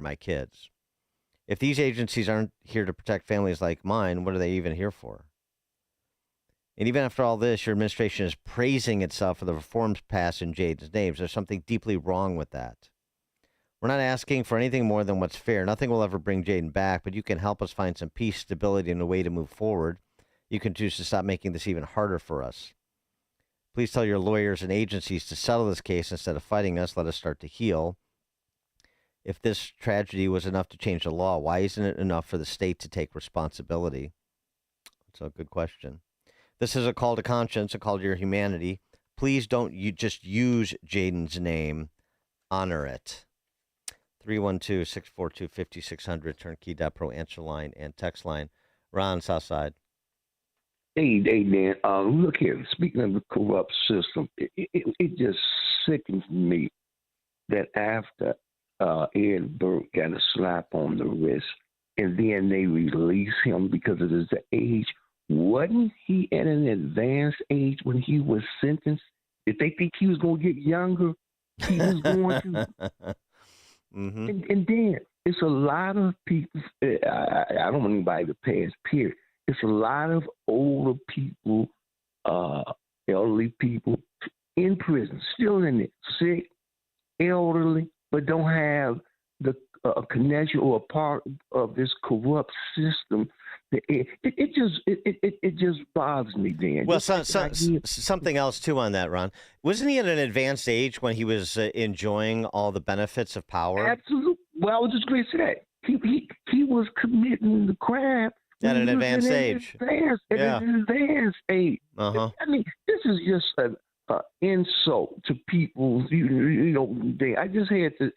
my kids. If these agencies aren't here to protect families like mine, what are they even here for? And even after all this, your administration is praising itself for the reforms passed in Jaden's names. There's something deeply wrong with that. We're not asking for anything more than what's fair. Nothing will ever bring Jaden back, but you can help us find some peace, stability, and a way to move forward. You can choose to stop making this even harder for us. Please tell your lawyers and agencies to settle this case instead of fighting us. Let us start to heal. If this tragedy was enough to change the law, why isn't it enough for the state to take responsibility? That's a good question. This is a call to conscience, a call to your humanity. Please don't you just use Jaden's name. Honor it. 312-642-5600, turnkey.pro, answer line and text line. Ron, Southside. Hey, Dan. Look here. Speaking of the corrupt system, it just sickens me that after Ed Burke got a slap on the wrist and then they release him because of his age, wasn't he at an advanced age when he was sentenced? Did they think he was going to get younger? He was going to. Mm-hmm. And then it's a lot of people. I don't want anybody to pass, period. It's a lot of older people, elderly people in prison, still in it, sick, elderly, but don't have the connection or a part of this corrupt system. It just bothers me, Dan. Well, something else too on that, Ron. Wasn't he at an advanced age when he was enjoying all the benefits of power? Absolutely. Well, I was just going to say that he was committing the crime at an advanced age. At an advanced age. Uh-huh. I mean, this is just an insult to people. You know, I just had to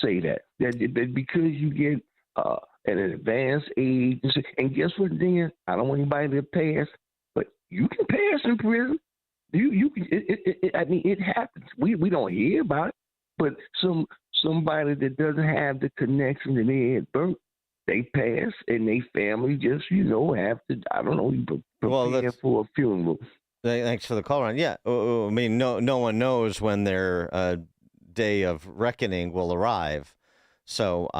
say that because you get at an advanced age, and guess what, Dan? I don't want anybody to pass, but you can pass in prison. You can. I mean, it happens. We don't hear about it, but somebody that doesn't have the connection to Ed Burke, they pass, and they family just have to. I don't know, prepare for a funeral. Thanks for the call, Ron. Yeah, I mean, no one knows when their day of reckoning will arrive. So,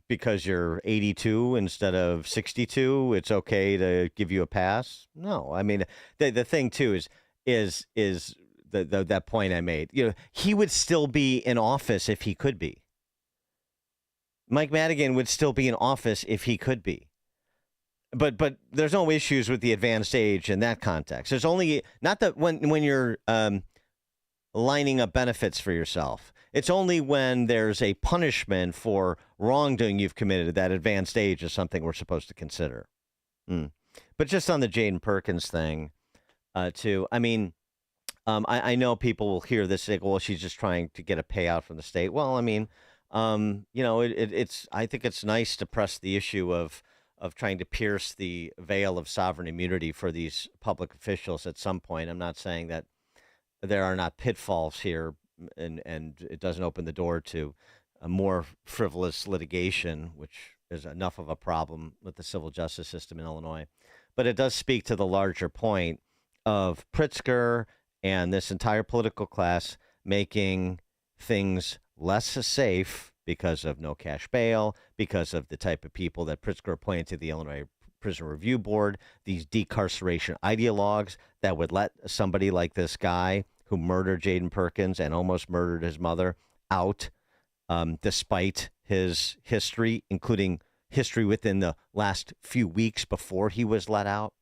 because you're 82 instead of 62, it's okay to give you a pass? No. I mean, the thing too is that point I made. He would still be in office if he could be. Mike Madigan would still be in office if he could be. But there's no issues with the advanced age in that context. There's only not that when you're lining up benefits for yourself. It's only when there's a punishment for wrongdoing you've committed that advanced age is something we're supposed to consider. But just on the Jaden Perkins thing, too, I mean, I know people will hear this and say, well, she's just trying to get a payout from the state. Well, I mean, it's I think it's nice to press the issue of trying to pierce the veil of sovereign immunity for these public officials at some point. I'm not saying that there are not pitfalls here, and it doesn't open the door to a more frivolous litigation, which is enough of a problem with the civil justice system in Illinois. But it does speak to the larger point of Pritzker and this entire political class making things less safe because of no cash bail, because of the type of people that Pritzker appointed to the Illinois Prison Review Board, these decarceration ideologues that would let somebody like this guy who murdered Jaden Perkins and almost murdered his mother out, despite his history, including history within the last few weeks before he was let out.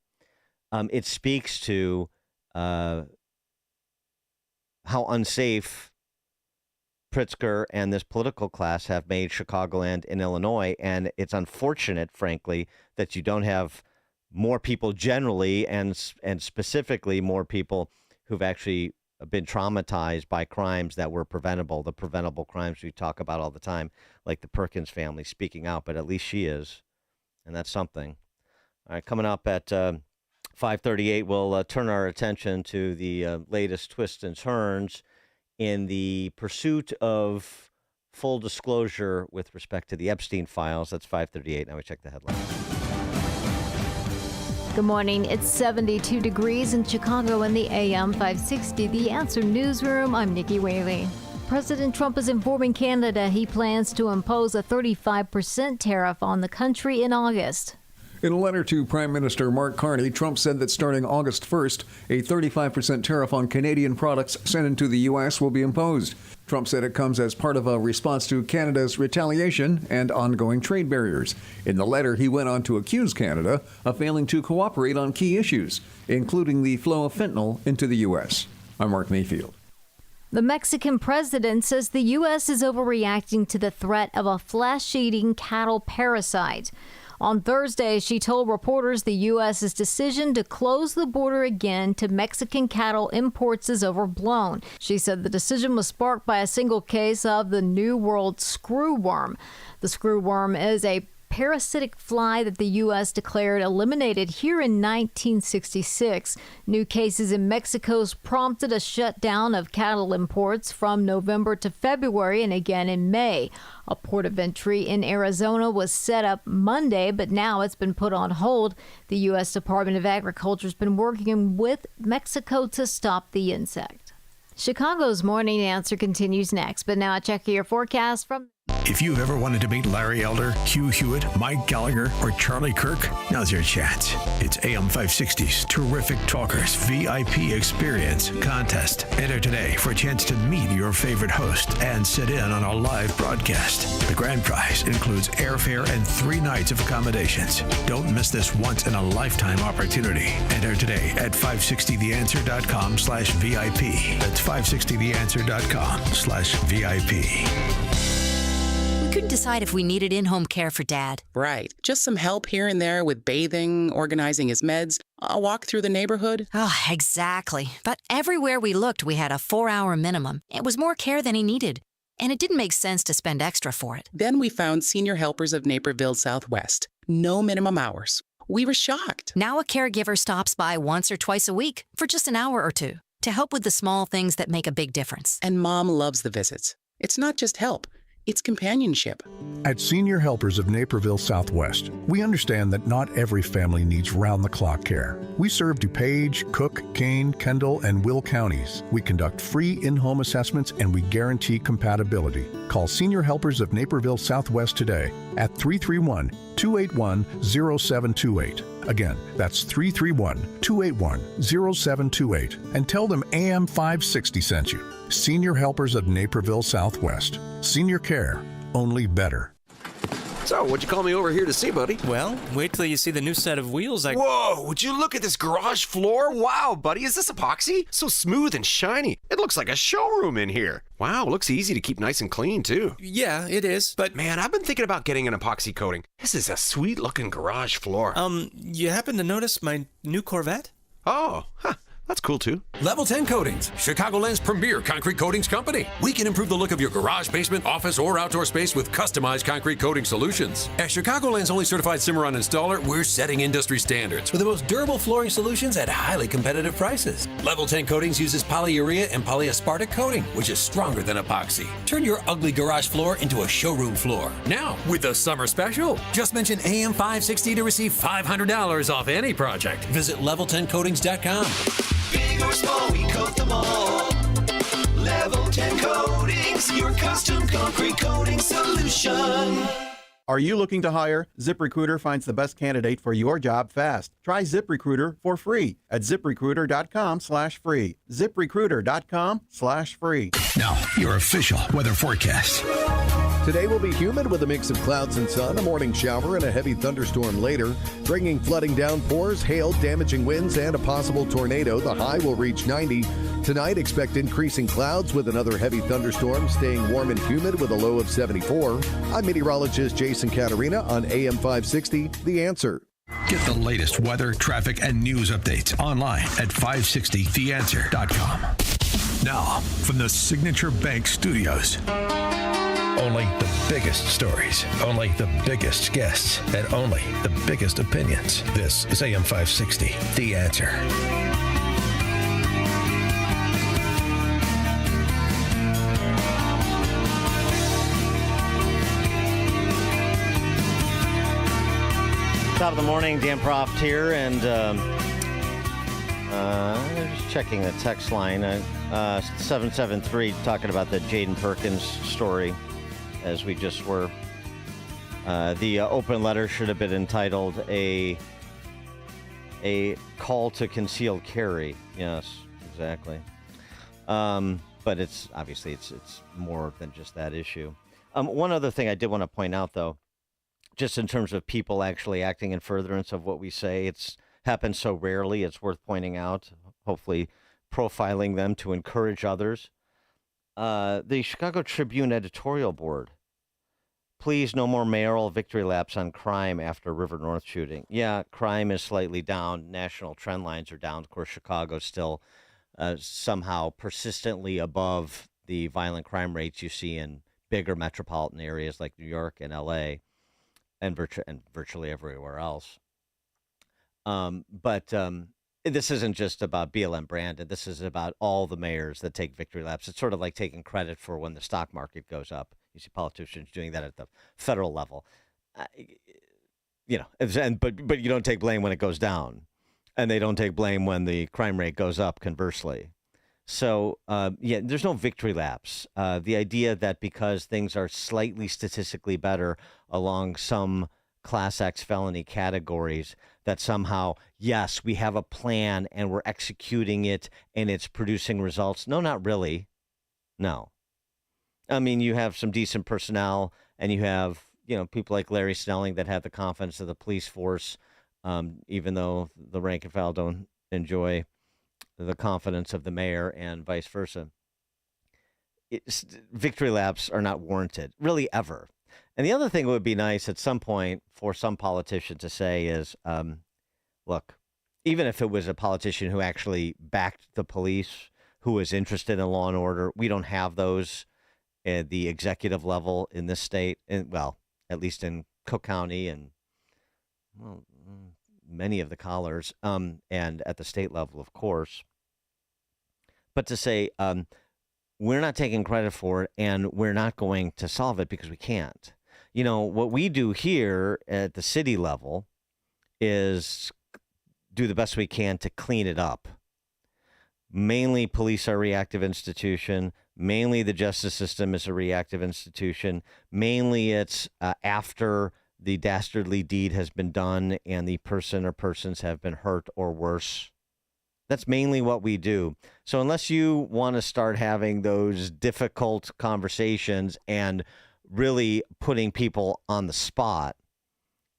It speaks to how unsafe Pritzker and this political class have made Chicagoland in Illinois. And it's unfortunate, frankly, that you don't have more people generally and specifically more people who've actually been traumatized by crimes that were preventable, the preventable crimes we talk about all the time, like the Perkins family speaking out, but at least she is, and that's something. All right, coming up at 5:38, we'll turn our attention to the latest twists and turns in the pursuit of full disclosure with respect to the Epstein files. That's 5:38. Now we check the headlines. Good morning. It's 72 degrees in Chicago in the AM 560. The Answer Newsroom. I'm Nikki Whaley. President Trump is informing Canada he plans to impose a 35% tariff on the country in August. In a letter to Prime Minister Mark Carney, Trump said that starting August 1st, a 35% tariff on Canadian products sent into the U.S. will be imposed. Trump said it comes as part of a response to Canada's retaliation and ongoing trade barriers. In the letter, he went on to accuse Canada of failing to cooperate on key issues, including the flow of fentanyl into the U.S. I'm Mark Mayfield. The Mexican president says the U.S. is overreacting to the threat of a flesh-eating cattle parasite. On Thursday, she told reporters the U.S.'s decision to close the border again to Mexican cattle imports is overblown. She said the decision was sparked by a single case of the New World screwworm. The screwworm is a parasitic fly that the U.S. declared eliminated here in 1966. New cases in Mexico's prompted a shutdown of cattle imports from November to February and again in May. A port of entry in Arizona was set up Monday, but now it's been put on hold. The U.S. Department of Agriculture has been working with Mexico to stop the insect. Chicago's Morning Answer continues next, but now a check of your forecast from... If you've ever wanted to meet Larry Elder, Hugh Hewitt, Mike Gallagher, or Charlie Kirk, now's your chance. It's AM 560's Terrific Talkers VIP Experience Contest. Enter today for a chance to meet your favorite host and sit in on a live broadcast. The grand prize includes airfare and 3 nights of accommodations. Don't miss this once-in-a-lifetime opportunity. Enter today at 560theanswer.com/VIP. That's 560theanswer.com/VIP. We couldn't decide if we needed in-home care for Dad. Right. Just some help here and there with bathing, organizing his meds, a walk through the neighborhood. Oh, exactly. But everywhere we looked, we had a 4-hour minimum. It was more care than he needed. And it didn't make sense to spend extra for it. Then we found Senior Helpers of Naperville Southwest. No minimum hours. We were shocked. Now a caregiver stops by once or twice a week for just an hour or two to help with the small things that make a big difference. And Mom loves the visits. It's not just help. It's companionship. At Senior Helpers of Naperville Southwest, we understand that not every family needs round-the-clock care. We serve DuPage, Cook, Kane, Kendall, and Will counties. We conduct free in-home assessments and we guarantee compatibility. Call Senior Helpers of Naperville Southwest today at 331-281-0728. Again, that's 331-281-0728. And tell them AM 560 sent you. Senior Helpers of Naperville Southwest. Senior care, only better. So, what'd you call me over here to see, buddy? Well, wait till you see the new set of wheels Whoa, would you look at this garage floor? Wow, buddy, is this epoxy? So smooth and shiny. It looks like a showroom in here. Wow, looks easy to keep nice and clean, too. Yeah, it is, but... Man, I've been thinking about getting an epoxy coating. This is a sweet-looking garage floor. You happen to notice my new Corvette? Oh, huh. That's cool, too. Level 10 Coatings, Chicagoland's premier concrete coatings company. We can improve the look of your garage, basement, office, or outdoor space with customized concrete coating solutions. As Chicagoland's only certified Cimarron installer, we're setting industry standards with the most durable flooring solutions at highly competitive prices. Level 10 Coatings uses polyurea and polyaspartic coating, which is stronger than epoxy. Turn your ugly garage floor into a showroom floor. Now, with the summer special, just mention AM 560 to receive $500 off any project. Visit level10coatings.com. Big or small, we coat them all. Level 10 Coatings, your custom concrete coating solution. Are you looking to hire? ZipRecruiter finds the best candidate for your job fast. Try ZipRecruiter for free at ZipRecruiter.com/free. ZipRecruiter.com/free. Now, your official weather forecast. Today will be humid with a mix of clouds and sun, a morning shower and a heavy thunderstorm later, bringing flooding downpours, hail, damaging winds, and a possible tornado. The high will reach 90. Tonight, expect increasing clouds with another heavy thunderstorm, staying warm and humid with a low of 74. I'm meteorologist Jason Caterina on AM 560, The Answer. Get the latest weather, traffic, and news updates online at 560theanswer.com. Now, from the Signature Bank Studios. Only the biggest stories, only the biggest guests, and only the biggest opinions. This is AM 560, The Answer. Top of the morning, Dan Proft here, and just checking the text line. 773 talking about the Jaden Perkins story, as we just were. The open letter should have been entitled a call to concealed carry. Yes, exactly. But it's obviously it's more than just that issue. One other thing I did want to point out, though, just in terms of people actually acting in furtherance of what we say, it's happened so rarely. It's worth pointing out. Hopefully, profiling them to encourage others. The Chicago Tribune editorial board. Please, no more mayoral victory laps on crime after River North shooting. Yeah, crime is slightly down. National trend lines are down. Of course, Chicago's still somehow persistently above the violent crime rates you see in bigger metropolitan areas like New York and L.A. and virtually everywhere else. But this isn't just about BLM Brandon. This is about all the mayors that take victory laps. It's sort of like taking credit for when the stock market goes up. You see politicians doing that at the federal level, but you don't take blame when it goes down, and they don't take blame when the crime rate goes up. Conversely, so there's no victory laps. The idea that because things are slightly statistically better along some Class X felony categories, that somehow, yes, we have a plan and we're executing it and it's producing results. No, not really. No. I mean, you have some decent personnel and you have, people like Larry Snelling that have the confidence of the police force, even though the rank and file don't enjoy the confidence of the mayor and vice versa. Victory laps are not warranted, really, ever. And the other thing that would be nice at some point for some politician to say is, look, even if it was a politician who actually backed the police, who was interested in law and order, we don't have those at the executive level in this state, and at least in Cook County and many of the collars, and at the state level, of course. But to say, we're not taking credit for it and we're not going to solve it because we can't. What we do here at the city level is do the best we can to clean it up. Mainly police are a reactive institution. Mainly the justice system is a reactive institution. Mainly it's after the dastardly deed has been done and the person or persons have been hurt or worse. That's mainly what we do. So unless you want to start having those difficult conversations and really putting people on the spot,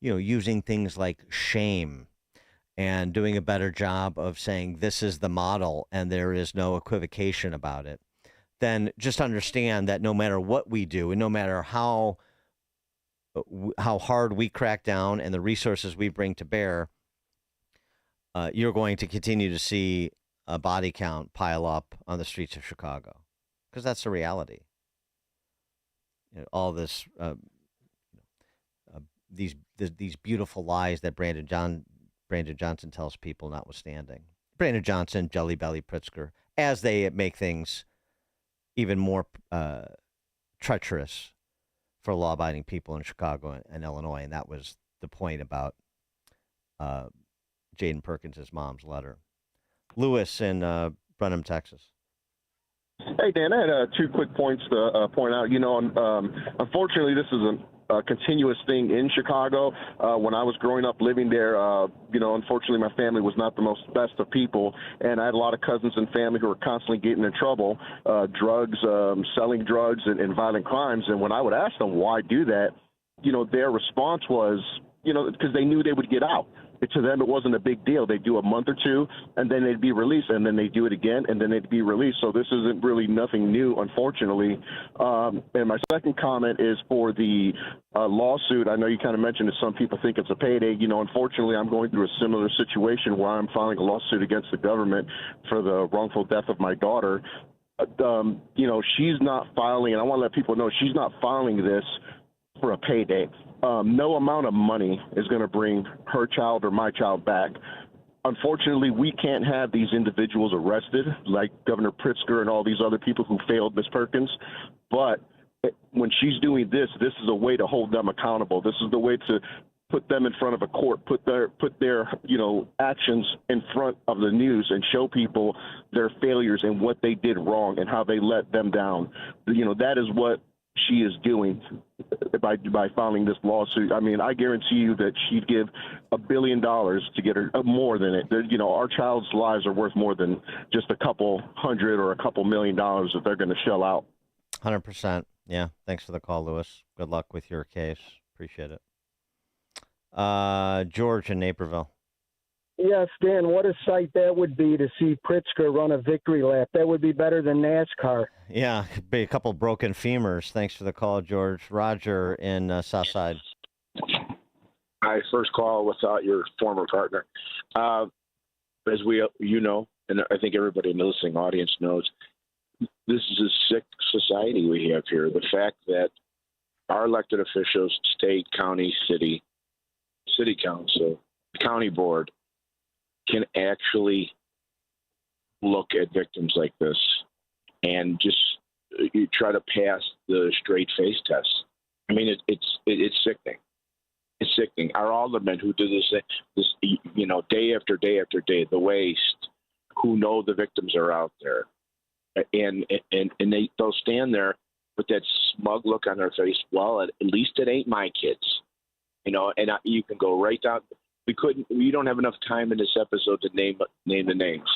using things like shame and doing a better job of saying this is the model and there is no equivocation about it, then just understand that no matter what we do and no matter how hard we crack down and the resources we bring to bear, you're going to continue to see a body count pile up on the streets of Chicago, because that's the reality. All this, these beautiful lies that Brandon Johnson tells people, notwithstanding. Brandon Johnson, Jelly Belly Pritzker, as they make things even more treacherous for law-abiding people in Chicago and Illinois, and that was the point about Jaden Perkins' mom's letter. Lewis in Brenham, Texas. Hey, Dan, I had 2 quick points to point out. Unfortunately, this is a continuous thing in Chicago. When I was growing up living there, unfortunately, my family was not the most best of people, and I had a lot of cousins and family who were constantly getting in trouble, drugs, selling drugs, and violent crimes. And when I would ask them why do that, their response was, because they knew they would get out. To them, it wasn't a big deal. They'd do a month or two, and then they'd be released, and then they'd do it again, and then they'd be released. So this isn't really nothing new, unfortunately. And my second comment is for the lawsuit. I know you kind of mentioned that some people think it's a payday. Unfortunately, I'm going through a similar situation where I'm filing a lawsuit against the government for the wrongful death of my daughter. She's not filing, and I want to let people know she's not filing this for a payday. No amount of money is going to bring her child or my child back. Unfortunately, we can't have these individuals arrested like Governor Pritzker and all these other people who failed Ms. Perkins. But when she's doing this, this is a way to hold them accountable. This is the way to put them in front of a court, put their actions in front of the news, and show people their failures and what they did wrong and how they let them down. That is what she is doing by filing this lawsuit. I mean, I guarantee you that she'd give $1 billion to get her more than it. Our child's lives are worth more than just a couple hundred or a couple $1 million that they're going to shell out. 100%. Yeah. Thanks for the call, Lewis. Good luck with your case. Appreciate it. George in Naperville. Yes, Dan, what a sight that would be to see Pritzker run a victory lap. That would be better than NASCAR. Yeah, could be a couple broken femurs. Thanks for the call, George. Roger in Southside. My first call without your former partner. As you know, and I think everybody in the listening audience knows, this is a sick society we have here. The fact that our elected officials, state, county, city council, county board, can actually look at victims like this and just you try to pass the straight face test. I mean, it's sickening. It's sickening. Our aldermen who do this, day after day after day, the waste, who know the victims are out there, and they'll stand there with that smug look on their face. Well, at least it ain't my kids, and you can go right down. We don't have enough time in this episode to name the names.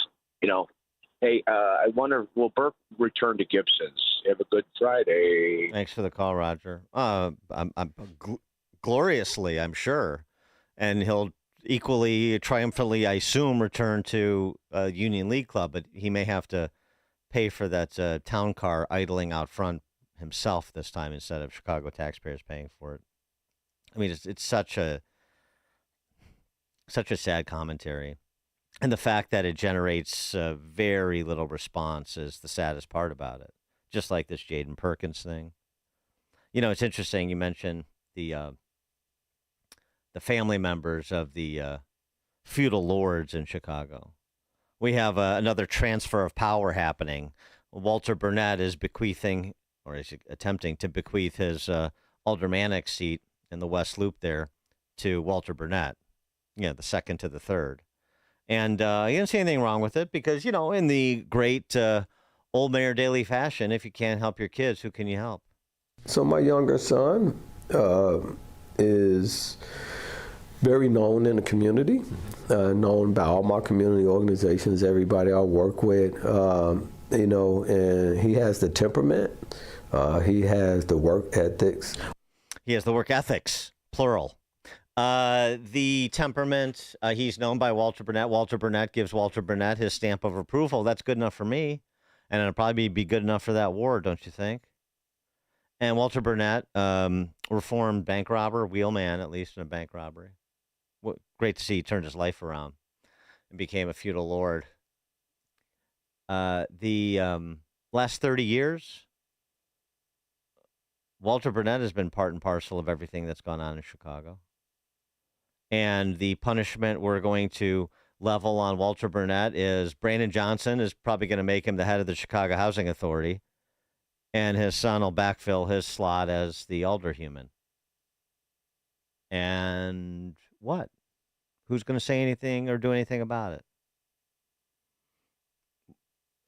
Hey, I wonder, will Burke return to Gibson's? Have a good Friday. Thanks for the call, Roger. I'm gloriously, I'm sure. And he'll equally triumphantly, I assume, return to Union League Club, but he may have to pay for that town car idling out front himself this time instead of Chicago taxpayers paying for it. I mean, it's such a sad commentary. And the fact that it generates very little response is the saddest part about it. Just like this Jaden Perkins thing. It's interesting. You mentioned the family members of the feudal lords in Chicago. We have another transfer of power happening. Walter Burnett is bequeathing, or is attempting to bequeath his aldermanic seat in the West Loop there to Walter Burnett. The second to the third. And you didn't see anything wrong with it because, in the great old Mayor Daley fashion, if you can't help your kids, who can you help? So my younger son is very known in the community, known by all my community organizations, everybody I work with, and he has the temperament. He has the work ethics. He has the work ethics, plural. The temperament, he's known by Walter Burnett. Walter Burnett gives Walter Burnett his stamp of approval. That's good enough for me. And it'll probably be good enough for that ward, don't you think? And Walter Burnett, reformed bank robber, wheelman, at least in a bank robbery. Great to see he turned his life around and became a feudal lord. The last 30 years, Walter Burnett has been part and parcel of everything that's gone on in Chicago. And the punishment we're going to level on Walter Burnett is Brandon Johnson is probably going to make him the head of the Chicago Housing Authority. And his son will backfill his slot as the alderhuman. And what? Who's going to say anything or do anything about it?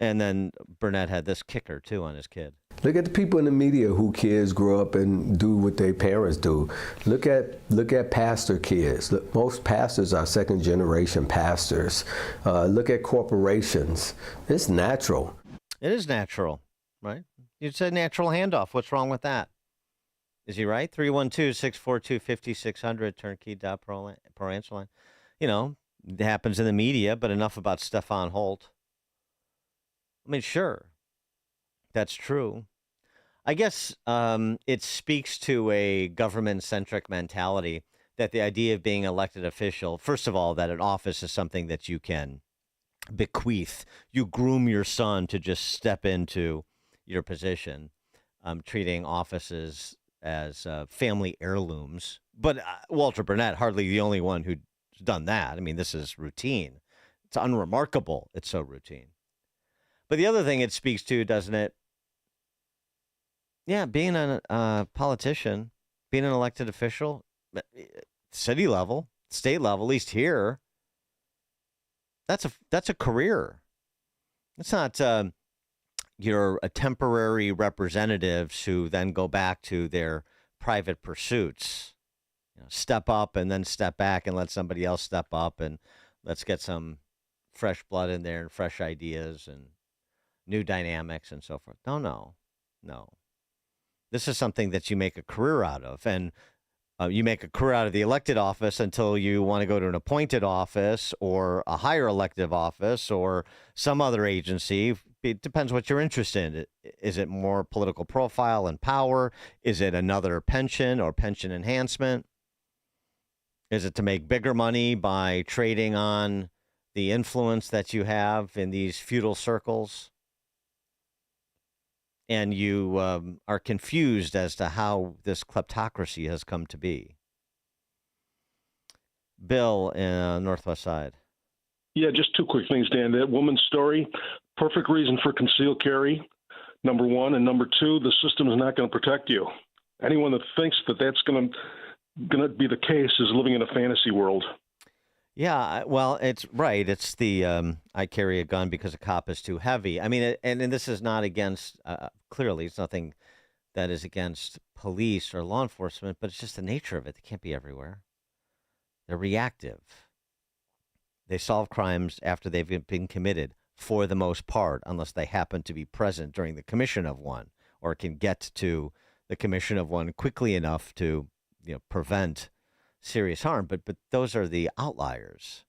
And then Burnett had this kicker, too, on his kid. Look at the people in the media who kids grow up and do what their parents do. Look at pastor kids. Look, most pastors are second-generation pastors. Look at corporations. It's natural. It is natural, right? You said natural handoff. What's wrong with that? Is he right? 312-642-5600, turnkey.pro answer line. It happens in the media, but enough about Stefan Holt. I mean, sure, that's true. I guess it speaks to a government-centric mentality that the idea of being elected official, first of all, that an office is something that you can bequeath. You groom your son to just step into your position, treating offices as family heirlooms. But Walter Burnett, hardly the only one who's done that. I mean, this is routine. It's unremarkable. It's so routine. But the other thing it speaks to, doesn't it? Yeah, being a politician, being an elected official, city level, state level, at least here, that's a career. It's not your temporary representatives who then go back to their private pursuits. Step up and then step back and let somebody else step up, and let's get some fresh blood in there and fresh ideas and new dynamics and so forth. No. This is something that you make a career out of, and you make a career out of the elected office until you want to go to an appointed office or a higher elective office or some other agency. It depends what you're interested in. Is it more political profile and power? Is it another pension or pension enhancement? Is it to make bigger money by trading on the influence that you have in these feudal circles? And you are confused as to how this kleptocracy has come to be. Bill in Northwest Side. Yeah, just two quick things, Dan. That woman's story, perfect reason for concealed carry, number one. And number two, the system is not going to protect you. Anyone that thinks that that's going to be the case is living in a fantasy world. Yeah, well, it's right. It's the I carry a gun because a cop is too heavy. I mean, and this is not against, clearly, it's nothing that is against police or law enforcement, but it's just the nature of it. They can't be everywhere. They're reactive. They solve crimes after they've been committed, for the most part, unless they happen to be present during the commission of one or can get to the commission of one quickly enough to prevent serious harm, but those are the outliers.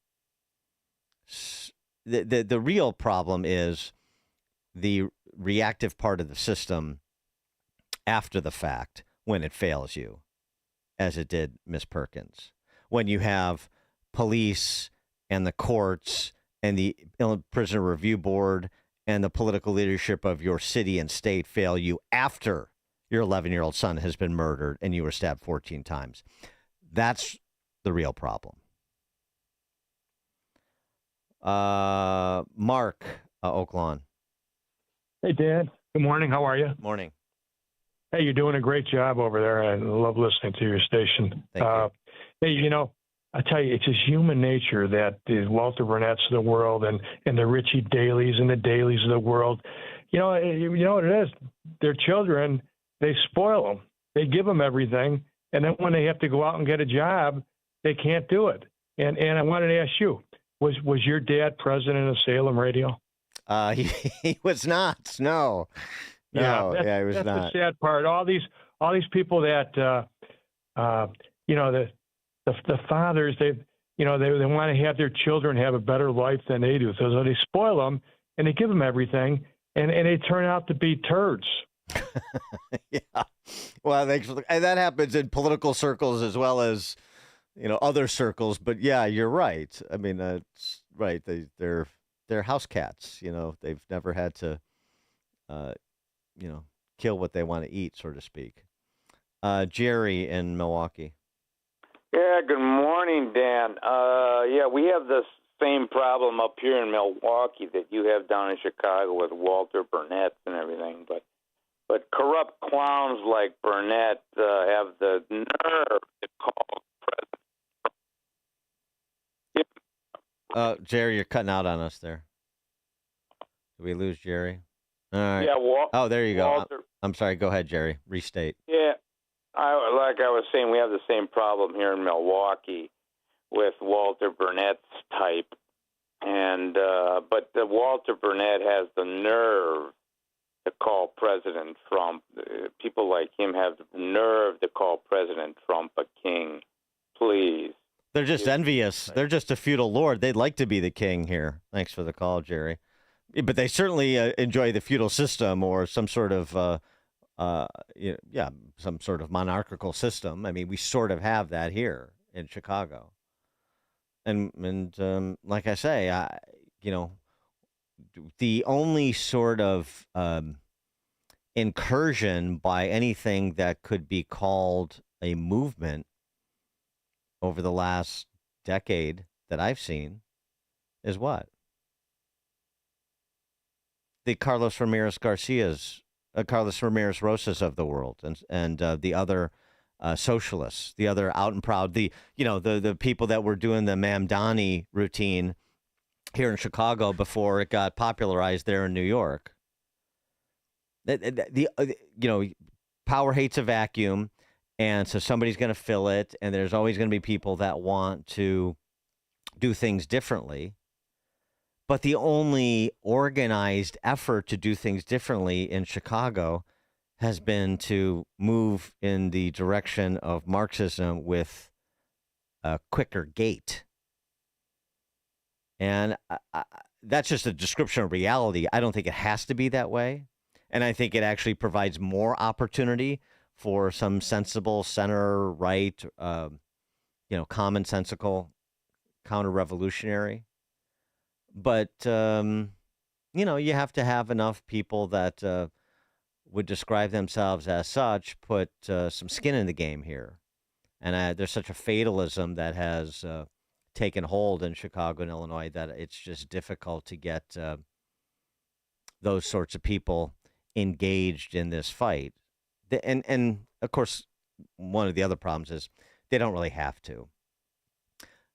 The real problem is the reactive part of the system after the fact, when it fails you, as it did Miss Perkins. When you have police and the courts and the Prisoner Review Board and the political leadership of your city and state fail you after your 11-year-old son has been murdered and you were stabbed 14 times. That's the real problem. Mark, Oak Lawn. Hey, Dan. Good morning. How are you? Morning. Hey, you're doing a great job over there. I love listening to your station. Thank you. Hey, I tell you, it's just human nature that the Walter Burnett's of the world and the Richie Dailies and the Dailies of the world, you know what it is? Their children, they spoil them. They give them everything. And then when they have to go out and get a job, they can't do it. And I wanted to ask you, was your dad president of Salem Radio? He was not. No. He was that's not. The sad part. All these people that the fathers, they want to have their children have a better life than they do. So they spoil them and they give them everything, and they turn out to be turds. Yeah. Well, and that happens in political circles as well as, other circles. But yeah, you're right. I mean, it's right. They're house cats. They've never had to, kill what they want to eat, so to speak. Jerry in Milwaukee. Yeah. Good morning, Dan. Yeah, we have this same problem up here in Milwaukee that you have down in Chicago with Walter Burnett and everything, but corrupt clowns like Burnett have the nerve to call President. Jerry, you're cutting out on us there. Did we lose Jerry? All right. Yeah, there you go. Walter. I'm sorry. Go ahead, Jerry. Restate. Yeah, like I was saying, we have the same problem here in Milwaukee with Walter Burnett's type, and but Walter Burnett has the nerve to call President Trump. People like him have the nerve to call President Trump a king. Please. They're just envious. They're just a feudal lord. They'd like to be the king here. Thanks for the call, Jerry. But they certainly enjoy the feudal system or some sort of, some sort of monarchical system. I mean, we sort of have that here in Chicago. And like I say, the only sort of incursion by anything that could be called a movement over the last decade that I've seen is what? The Carlos Ramirez Rosas of the world and the other socialists, the other out and proud, the people that were doing the Mamdani routine here in Chicago before it got popularized there in New York. Power hates a vacuum, and so somebody's going to fill it, and there's always going to be people that want to do things differently. But the only organized effort to do things differently in Chicago has been to move in the direction of Marxism with a quicker gait. And that's just a description of reality. I don't think it has to be that way. And I think it actually provides more opportunity for some sensible center-right, commonsensical counter-revolutionary. But, you have to have enough people that would describe themselves as such, put some skin in the game here. And there's such a fatalism that has taken hold in Chicago and Illinois that it's just difficult to get those sorts of people engaged in this fight. And of course, one of the other problems is they don't really have to,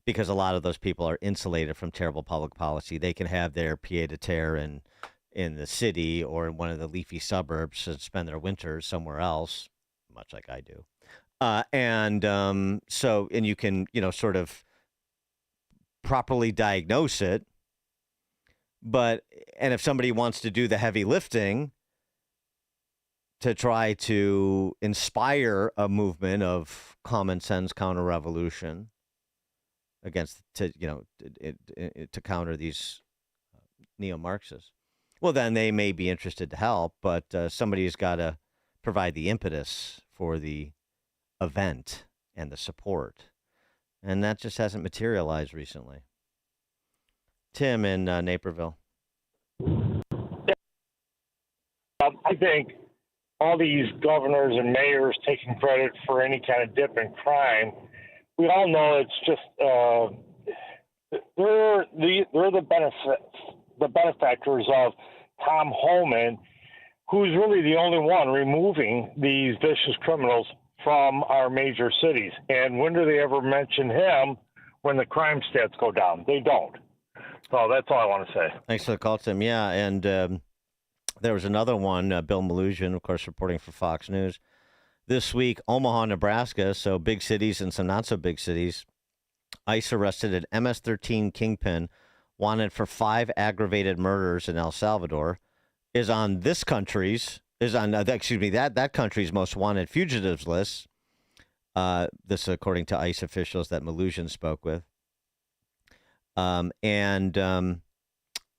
because a lot of those people are insulated from terrible public policy. They can have their pied-à-terre in the city or in one of the leafy suburbs and spend their winters somewhere else, much like I do. And you can, sort of properly diagnose it. And if somebody wants to do the heavy lifting to try to inspire a movement of common sense counter-revolution to counter these neo-Marxists, well, then they may be interested to help, but somebody's got to provide the impetus for the event and the support. And that just hasn't materialized recently. Tim in Naperville. I think all these governors and mayors taking credit for any kind of dip in crime, we all know it's just they're the benefactors of Tom Homan, who's really the only one removing these vicious criminals from our major cities. And when do they ever mention him? When the crime stats go down. They don't. So that's all I want to say. Thanks for the call, Tim. Yeah, and there was another one, Bill Malugin, of course, reporting for Fox News. This week, Omaha, Nebraska, so big cities and some not-so-big cities, ICE arrested an MS-13 kingpin wanted for 5 aggravated murders in El Salvador, is on that country's most wanted fugitives list. This according to ICE officials that Malugin spoke with.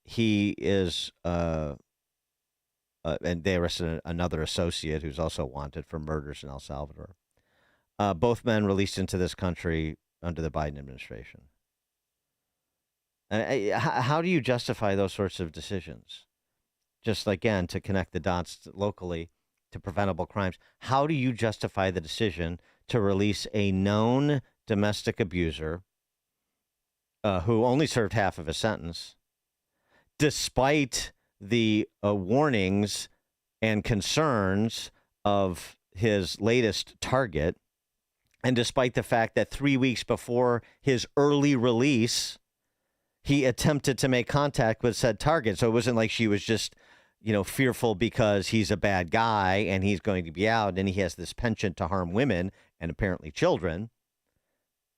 He is, and they arrested another associate who's also wanted for murders in El Salvador. Both men released into this country under the Biden administration. How do you justify those sorts of decisions? Just again, to connect the dots locally to preventable crimes. How do you justify the decision to release a known domestic abuser who only served half of his sentence, despite the warnings and concerns of his latest target, and despite the fact that 3 weeks before his early release, he attempted to make contact with said target? So it wasn't like she was just, fearful because he's a bad guy and he's going to be out and he has this penchant to harm women and apparently children.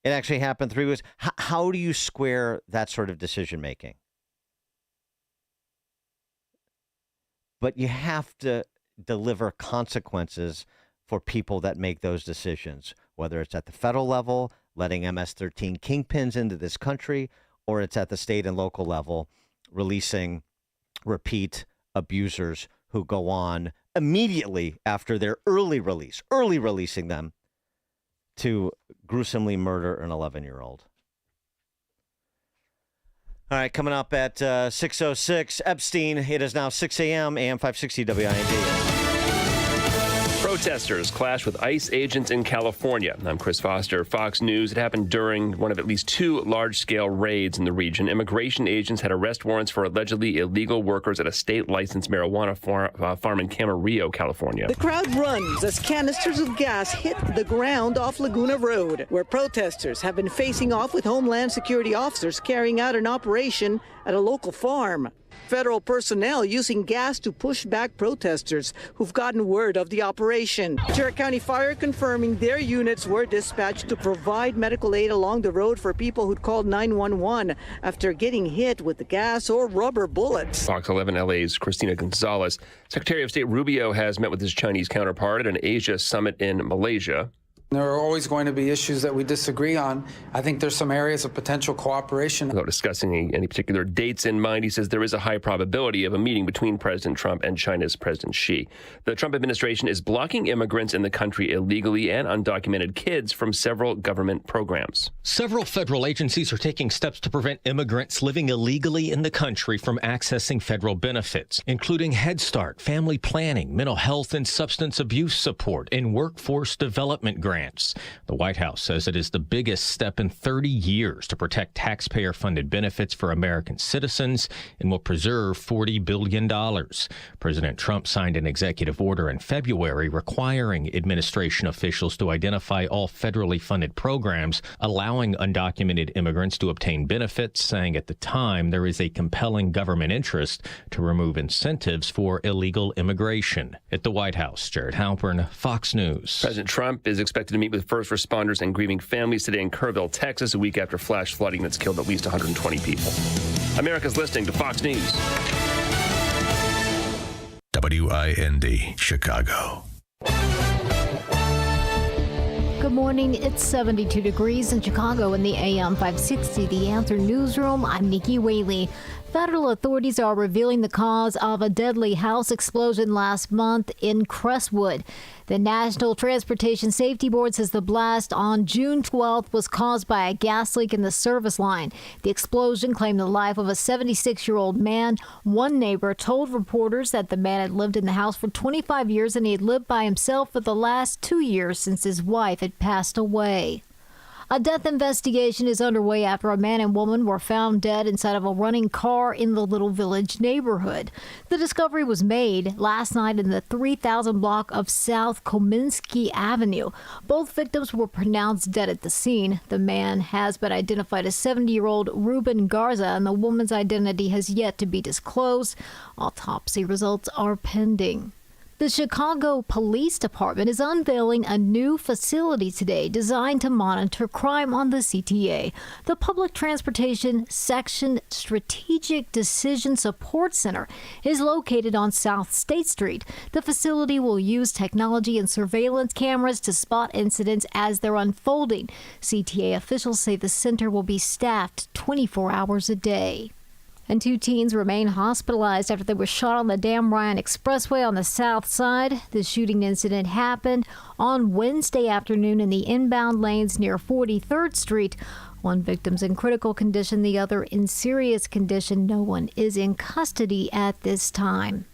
It actually happened 3 weeks. How do you square that sort of decision making? But you have to deliver consequences for people that make those decisions, whether it's at the federal level, letting MS-13 kingpins into this country, or it's at the state and local level, releasing repeat abusers who go on immediately after their early releasing them to gruesomely murder an 11-year-old. All right, coming up at 6:06, Epstein. It is now 6 a.m., AM 560 WIND. Protesters clash with ICE agents in California. I'm Chris Foster, Fox News. It happened during one of at least 2 large-scale raids in the region. Immigration agents had arrest warrants for allegedly illegal workers at a state-licensed marijuana farm in Camarillo, California. The crowd runs as canisters of gas hit the ground off Laguna Road, where protesters have been facing off with Homeland Security officers carrying out an operation at a local farm. Federal personnel using gas to push back protesters who've gotten word of the operation. Ventura County Fire confirming their units were dispatched to provide medical aid along the road for people who'd called 911 after getting hit with the gas or rubber bullets. Fox 11 LA's Christina Gonzalez. Secretary of State Rubio has met with his Chinese counterpart at an Asia summit in Malaysia. There are always going to be issues that we disagree on. I think there's some areas of potential cooperation. Without discussing any particular dates in mind, he says there is a high probability of a meeting between President Trump and China's President Xi. The Trump administration is blocking immigrants in the country illegally and undocumented kids from several government programs. Several federal agencies are taking steps to prevent immigrants living illegally in the country from accessing federal benefits, including Head Start, family planning, mental health and substance abuse support, and workforce development grants. The White House says it is the biggest step in 30 years to protect taxpayer-funded benefits for American citizens and will preserve $40 billion. President Trump signed an executive order in February requiring administration officials to identify all federally funded programs allowing undocumented immigrants to obtain benefits, saying at the time there is a compelling government interest to remove incentives for illegal immigration. At the White House, Jared Halpern, Fox News. President Trump is expected to meet with first responders and grieving families today in Kerrville, Texas, a week after flash flooding that's killed at least 120 people. America's listening to Fox News. WIND, Chicago. Good morning. It's 72 degrees in Chicago in the AM 560 The Answer Newsroom. I'm Nikki Whaley. Federal authorities are revealing the cause of a deadly house explosion last month in Crestwood. The National Transportation Safety Board says the blast on June 12th was caused by a gas leak in the service line. The explosion claimed the life of a 76-year-old man. One neighbor told reporters that the man had lived in the house for 25 years and he had lived by himself for the last 2 years since his wife had passed away. A death investigation is underway after a man and woman were found dead inside of a running car in the Little Village neighborhood. The discovery was made last night in the 3000 block of South Kominsky Avenue. Both victims were pronounced dead at the scene. The man has been identified as 70-year-old Ruben Garza, and the woman's identity has yet to be disclosed. Autopsy results are pending. The Chicago Police Department is unveiling a new facility today designed to monitor crime on the CTA. The Public Transportation Section Strategic Decision Support Center is located on South State Street. The facility will use technology and surveillance cameras to spot incidents as they're unfolding. CTA officials say the center will be staffed 24 hours a day. And 2 teens remain hospitalized after they were shot on the Dan Ryan Expressway on the south side. The shooting incident happened on Wednesday afternoon in the inbound lanes near 43rd Street. One victim's in critical condition, the other in serious condition. No one is in custody at this time.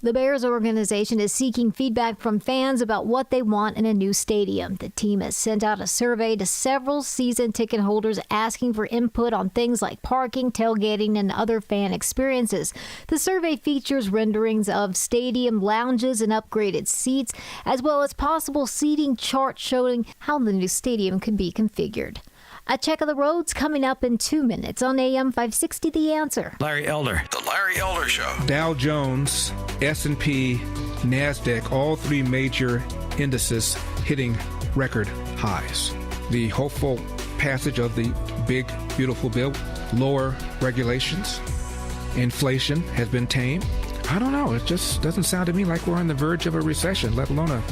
The Bears organization is seeking feedback from fans about what they want in a new stadium. The team has sent out a survey to several season ticket holders asking for input on things like parking, tailgating, and other fan experiences. The survey features renderings of stadium lounges and upgraded seats, as well as possible seating charts showing how the new stadium could be configured. A check of the roads coming up in 2 minutes on AM 560 The Answer. Larry Elder. The Larry Elder Show. Dow Jones, S&P, NASDAQ, all 3 major indices hitting record highs. The hopeful passage of the big, beautiful bill, lower regulations, inflation has been tamed. I don't know. It just doesn't sound to me like we're on the verge of a recession, let alone a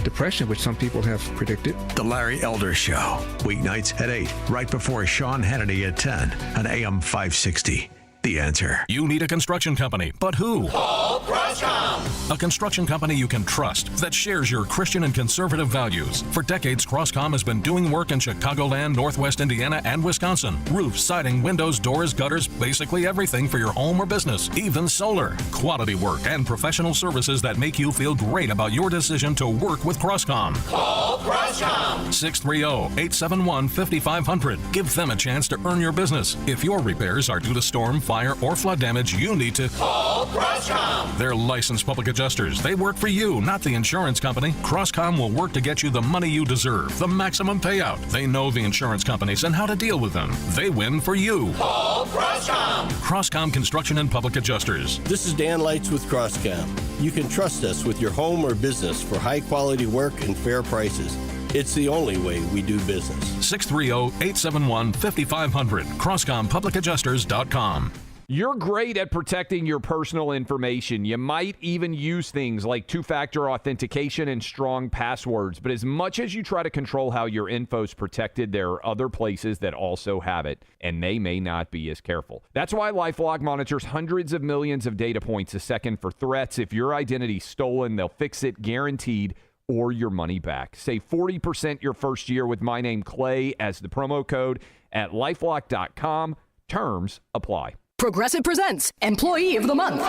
depression, which some people have predicted. The Larry Elder Show, weeknights at 8, right before Sean Hannity at 10 on AM 560. The Answer. You need a construction company, but who? Paul Prescott. A construction company you can trust that shares your Christian and conservative values. For decades, Crosscom has been doing work in Chicagoland, Northwest Indiana, and Wisconsin. Roofs, siding, windows, doors, gutters, basically everything for your home or business, even solar. Quality work and professional services that make you feel great about your decision to work with Crosscom. Call Crosscom. 630-871-5500. Give them a chance to earn your business. If your repairs are due to storm, fire, or flood damage, you need to Call Crosscom. They're licensed public adjusters. They work for you, not the insurance company. Crosscom will work to get you the money you deserve, the maximum payout. They know the insurance companies and how to deal with them. They win for you. Call Crosscom. Crosscom Construction and Public Adjusters. This is Dan Lights with Crosscom. You can trust us with your home or business for high-quality work and fair prices. It's the only way we do business. 630-871-5500. CrosscomPublicAdjusters.com. You're great at protecting your personal information. You might even use things like two-factor authentication and strong passwords. But as much as you try to control how your info's protected, there are other places that also have it, and they may not be as careful. That's why LifeLock monitors hundreds of millions of data points a second for threats. If your identity's stolen, they'll fix it guaranteed, or your money back. Save 40% your first year with my name Clay as the promo code at LifeLock.com. Terms apply. Progressive presents Employee of the Month.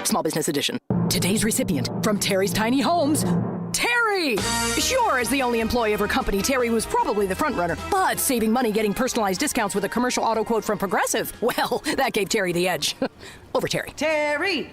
Small Business Edition. Today's recipient from Terry's Tiny Homes, Terry. Sure, as the only employee of her company, Terry was probably the front runner, but saving money getting personalized discounts with a commercial auto quote from Progressive, well, that gave Terry the edge. Over Terry. Terry.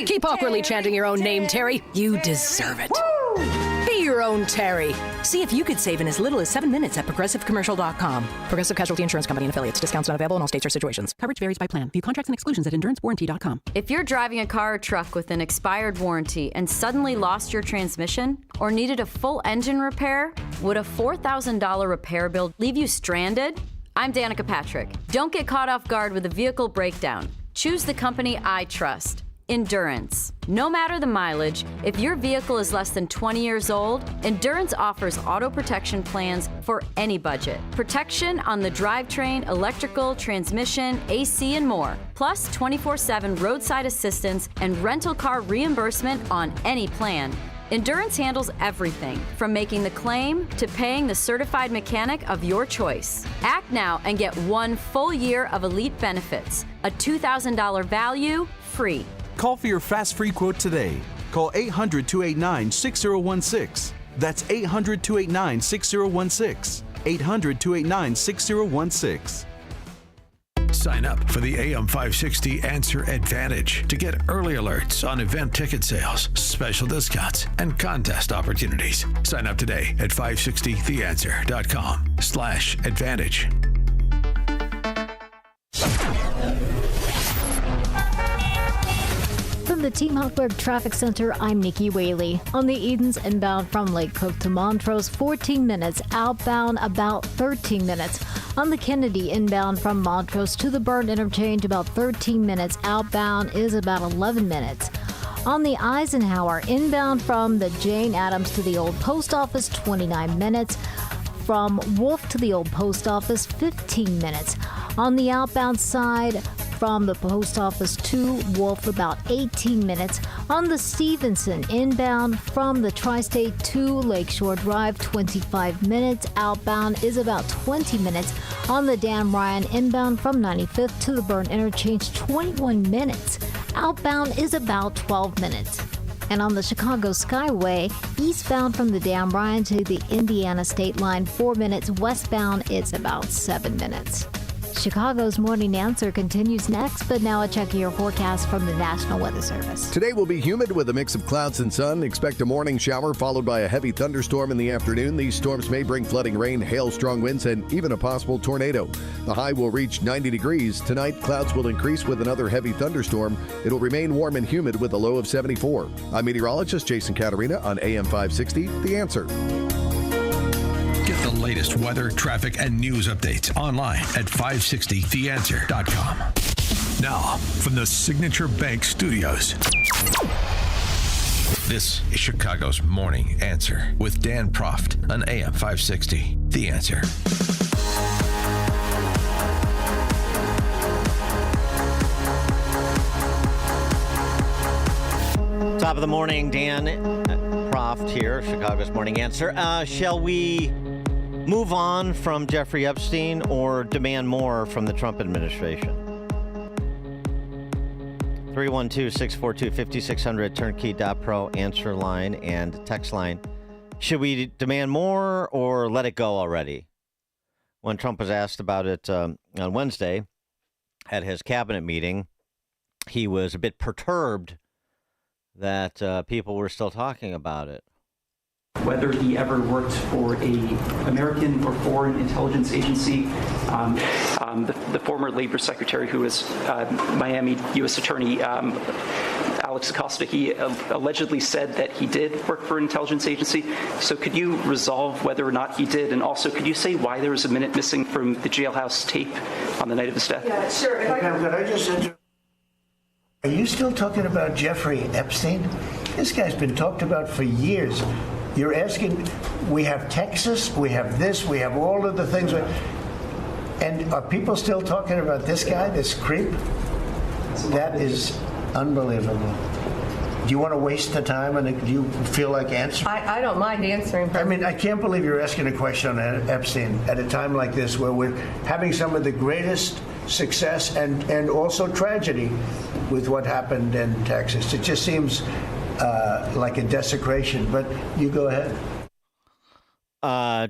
Keep awkwardly chanting your own name, Terry. You deserve it. Woo! Be your own Terry. See if you could save in as little as 7 minutes at ProgressiveCommercial.com. Progressive Casualty Insurance Company and Affiliates. Discounts not available in all states or situations. Coverage varies by plan. View contracts and exclusions at EnduranceWarranty.com. If you're driving a car or truck with an expired warranty and suddenly lost your transmission or needed a full engine repair, would a $4,000 repair bill leave you stranded? I'm Danica Patrick. Don't get caught off guard with a vehicle breakdown. Choose the company I trust. Endurance. No matter the mileage, if your vehicle is less than 20 years old, Endurance offers auto protection plans for any budget. Protection on the drivetrain, electrical, transmission, AC, and more. Plus 24/7 roadside assistance and rental car reimbursement on any plan. Endurance handles everything, from making the claim to paying the certified mechanic of your choice. Act now and get 1 full year of elite benefits. A $2,000 value, free. Call for your fast free quote today. Call 800-289-6016. That's 800-289-6016. 800-289-6016. Sign up for the AM 560 Answer Advantage to get early alerts on event ticket sales, special discounts, and contest opportunities. Sign up today at 560theanswer.com/advantage. From the Team Hochberg Traffic Center, I'm Nikki Whaley. On the Edens inbound from Lake Cook to Montrose, 14 minutes. Outbound, about 13 minutes. On the Kennedy inbound from Montrose to the Burn Interchange, about 13 minutes. Outbound is about 11 minutes. On the Eisenhower inbound from the Jane Addams to the Old Post Office, 29 minutes. From Wolf to the Old Post Office, 15 minutes. On the outbound side, from the post office to Wolf, about 18 minutes. On the Stevenson inbound from the Tri-State to Lakeshore Drive, 25 minutes. Outbound is about 20 minutes. On the Dan Ryan inbound from 95th to the Burn Interchange, 21 minutes. Outbound is about 12 minutes. And on the Chicago Skyway, eastbound from the Dan Ryan to the Indiana State Line, 4 minutes. Westbound, it's about 7 minutes. Chicago's Morning Answer continues next, but now a check of your forecast from the National Weather Service. Today will be humid with a mix of clouds and sun. Expect a morning shower followed by a heavy thunderstorm in the afternoon. These storms may bring flooding rain, hail, strong winds, and even a possible tornado. The high will reach 90 degrees. Tonight, clouds will increase with another heavy thunderstorm. It'll remain warm and humid with a low of 74. I'm meteorologist Jason Caterina on AM 560, The Answer. Get the latest weather, traffic, and news updates online at 560theanswer.com. Now, from the Signature Bank Studios, this is Chicago's Morning Answer with Dan Proft on AM 560, The Answer. Top of the morning, Dan Proft here, Chicago's Morning Answer. Shall we move on from Jeffrey Epstein or demand more from the Trump administration? 312-642-5600, turnkey.pro, answer line and text line. Should we demand more or let it go already? When Trump was asked about it on Wednesday at his cabinet meeting, he was a bit perturbed that people were still talking about it. Whether he ever worked for a American or foreign intelligence agency. The former labor secretary who was Miami U.S. Attorney Alex Acosta, he allegedly said that he did work for an intelligence agency. So could you resolve whether or not he did? And also, could you say why there was a minute missing from the jailhouse tape on the night of his death? Yeah, sure. Could I just interrupt? Are you still talking about Jeffrey Epstein? This guy's been talked about for years. You're asking, we have Texas, we have this, we have all of the things. And are people still talking about this guy, this creep? That is unbelievable. Do you want to waste the time and do you feel like answering? I don't mind answering. I mean, I can't believe you're asking a question on Epstein at a time like this where we're having some of the greatest success and also tragedy with what happened in Texas. It just seems like a desecration, but you go ahead.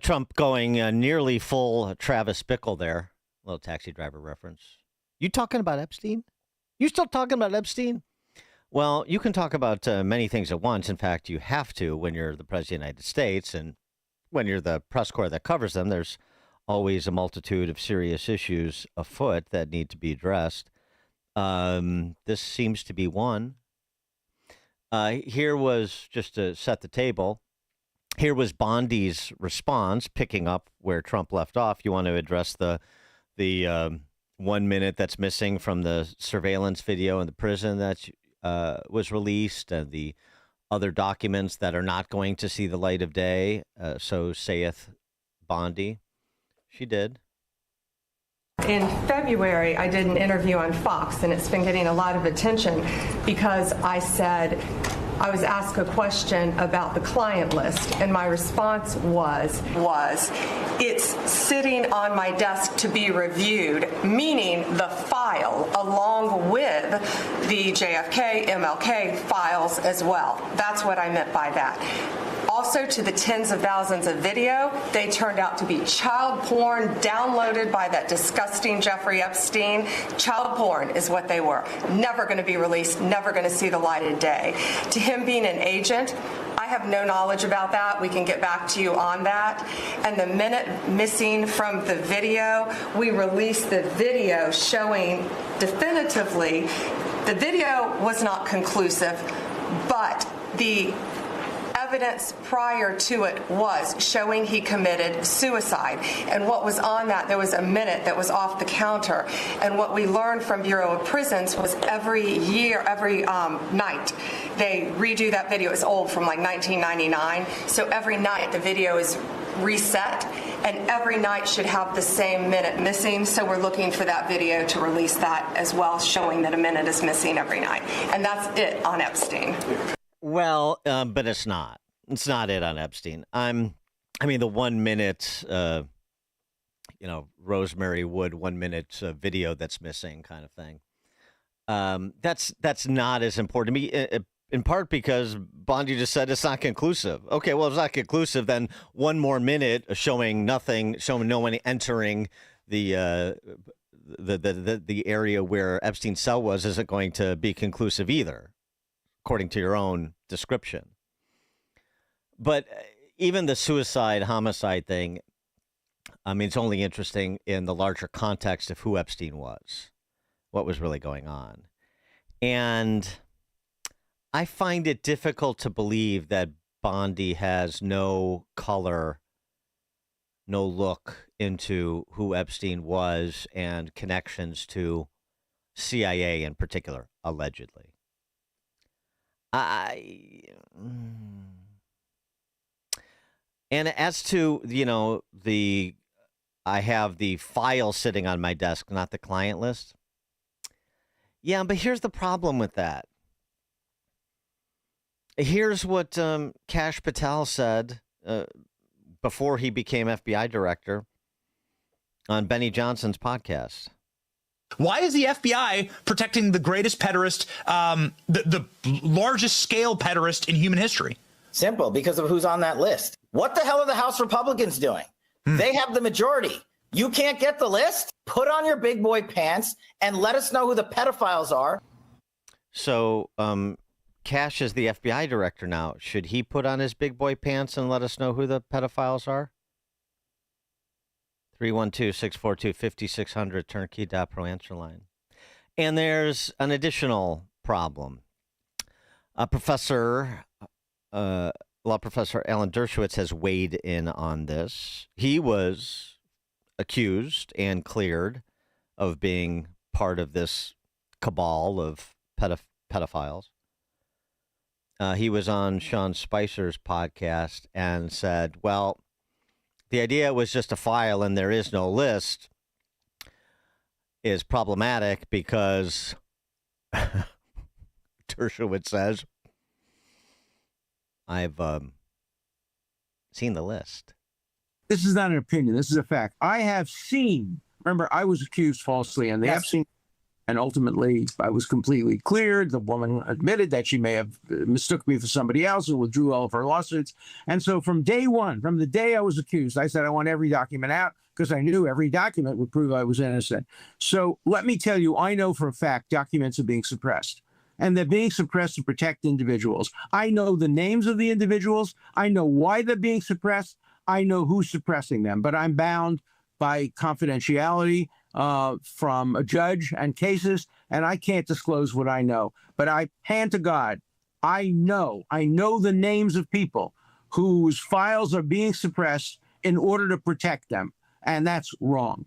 Trump going nearly full Travis Bickle there. A little Taxi Driver reference. You talking about Epstein? You still talking about Epstein? Well, you can talk about many things at once. In fact, you have to when you're the President of the United States, and when you're the press corps that covers them, there's always a multitude of serious issues afoot that need to be addressed. This seems to be one. Here was, just to set the table, here was Bondi's response, picking up where Trump left off. You want to address the 1 minute that's missing from the surveillance video in the prison that was released, and the other documents that are not going to see the light of day. So saith Bondi. She did. In February, I did an interview on Fox, and it's been getting a lot of attention because I said, I was asked a question about the client list, and my response was it's sitting on my desk to be reviewed, meaning the file along with the JFK, MLK files as well. That's what I meant by that. Also, to the tens of thousands of video, they turned out to be child porn downloaded by that disgusting Jeffrey Epstein. Child porn is what they were. Never going to be released, never going to see the light of day. To him being an agent, I have no knowledge about that. We can get back to you on that. And the minute missing from the video, we released the video showing definitively the video was not conclusive, but the evidence prior to it was showing he committed suicide. And what was on that, there was a minute that was off the counter. And what we learned from Bureau of Prisons was every night, they redo that video. It's old, from like 1999. So every night the video is reset, and every night should have the same minute missing. So we're looking for that video to release that as well, showing that a minute is missing every night. And that's it on Epstein. Well, but it's not. It's not it on Epstein. I mean, the 1 minute, Rosemary Wood 1 minute video that's missing, kind of thing. That's not as important to me. In part because Bondi just said it's not conclusive. Okay, well, if it's not conclusive, then 1 more minute showing nothing, showing no one entering the area where Epstein's cell was isn't going to be conclusive either, according to your own description. But even the suicide homicide thing, I mean, it's only interesting in the larger context of who Epstein was, what was really going on. And I find it difficult to believe that Bondi has no color, no look into who Epstein was and connections to CIA in particular, allegedly. And as to, I have the file sitting on my desk, not the client list. Yeah, but here's the problem with that. Here's what Kash Patel said before he became FBI director on Benny Johnson's podcast. Why is the FBI protecting the greatest pederast, the largest scale pederast in human history? Simple, because of who's on that list. What the hell are the House Republicans doing? They have the majority. You can't get the list? Put on your big boy pants and let us know who the pedophiles are. So Kash is the FBI director now. Should he put on his big boy pants and let us know who the pedophiles are? 312-642-5600, turnkey.pro answer line. And there's an additional problem. Law professor Alan Dershowitz has weighed in on this. He was accused and cleared of being part of this cabal of pedophiles. He was on Sean Spicer's podcast and said, well, the idea was just a file and there is no list is problematic because Dershowitz says, I've seen the list. This is not an opinion. This is a fact. I have seen, remember, I was accused falsely, and they have seen, and ultimately I was completely cleared. The woman admitted that she may have mistook me for somebody else and withdrew all of her lawsuits. And so from day one, from the day I was accused, I said I want every document out because I knew every document would prove I was innocent. So let me tell you, I know for a fact documents are being suppressed. And they're being suppressed to protect individuals. I know the names of the individuals. I know why they're being suppressed. I know who's suppressing them. But I'm bound by confidentiality from a judge and cases, and I can't disclose what I know. But I hand to God, I know the names of people whose files are being suppressed in order to protect them. And that's wrong.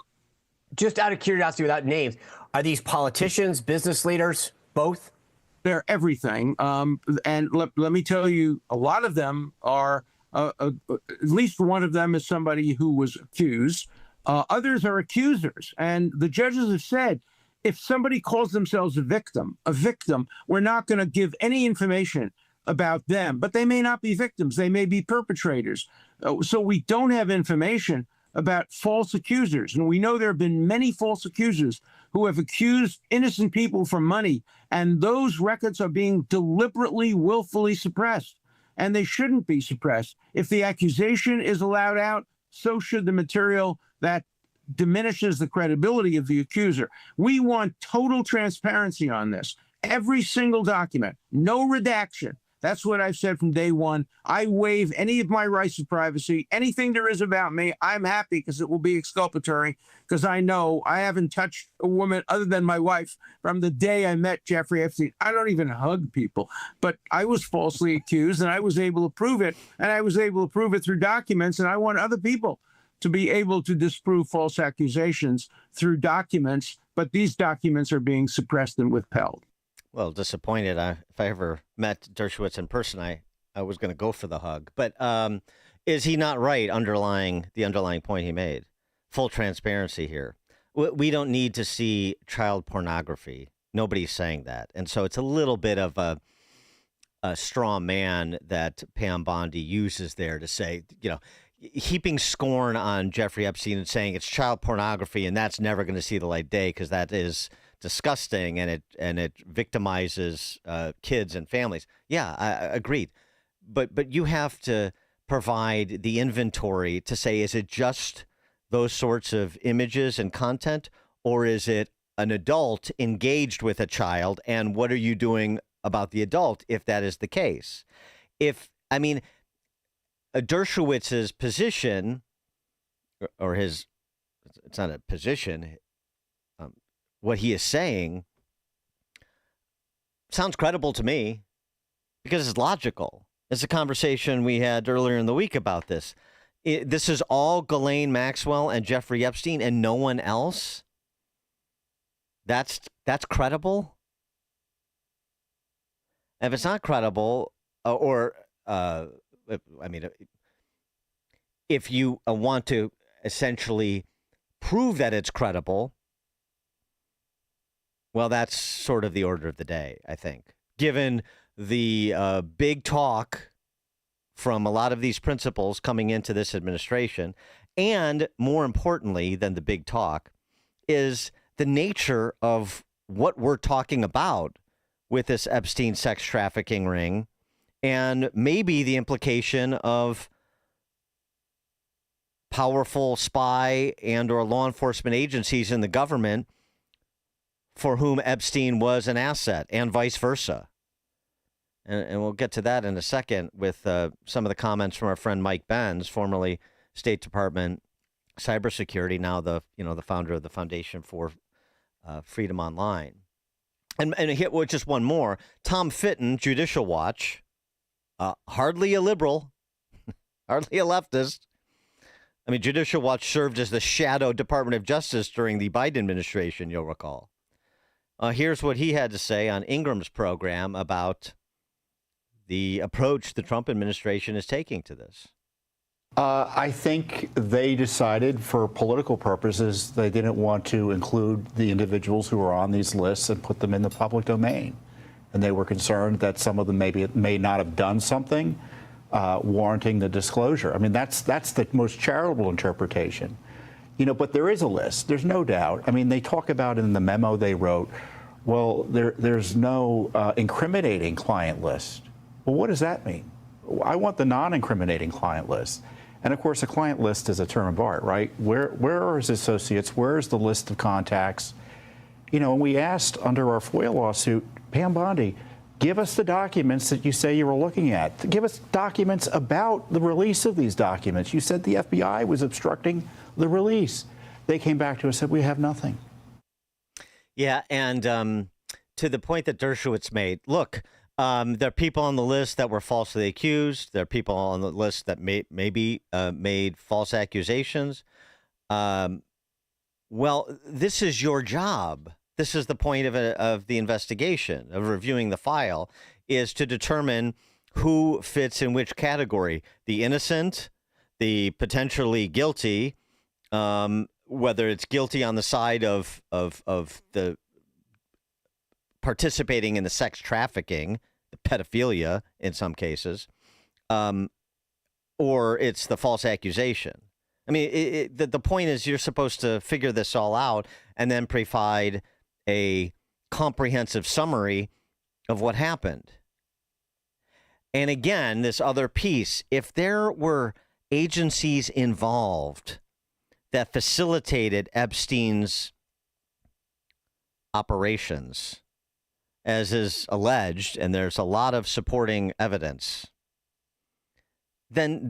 Just out of curiosity, without names, are these politicians, business leaders, both? They're everything. And let me tell you, a lot of them are, at least one of them is somebody who was accused. Others are accusers. And the judges have said, if somebody calls themselves a victim, we're not going to give any information about them. But they may not be victims. They may be perpetrators. So we don't have information about false accusers. And we know there have been many false accusers who have accused innocent people for money. And those records are being deliberately, willfully suppressed. And they shouldn't be suppressed. If the accusation is allowed out, so should the material that diminishes the credibility of the accuser. We want total transparency on this. Every single document, no redaction. That's what I've said from day one. I waive any of my rights of privacy. Anything there is about me, I'm happy because it will be exculpatory, because I know I haven't touched a woman other than my wife from the day I met Jeffrey Epstein. I don't even hug people, but I was falsely accused and I was able to prove it, and I was able to prove it through documents, and I want other people to be able to disprove false accusations through documents, but these documents are being suppressed and withheld. Well, disappointed. If I ever met Dershowitz in person, I was going to go for the hug. But is he not right the underlying point he made? Full transparency here. We don't need to see child pornography. Nobody's saying that. And so it's a little bit of a straw man that Pam Bondi uses there to say, heaping scorn on Jeffrey Epstein and saying it's child pornography and that's never going to see the light of day because that is disgusting and it victimizes kids and families. Yeah, I agreed. But you have to provide the inventory to say, is it just those sorts of images and content, or is it an adult engaged with a child, and what are you doing about the adult if that is the case? Dershowitz's position, or it's not a position, what he is saying sounds credible to me because it's logical. It's a conversation we had earlier in the week about this. This is all Ghislaine Maxwell and Jeffrey Epstein and no one else. That's credible. If it's not credible, if you want to essentially prove that it's credible, well, that's sort of the order of the day, I think, given the big talk from a lot of these principals coming into this administration, and more importantly than the big talk, is the nature of what we're talking about with this Epstein sex trafficking ring, and maybe the implication of powerful spy and or law enforcement agencies in the government for whom Epstein was an asset, and vice versa. And we'll get to that in a second with some of the comments from our friend Mike Benz, formerly State Department cybersecurity, now the founder of the Foundation for Freedom Online. And just one more. Tom Fitton, Judicial Watch, hardly a liberal, hardly a leftist. I mean, Judicial Watch served as the shadow Department of Justice during the Biden administration, you'll recall. Here's what he had to say on Ingram's program about the approach the Trump administration is taking to this. I think they decided for political purposes they didn't want to include the individuals who are on these lists and put them in the public domain. And they were concerned that some of them may not have done something warranting the disclosure. I mean, that's the most charitable interpretation. But there is a list. There's no doubt. I mean, they talk about in the memo they wrote, well, there's no incriminating client list. Well, what does that mean? I want the non-incriminating client list. And of course, a client list is a term of art, right? Where are his associates? Where is the list of contacts? And we asked under our FOIA lawsuit, Pam Bondi, give us the documents that you say you were looking at. Give us documents about the release of these documents. You said the FBI was obstructing the release. They came back to us and said, we have nothing. Yeah, and to the point that Dershowitz made, look, there are people on the list that were falsely accused. There are people on the list that maybe made false accusations. Well, this is your job. This is the point of the investigation, of reviewing the file, is to determine who fits in which category. The innocent, the potentially guilty, whether it's guilty on the side of the participating in the sex trafficking, the pedophilia in some cases, or it's the false accusation. I mean, the point is you're supposed to figure this all out and then provide a comprehensive summary of what happened. And again, this other piece, if there were agencies involved that facilitated Epstein's operations, as is alleged, and there's a lot of supporting evidence, then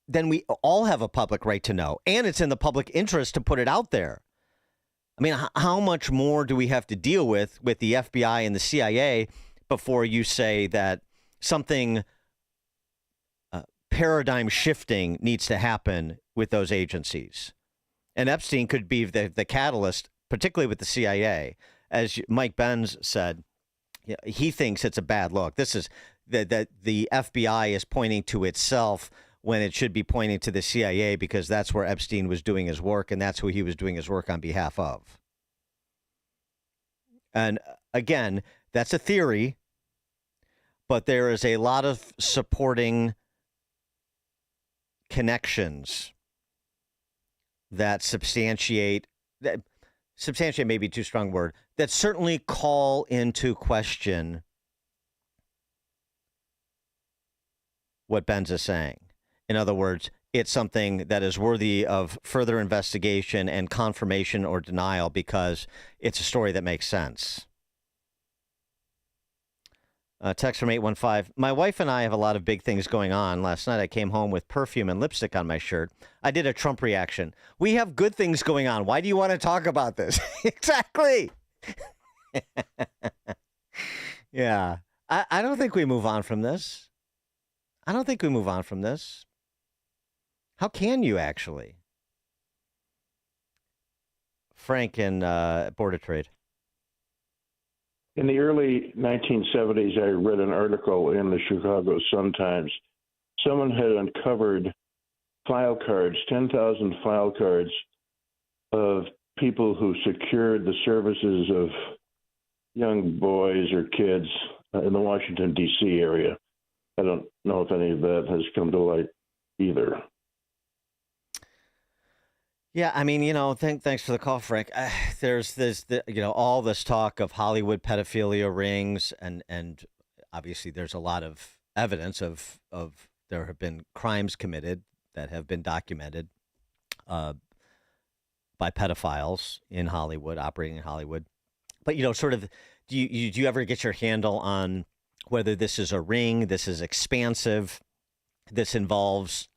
then we all have a public right to know, and it's in the public interest to put it out there. I mean, how much more do we have to deal with the FBI and the CIA before you say that something paradigm shifting needs to happen with those agencies? And Epstein could be the catalyst, particularly with the CIA. As Mike Benz said, he thinks it's a bad look. This is that the FBI is pointing to itself when it should be pointing to the CIA, because that's where Epstein was doing his work, and that's who he was doing his work on behalf of. And again, that's a theory, but there is a lot of supporting connections that substantiate may be too strong a word, that certainly call into question what Benz is saying. In other words, it's something that is worthy of further investigation and confirmation or denial because it's a story that makes sense. Text from 815. My wife and I have a lot of big things going on. Last night I came home with perfume and lipstick on my shirt. I did a Trump reaction. We have good things going on. Why do you want to talk about this? Exactly. Yeah. I don't think we move on from this. How can you actually? Frank in Board of Trade. In the early 1970s, I read an article in the Chicago Sun-Times. Someone had uncovered file cards, 10,000 file cards of people who secured the services of young boys or kids in the Washington, D.C. area. I don't know if any of that has come to light either. Yeah, I mean, thanks for the call, Frank. There's this, all this talk of Hollywood pedophilia rings, and obviously there's a lot of evidence of there have been crimes committed that have been documented by pedophiles in Hollywood, operating in Hollywood. But sort of, do you ever get your handle on whether this is a ring, this is expansive, this involves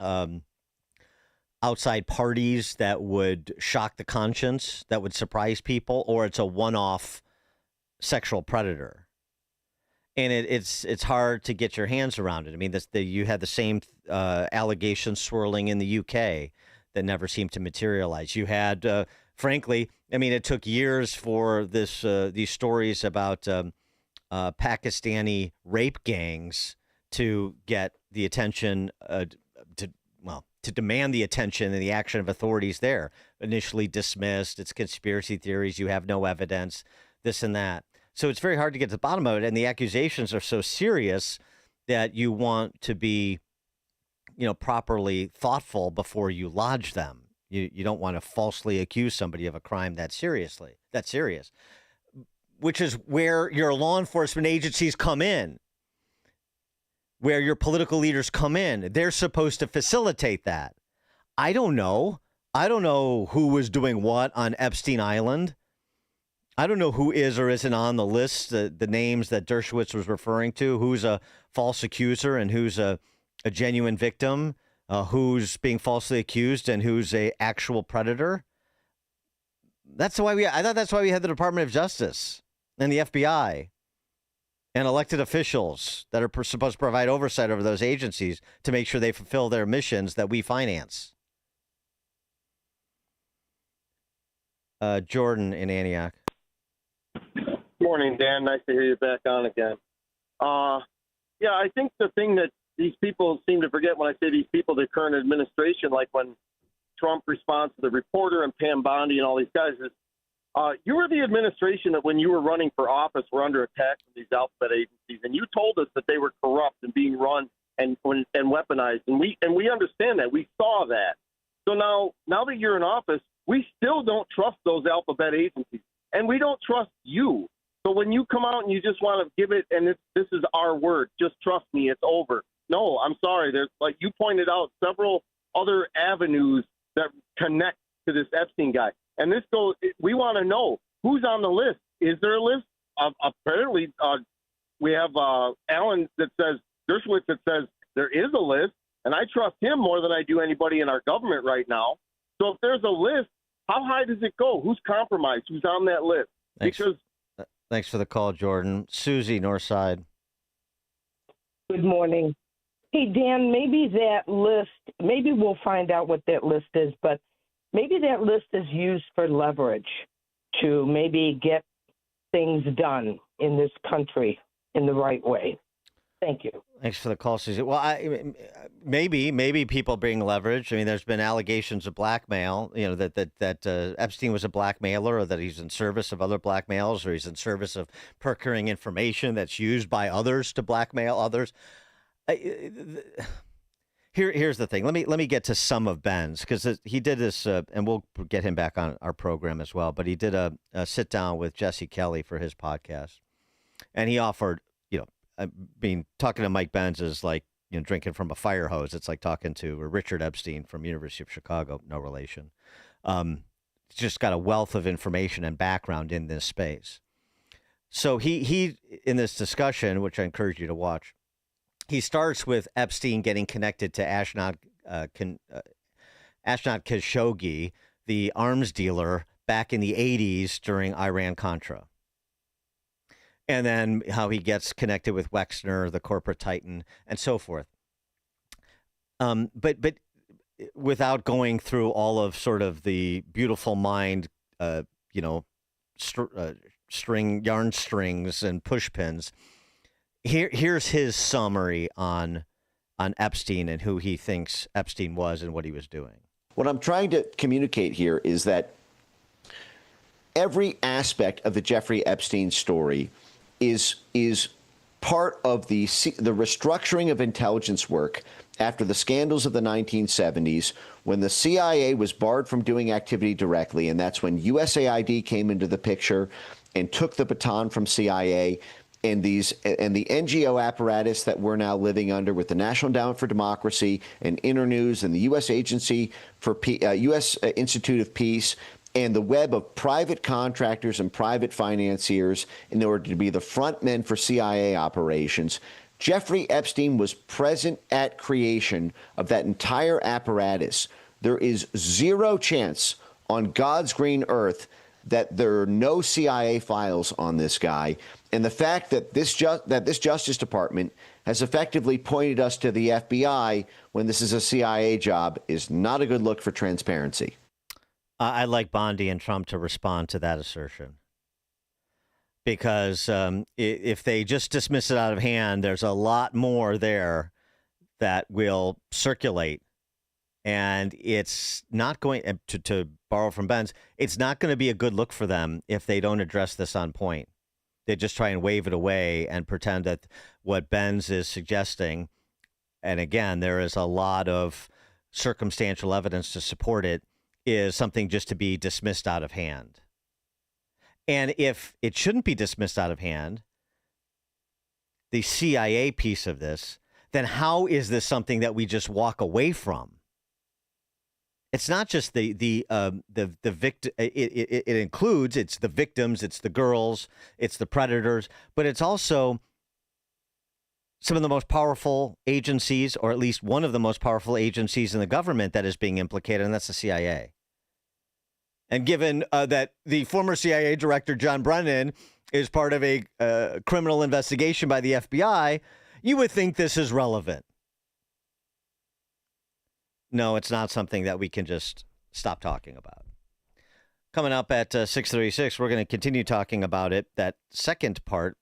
outside parties that would shock the conscience, that would surprise people, or it's a one-off sexual predator? And it's hard to get your hands around it. I mean, you had the same allegations swirling in the UK that never seemed to materialize. You had, frankly, I mean, it took years for these stories about Pakistani rape gangs to get the attention, to demand the attention and the action of authorities there. Initially dismissed, it's conspiracy theories, you have no evidence, this and that. So it's very hard to get to the bottom of it, and the accusations are so serious that you want to be, properly thoughtful before you lodge them. You don't want to falsely accuse somebody of a crime that serious, which is where your law enforcement agencies come in, where your political leaders come in. They're supposed to facilitate that. I don't know. I don't know who was doing what on Epstein Island. I don't know who is or isn't on the list, the names that Dershowitz was referring to, who's a false accuser and who's a genuine victim, who's being falsely accused and who's a actual predator. I thought that's why we had the Department of Justice and the FBI and elected officials that are supposed to provide oversight over those agencies to make sure they fulfill their missions that we finance. Jordan in Antioch. Morning, Dan. Nice to hear you back on again. Yeah, I think the thing that these people seem to forget when I say these people, the current administration, like when Trump responds to the reporter and Pam Bondi and all these guys, is you were the administration that when you were running for office were under attack from these alphabet agencies, and you told us that they were corrupt and being run and weaponized, and we understand that. We saw that. So now that you're in office, we still don't trust those alphabet agencies, and we don't trust you. So when you come out and you just want to give it, and this is our word, just trust me, it's over. No, I'm sorry. There's, like you pointed out, several other avenues that connect to this Epstein guy. And this goes, we want to know who's on the list. Is there a list? Apparently, we have Alan that says, Dershowitz that says there is a list, and I trust him more than I do anybody in our government right now. So if there's a list, how high does it go? Who's compromised? Who's on that list? Thanks for the call, Jordan. Susie, Northside. Good morning. Hey, Dan, maybe that list, maybe we'll find out what that list is, but maybe that list is used for leverage to maybe get things done in this country in the right way. Thank you. Thanks for the call, Susie. Well, maybe people bring leverage. I mean, there's been allegations of blackmail, that Epstein was a blackmailer, or that he's in service of other blackmailers, or he's in service of procuring information that's used by others to blackmail others. Here's the thing. Let me get to some of Ben's, because he did this, and we'll get him back on our program as well. But he did a sit down with Jesse Kelly for his podcast, and he offered, talking to Mike Benz is like drinking from a fire hose. It's like talking to Richard Epstein from University of Chicago, no relation. Just got a wealth of information and background in this space. So he in this discussion, which I encourage you to watch, he starts with Epstein getting connected to Ashnad Khashoggi, the arms dealer back in the 80s during Iran-Contra. And then how he gets connected with Wexner, the corporate titan, and so forth. But without going through all of sort of the beautiful mind, yarn strings and push pins. Here's his summary on Epstein and who he thinks Epstein was and what he was doing. What I'm trying to communicate here is that every aspect of the Jeffrey Epstein story is part of the restructuring of intelligence work after the scandals of the 1970s, when the CIA was barred from doing activity directly, and that's when USAID came into the picture and took the baton from CIA, and the NGO apparatus that we're now living under with the National Endowment for Democracy and Internews and the U.S. Agency for U.S. Institute of Peace, and the web of private contractors and private financiers in order to be the front men for CIA operations. Jeffrey Epstein was present at creation of that entire apparatus. There is zero chance on God's green earth that there are no CIA files on this guy. And the fact that this Justice Department has effectively pointed us to the FBI when this is a CIA job is not a good look for transparency. I'd like Bondi and Trump to respond to that assertion. Because if they just dismiss it out of hand, there's a lot more there that will circulate. And it's not going to borrow from Ben's. It's not going to be a good look for them if they don't address this on point. They just try and wave it away and pretend that what Ben's is suggesting, and again, there is a lot of circumstantial evidence to support it, is something just to be dismissed out of hand. And if it shouldn't be dismissed out of hand, the CIA piece of this, then how is this something that we just walk away from? It's not just the victim. It includes, it's the victims, it's the girls, it's the predators, but it's also some of the most powerful agencies, or at least one of the most powerful agencies in the government that is being implicated, and that's the CIA. And given that the former CIA director, John Brennan, is part of a criminal investigation by the FBI, you would think this is relevant. No, it's not something that we can just stop talking about. Coming up at 6:36, we're going to continue talking about it. That second part,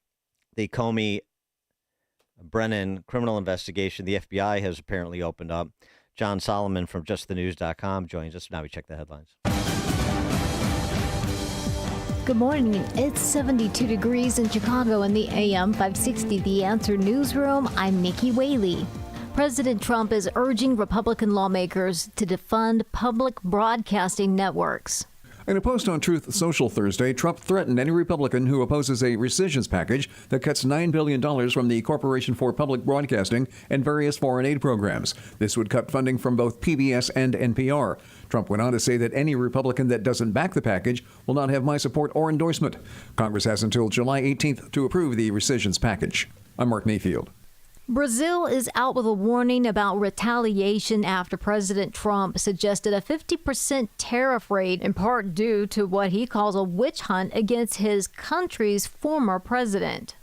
the Comey-Brennan criminal investigation, the FBI has apparently opened up. John Solomon from justthenews.com joins us. Now we check the headlines. Good morning. It's 72 degrees in Chicago in the AM 560 The Answer newsroom. I'm Nikki Whaley. President Trump is urging Republican lawmakers to defund public broadcasting networks. In a post on Truth Social Thursday, Trump threatened any Republican who opposes a rescissions package that cuts $9 billion from the Corporation for Public Broadcasting and various foreign aid programs. This would cut funding from both PBS and NPR. Trump went on to say that any Republican that doesn't back the package will not have my support or endorsement. Congress has until July 18th to approve the rescissions package. I'm Mark Mayfield. Brazil is out with a warning about retaliation after President Trump suggested a 50% tariff rate, in part due to what he calls a witch hunt against his country's former president.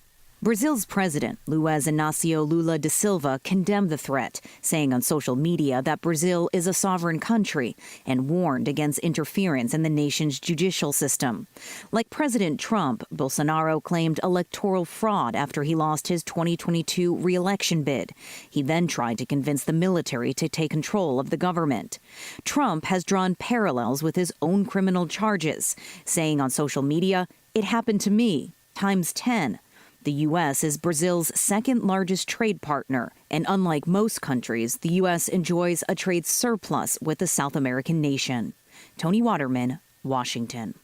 Brazil's president, Luiz Inácio Lula da Silva, condemned the threat, saying on social media that Brazil is a sovereign country and warned against interference in the nation's judicial system. Like President Trump, Bolsonaro claimed electoral fraud after he lost his 2022 re-election bid. He then tried to convince the military to take control of the government. Trump has drawn parallels with his own criminal charges, saying on social media, "It happened to me, times 10. The U.S. is Brazil's second largest trade partner, and unlike most countries, the U.S. enjoys a trade surplus with the South American nation. Tony Waterman, Washington.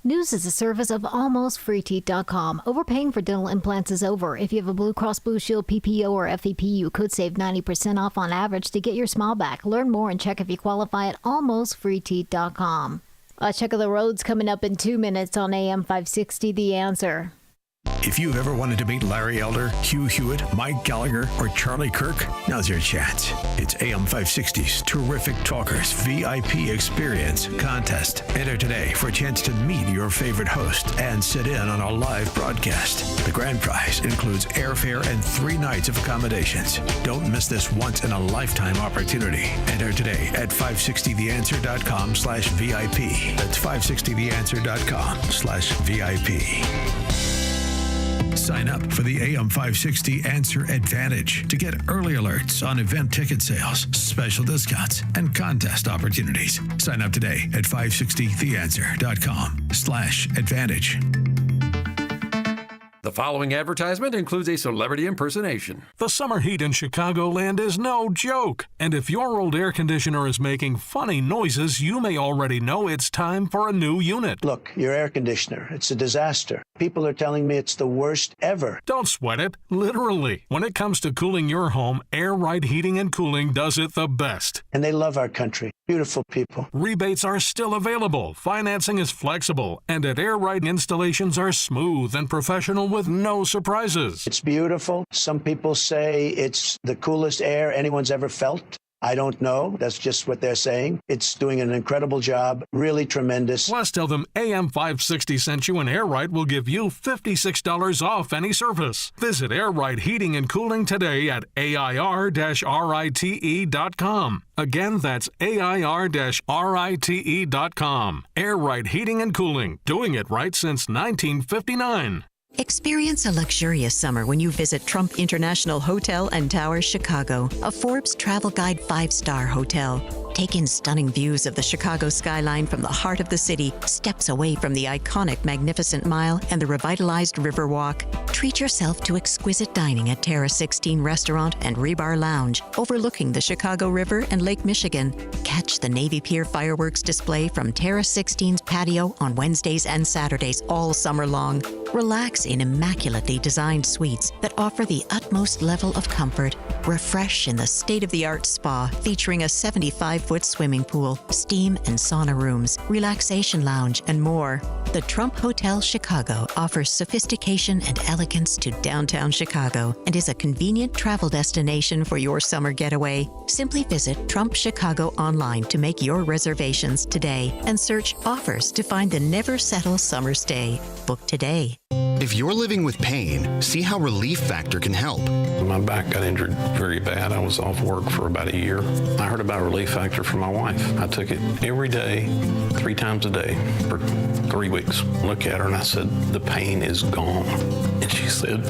News is a service of AlmostFreeTeeth.com. Overpaying for dental implants is over. If you have a Blue Cross Blue Shield, PPO, or FEP, you could save 90% off on average to get your smile back. Learn more and check if you qualify at AlmostFreeTeeth.com. A check of the roads coming up in 2 minutes on AM 560 The Answer. If you've ever wanted to meet Larry Elder, Hugh Hewitt, Mike Gallagher, or Charlie Kirk, now's your chance. It's AM 560's Terrific Talkers VIP Experience Contest. Enter today for a chance to meet your favorite host and sit in on a live broadcast. The grand prize includes airfare and 3 nights of accommodations. Don't miss this once-in-a-lifetime opportunity. Enter today at 560theanswer.com/VIP. That's 560theanswer.com/VIP. Sign up for the AM 560 Answer Advantage to get early alerts on event ticket sales, special discounts, and contest opportunities. Sign up today at 560theanswer.com/advantage. The following advertisement includes a celebrity impersonation. The summer heat in Chicagoland is no joke. And if your old air conditioner is making funny noises, you may already know it's time for a new unit. Look, your air conditioner, it's a disaster. People are telling me it's the worst ever. Don't sweat it, literally. When it comes to cooling your home, Air Right Heating and Cooling does it the best. And they love our country. Beautiful people. Rebates are still available, financing is flexible, and at Air Right installations are smooth and professional with no surprises. It's beautiful. Some people say it's the coolest air anyone's ever felt. I don't know. That's just what they're saying. It's doing an incredible job. Really tremendous. Plus, tell them AM 560 sent you, and Air Right will give you $56 off any service. Visit Air Right Heating and Cooling today at AIR-RITE.com. Again, that's AIR-RITE.com. Air Right Heating and Cooling, doing it right since 1959. Experience a luxurious summer when you visit Trump International Hotel and Towers, Chicago, a Forbes Travel Guide 5-star hotel. Take in stunning views of the Chicago skyline from the heart of the city, steps away from the iconic Magnificent Mile and the revitalized Riverwalk. Treat yourself to exquisite dining at Terra 16 Restaurant and Rebar Lounge, overlooking the Chicago River and Lake Michigan. Catch the Navy Pier fireworks display from Terra 16's patio on Wednesdays and Saturdays all summer long. Relax in immaculately designed suites that offer the utmost level of comfort. Refresh in the state-of-the-art spa featuring a 75-foot swimming pool, steam and sauna rooms, relaxation lounge, and more. The Trump Hotel Chicago offers sophistication and elegance to downtown Chicago and is a convenient travel destination for your summer getaway. Simply visit Trump Chicago online to make your reservations today and search offers to find the never settle summer stay. Book today. If you're living with pain, see how Relief Factor can help. My back got injured very bad. I was off work for about a year. I heard about Relief Factor from my wife. I took it every day, 3 times a day for 3 weeks. Look at her and I said, the pain is gone. And she said,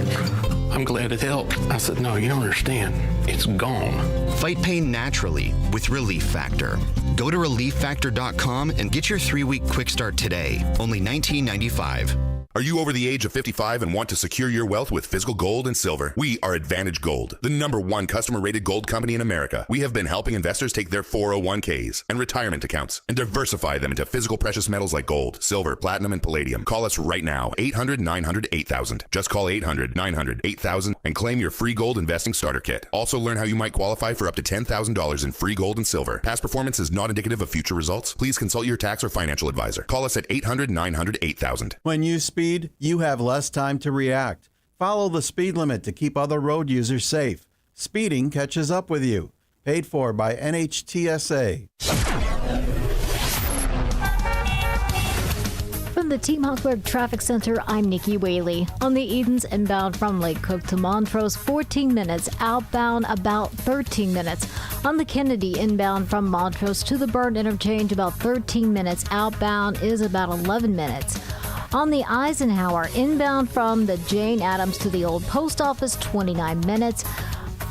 I'm glad it helped. I said, no, you don't understand. It's gone. Fight pain naturally with Relief Factor. Go to ReliefFactor.com and get your 3-week quick start today. Only $19.95. Are you over the age of 55 and want to secure your wealth with physical gold and silver? We are Advantage Gold, the #1 customer-rated gold company in America. We have been helping investors take their 401ks and retirement accounts and diversify them into physical precious metals like gold, silver, platinum, and palladium. Call us right now, 800-900-8000. Just call 800-900-8000 and claim your free gold investing starter kit. Also learn how you might qualify for up to $10,000 in free gold and silver. Past performance is not indicative of future results. Please consult your tax or financial advisor. Call us at 800-900-8000. When you speed, you have less time to react. Follow the speed limit to keep other road users safe. Speeding catches up with you. Paid for by NHTSA. From the Team Hochberg Traffic Center, I'm Nikki Whaley. On the Edens inbound from Lake Cook to Montrose, 14 minutes. Outbound, about 13 minutes. On the Kennedy inbound from Montrose to the Burn Interchange, about 13 minutes. Outbound is about 11 minutes. On the Eisenhower, inbound from the Jane Addams to the Old Post Office, 29 minutes.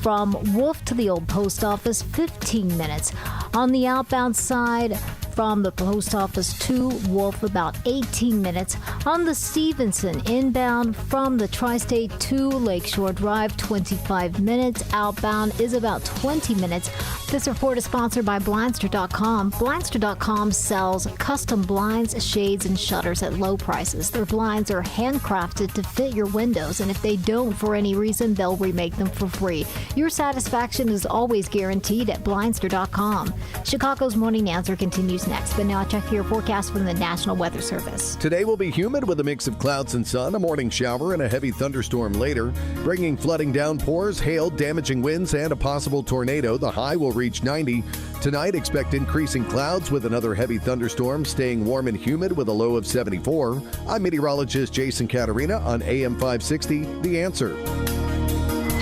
From Wolf to the Old Post Office, 15 minutes. On the outbound side, from the post office to Wolf, about 18 minutes. On the Stevenson, inbound from the Tri-State to Lakeshore Drive, 25 minutes. Outbound is about 20 minutes. This report is sponsored by Blindster.com. Blindster.com sells custom blinds, shades, and shutters at low prices. Their blinds are handcrafted to fit your windows, and if they don't for any reason, they'll remake them for free. Your satisfaction is always guaranteed at Blindster.com. Chicago's Morning Answer continues next, but now check your forecast from the National Weather Service. Today will be humid with a mix of clouds and sun, a morning shower, and a heavy thunderstorm later, bringing flooding downpours, hail, damaging winds, and a possible tornado. The high will reach 90. Tonight, expect increasing clouds with another heavy thunderstorm, staying warm and humid with a low of 74. I'm meteorologist Jason Caterina on AM 560, The Answer.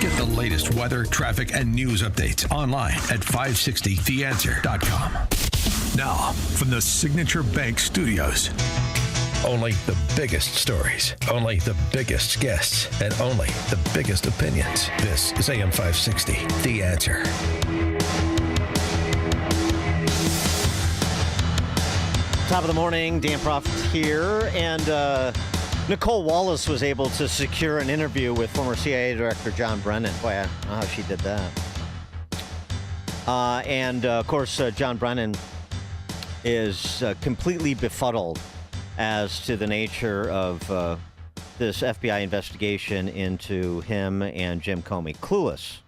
Get the latest weather, traffic, and news updates online at 560theanswer.com. Now, from the Signature Bank Studios. Only the biggest stories, only the biggest guests, and only the biggest opinions. This is AM 560, The Answer. Top of the morning, Dan Prophet here, and Nicole Wallace was able to secure an interview with former CIA Director John Brennan. Boy, I don't know how she did that. And of course, John Brennan is completely befuddled as to the nature of this FBI investigation into him and Jim Comey. Clueless.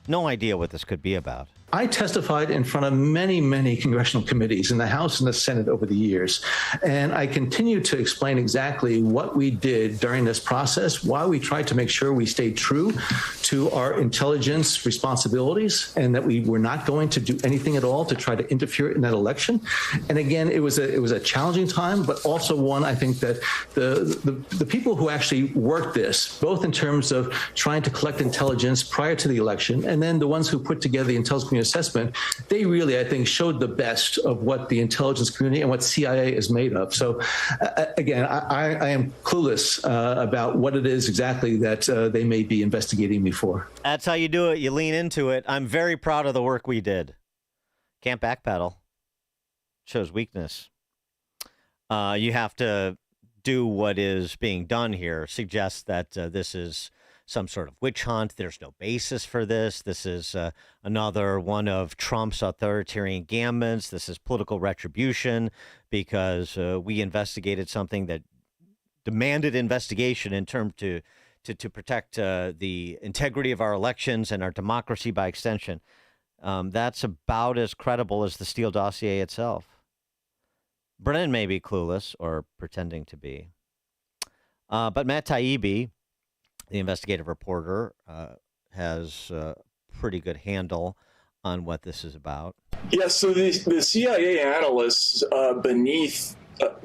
No idea what this could be about. I testified in front of many, many congressional committees in the House and the Senate over the years. And I continue to explain exactly what we did during this process, why we tried to make sure we stayed true to our intelligence responsibilities and that we were not going to do anything at all to try to interfere in that election. And again, it was a challenging time, but also one I think that the people who actually worked this, both in terms of trying to collect intelligence prior to the election and then the ones who put together the intelligence assessment, they really, I think, showed the best of what the intelligence community and what CIA is made of. So, again, I am clueless about what it is exactly that they may be investigating me for. That's how you do it. You lean into it. I'm very proud of the work we did. Can't backpedal. Shows weakness. You have to do what is being done here. Suggests that this is some sort of witch hunt. There's no basis for this. This is another one of Trump's authoritarian gambits. This is political retribution because we investigated something that demanded investigation in terms to protect the integrity of our elections and our democracy by extension. That's about as credible as the Steele dossier itself. Brennan may be clueless or pretending to be. But Matt Taibbi, the investigative reporter, has a pretty good handle on what this is about. Yes, so the CIA analysts beneath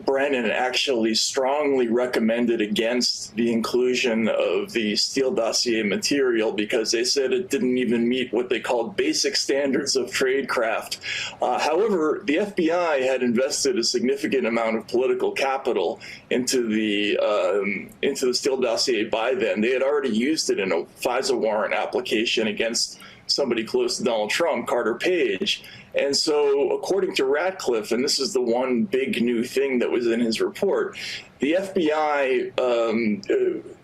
Brennan actually strongly recommended against the inclusion of the Steele dossier material because they said it didn't even meet what they called basic standards of tradecraft. However, the FBI had invested a significant amount of political capital into the Steele dossier by then. They had already used it in a FISA warrant application against somebody close to Donald Trump, Carter Page. And so, according to Ratcliffe, and this is the one big new thing that was in his report, the FBI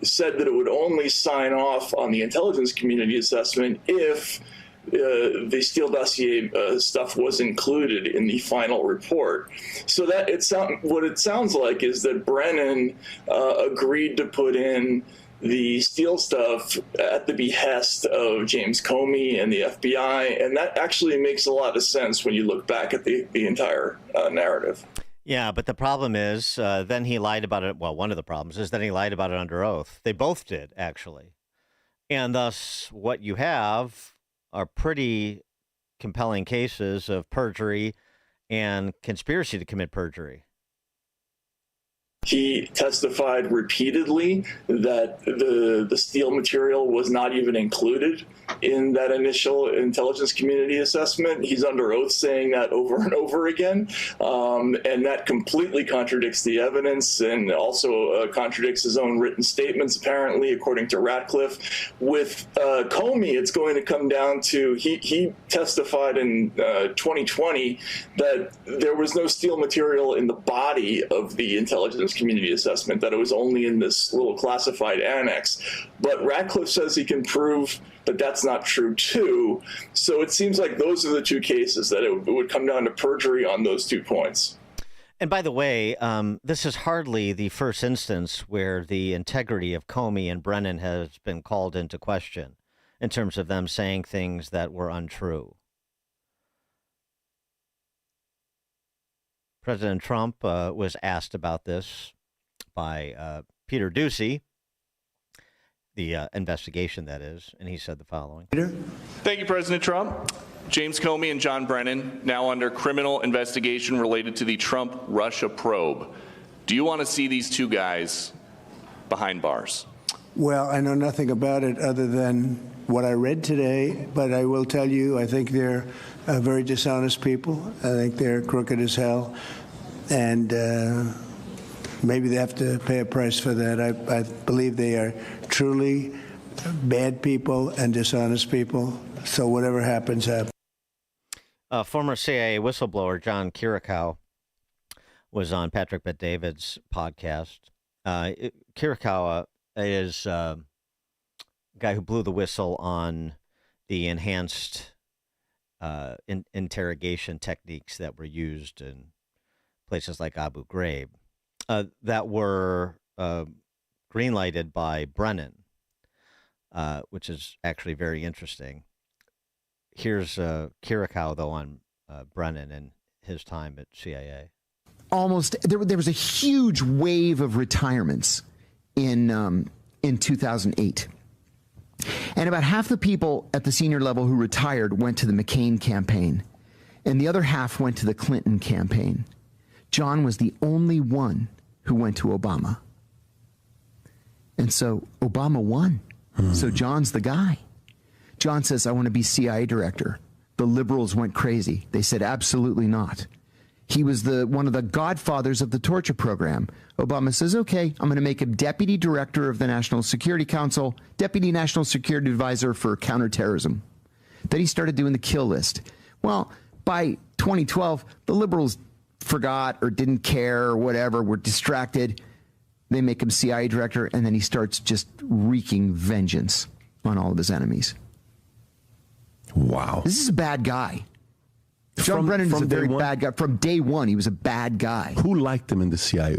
said that it would only sign off on the intelligence community assessment if the Steele dossier stuff was included in the final report. So that what it sounds like is that Brennan agreed to put in the Steele stuff at the behest of James Comey and the FBI, and that actually makes a lot of sense when you look back at the entire narrative. Yeah, but the problem is then he lied about it. Well, one of the problems is that he lied about it under oath. They both did, actually. And thus, what you have are pretty compelling cases of perjury and conspiracy to commit perjury. He testified repeatedly that the Steele material was not even included in that initial intelligence community assessment. He's under oath saying that over and over again, and that completely contradicts the evidence and also contradicts his own written statements, apparently, according to Ratcliffe. With Comey, it's going to come down to, he testified in 2020 that there was no Steele material in the body of the intelligence community assessment, that it was only in this little classified annex. But Ratcliffe says he can prove that that's not true too. So it seems like those are the two cases, that it would come down to perjury on those 2 points. And by the way, this is hardly the first instance where the integrity of Comey and Brennan has been called into question in terms of them saying things that were untrue. President Trump was asked about this by Peter Doocy, the investigation, that is, and he said the following. Thank you, President Trump. James Comey and John Brennan now under criminal investigation related to the Trump-Russia probe. Do you want to see these two guys behind bars? Well, I know nothing about it other than what I read today, but I will tell you, I think they're very dishonest people. I think they're crooked as hell, and maybe they have to pay a price for that. I believe they are truly bad people and dishonest people, so whatever happens, happens. Former CIA whistleblower John Kiriakou was on Patrick Bet-David's podcast, Kirikawa is a guy who blew the whistle on the enhanced interrogation techniques that were used in places like Abu Ghraib that were green-lighted by Brennan, which is actually very interesting. Here's Kirikawa, though, on Brennan and his time at CIA. There was a huge wave of retirements in 2008. And about half the people at the senior level who retired went to the McCain campaign, and the other half went to the Clinton campaign. John was the only one who went to Obama. And so Obama won. So John's the guy. John says, I want to be CIA director. The liberals went crazy. They said, absolutely not. He was one of the godfathers of the torture program. Obama says, okay, I'm going to make him deputy director of the National Security Council, deputy national security advisor for counterterrorism. Then he started doing the kill list. Well, by 2012, the liberals forgot or didn't care or whatever, were distracted. They make him CIA director, and then he starts just wreaking vengeance on all of his enemies. Wow. This is a bad guy. John Brennan is a very bad guy. From day one, he was a bad guy. Who liked him in the CIA?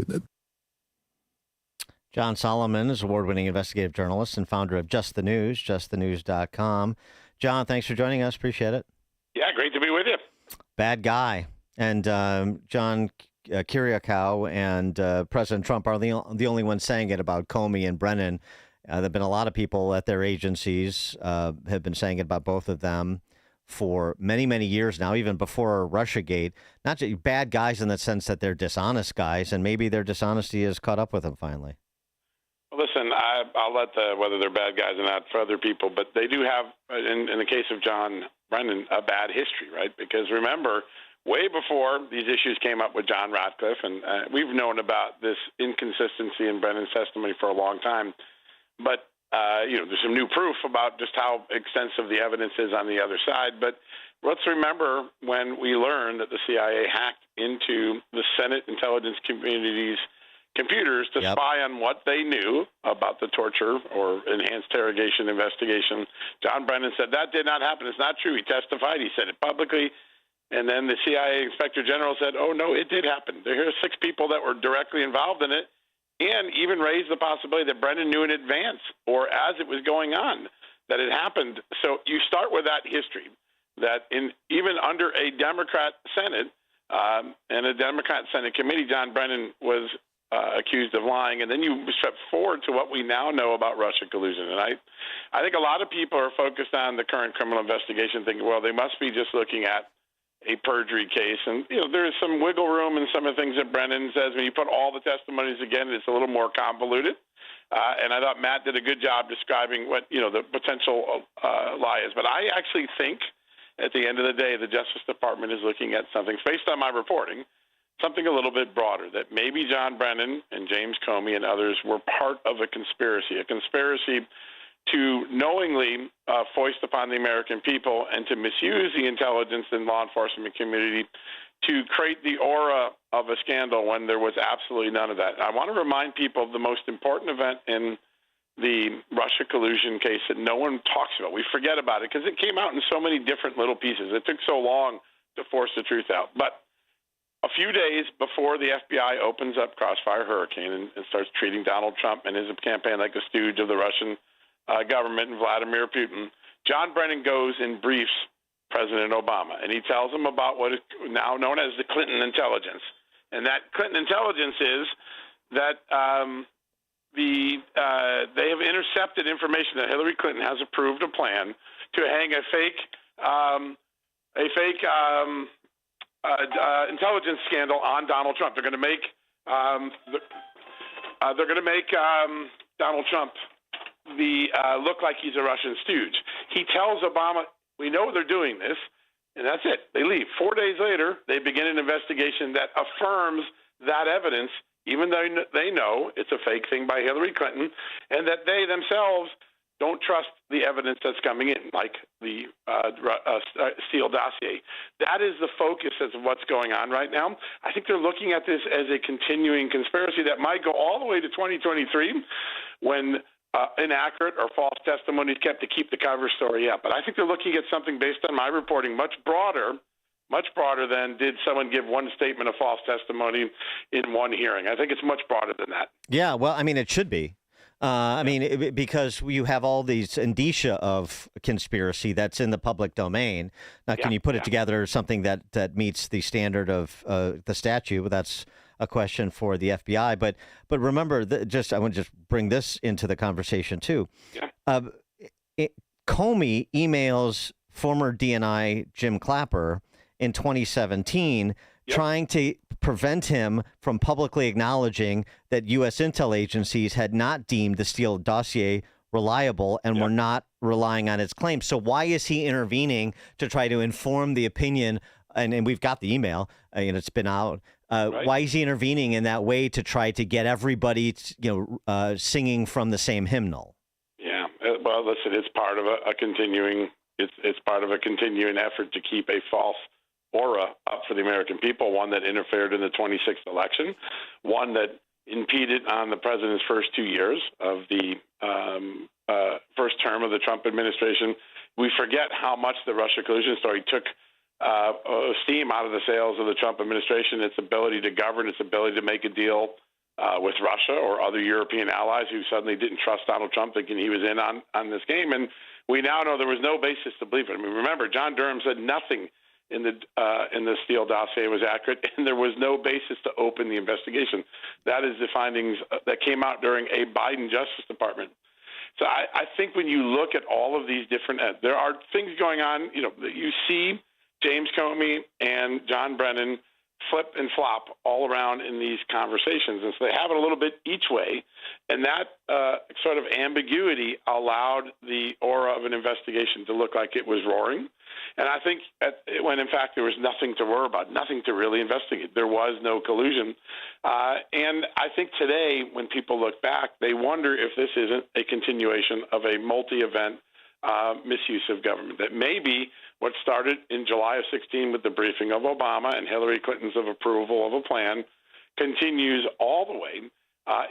John Solomon is award-winning investigative journalist and founder of Just the News, justthenews.com. John, thanks for joining us. Appreciate it. Yeah, great to be with you. Bad guy. And John Kirikawa and President Trump are the only ones saying it about Comey and Brennan. There have been a lot of people at their agencies have been saying it about both of them for many, many years now, even before Russiagate. Not just bad guys in the sense that they're dishonest guys, and maybe their dishonesty has caught up with them finally. Well, listen, I'll let whether they're bad guys or not for other people, but they do have, in the case of John Brennan, a bad history, right? Because remember, way before these issues came up with John Ratcliffe, and we've known about this inconsistency in Brennan's testimony for a long time, but there's some new proof about just how extensive the evidence is on the other side. But let's remember when we learned that the CIA hacked into the Senate intelligence community's computers to spy on what they knew about the torture or enhanced interrogation investigation. John Brennan said that did not happen. It's not true. He testified. He said it publicly. And then the CIA Inspector General said, oh, no, it did happen. There are 6 people that were directly involved in it, and even raised the possibility that Brennan knew in advance or as it was going on that it happened. So you start with that history, that even under a Democrat Senate and a Democrat Senate committee, John Brennan was accused of lying. And then you step forward to what we now know about Russia collusion. And I think a lot of people are focused on the current criminal investigation thinking, well, they must be just looking at a perjury case. And, there is some wiggle room in some of the things that Brennan says. When you put all the testimonies together, it's a little more convoluted. And I thought Matt did a good job describing what, the potential lie is. But I actually think at the end of the day, the Justice Department is looking at something, based on my reporting, something a little bit broader, that maybe John Brennan and James Comey and others were part of a conspiracy to knowingly foist upon the American people and to misuse the intelligence and law enforcement community to create the aura of a scandal when there was absolutely none of that. I want to remind people of the most important event in the Russia collusion case that no one talks about. We forget about it because it came out in so many different little pieces. It took so long to force the truth out. But a few days before the FBI opens up Crossfire Hurricane and starts treating Donald Trump and his campaign like a stooge of the Russian government and Vladimir Putin, John Brennan goes and briefs President Obama, and he tells him about what is now known as the Clinton intelligence. And that Clinton intelligence is that they have intercepted information that Hillary Clinton has approved a plan to hang a fake intelligence scandal on Donald Trump. They're going to make Donald Trump look like he's a Russian stooge. He tells Obama, we know they're doing this, and that's it. They leave. 4 days later, they begin an investigation that affirms that evidence, even though they know it's a fake thing by Hillary Clinton, and that they themselves don't trust the evidence that's coming in, like the Steele dossier. That is the focus of what's going on right now. I think they're looking at this as a continuing conspiracy that might go all the way to 2023 when inaccurate or false testimony is kept to keep the cover story up. But I think they're looking at something based on my reporting much broader than did someone give one statement of false testimony in one hearing. I think it's much broader than that. Yeah, well, I mean, it should be. Because you have all these indicia of conspiracy that's in the public domain. Now, can you put it together something that meets the standard of the statute? Well, that's a question for the FBI. But remember, I want to just bring this into the conversation too. Yeah. Comey emails former DNI Jim Clapper in 2017, trying to prevent him from publicly acknowledging that U.S. intel agencies had not deemed the Steele dossier reliable and were not relying on its claims. So why is he intervening to try to inform the opinion? And we've got the email, and it's been out. Why is he intervening in that way to try to get everybody, singing from the same hymnal? Yeah. Well, listen, it's part of a continuing. It's part of a continuing effort to keep a false aura up for the American people, one that interfered in the 26th election, one that impeded on the president's first 2 years of the first term of the Trump administration. We forget how much the Russia collusion story took steam out of the sails of the Trump administration, its ability to govern, its ability to make a deal with Russia or other European allies who suddenly didn't trust Donald Trump, thinking he was in on this game. And we now know there was no basis to believe it. I mean, remember, John Durham said nothing in the Steele dossier was accurate, and there was no basis to open the investigation. That is the findings that came out during a Biden Justice Department. So I think when you look at all of these different, there are things going on. You see James Comey and John Brennan flip and flop all around in these conversations, and so they have it a little bit each way, and that sort of ambiguity allowed the aura of an investigation to look like it was roaring. And I think when, in fact, there was nothing to worry about, nothing to really investigate. There was no collusion. And I think today, when people look back, they wonder if this isn't a continuation of a multi-event misuse of government. That maybe what started in July of 2016 with the briefing of Obama and Hillary Clinton's approval of a plan continues all the way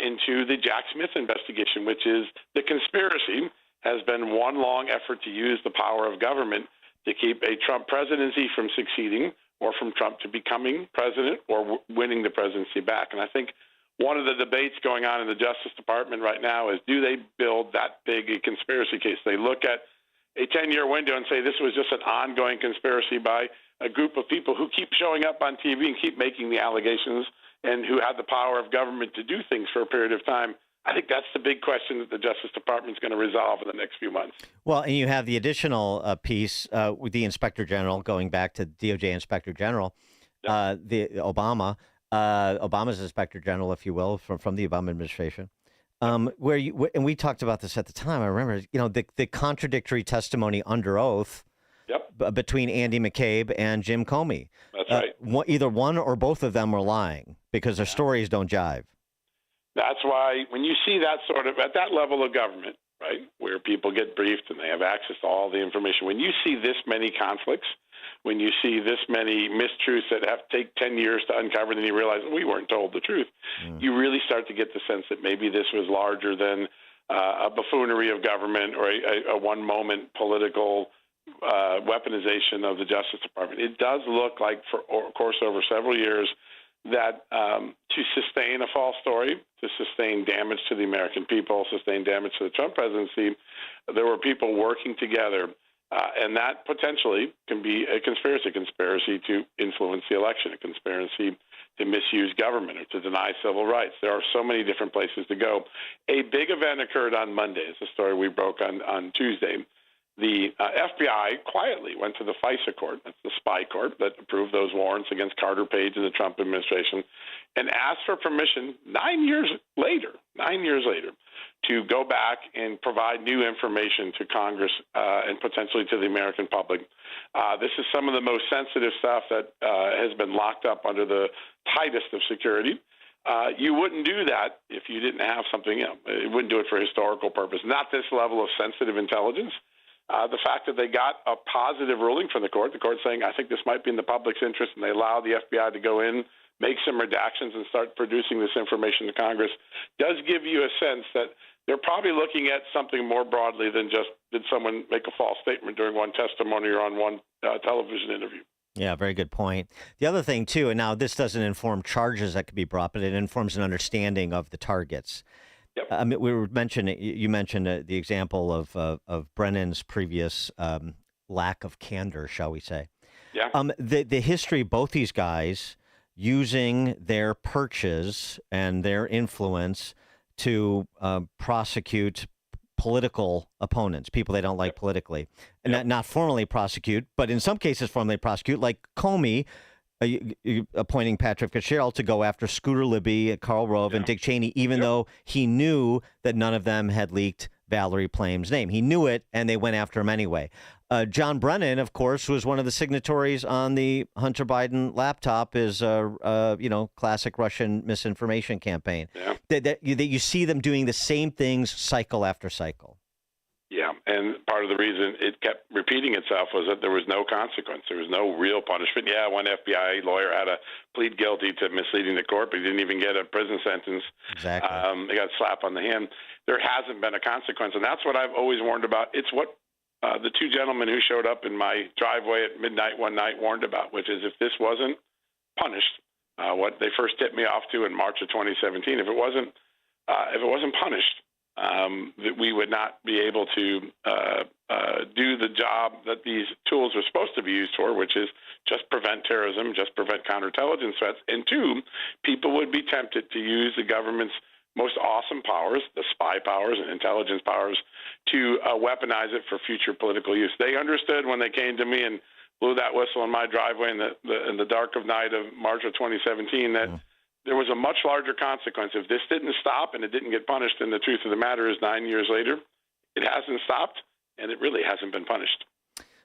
into the Jack Smith investigation, which is the conspiracy has been one long effort to use the power of government to keep a Trump presidency from succeeding or from Trump to becoming president or winning the presidency back. And I think one of the debates going on in the Justice Department right now is, do they build that big a conspiracy case? They look at a 10-year window and say this was just an ongoing conspiracy by a group of people who keep showing up on TV and keep making the allegations and who have the power of government to do things for a period of time. I think that's the big question that the Justice Department is going to resolve in the next few months. Well, and you have the additional piece with the Inspector General, going back to DOJ Inspector General, Obama's Inspector General, if you will, from the Obama administration, and we talked about this at the time. I remember, the contradictory testimony under oath between Andy McCabe and Jim Comey. That's right. Either one or both of them were lying because their stories don't jive. That's why when you see that sort of at that level of government, right, where people get briefed and they have access to all the information, when you see this many conflicts, when you see this many mistruths that have to take 10 years to uncover, then you realize we weren't told the truth. You really start to get the sense that maybe this was larger than a buffoonery of government or a one-moment political weaponization of the Justice Department. It does look like, of course, over several years, that to sustain a false story, to sustain damage to the American people, sustain damage to the Trump presidency, there were people working together, and that potentially can be a conspiracy to influence the election, a conspiracy to misuse government or to deny civil rights. There are so many different places to go. A big event occurred on Monday. It's a story we broke on Tuesday. The FBI quietly went to the FISA court, that's the spy court that approved those warrants against Carter Page and the Trump administration, and asked for permission 9 years later, to go back and provide new information to Congress and potentially to the American public. This is some of the most sensitive stuff that has been locked up under the tightest of security. You wouldn't do that if you didn't have something. It wouldn't do it for historical purpose. Not this level of sensitive intelligence. The fact that they got a positive ruling from the court saying, I think this might be in the public's interest, and they allowed the FBI to go in, make some redactions, and start producing this information to Congress, does give you a sense that they're probably looking at something more broadly than just did someone make a false statement during one testimony or on one television interview. Yeah, very good point. The other thing, too, and now this doesn't inform charges that could be brought, but it informs an understanding of the targets. Yep. I mean, you mentioned the example of Brennan's previous lack of candor, shall we say. Yeah. The history of both these guys using their perches and their influence to prosecute political opponents, people they don't like politically, and not formally prosecute, but in some cases formally prosecute, like Comey appointing Patrick Fitzgerald to go after Scooter Libby, Karl Rove, and Dick Cheney, even though he knew that none of them had leaked Valerie Plame's name. He knew it, and they went after him anyway. John Brennan, of course, was one of the signatories on the Hunter Biden laptop, is classic Russian misinformation campaign. Yeah. That you see them doing the same things cycle after cycle. Yeah, and part of the reason it kept repeating itself was that there was no consequence. There was no real punishment. Yeah, one FBI lawyer had to plead guilty to misleading the court, but he didn't even get a prison sentence. Exactly. They got a slap on the hand. There hasn't been a consequence, and that's what I've always warned about. It's what the two gentlemen who showed up in my driveway at midnight one night warned about, which is if this wasn't punished, what they first tipped me off to in March of 2017, if it wasn't punished, that we would not be able to do the job that these tools are supposed to be used for, which is just prevent terrorism, just prevent counterintelligence threats. And two, people would be tempted to use the government's most awesome powers, the spy powers and intelligence powers, to weaponize it for future political use. They understood when they came to me and blew that whistle in my driveway in the dark of night of March of 2017 that there was a much larger consequence. If this didn't stop and it didn't get punished, then the truth of the matter is 9 years later, it hasn't stopped, and it really hasn't been punished.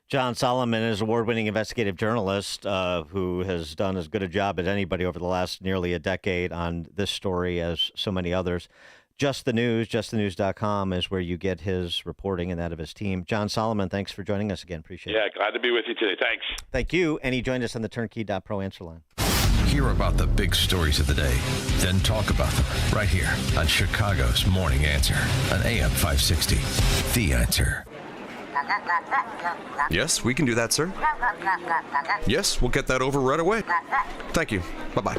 John Solomon is an award-winning investigative journalist who has done as good a job as anybody over the last nearly a decade on this story as so many others. Just the News, justthenews.com is where you get his reporting and that of his team. John Solomon, thanks for joining us again. Appreciate it. Yeah, glad to be with you today. Thanks. Thank you. And he joined us on the Turnkey.pro answer line. Hear about the big stories of the day, then talk about them right here on Chicago's Morning Answer on AM 560. The Answer. Yes, we can do that, sir. Yes, we'll get that over right away. Thank you. Bye-bye.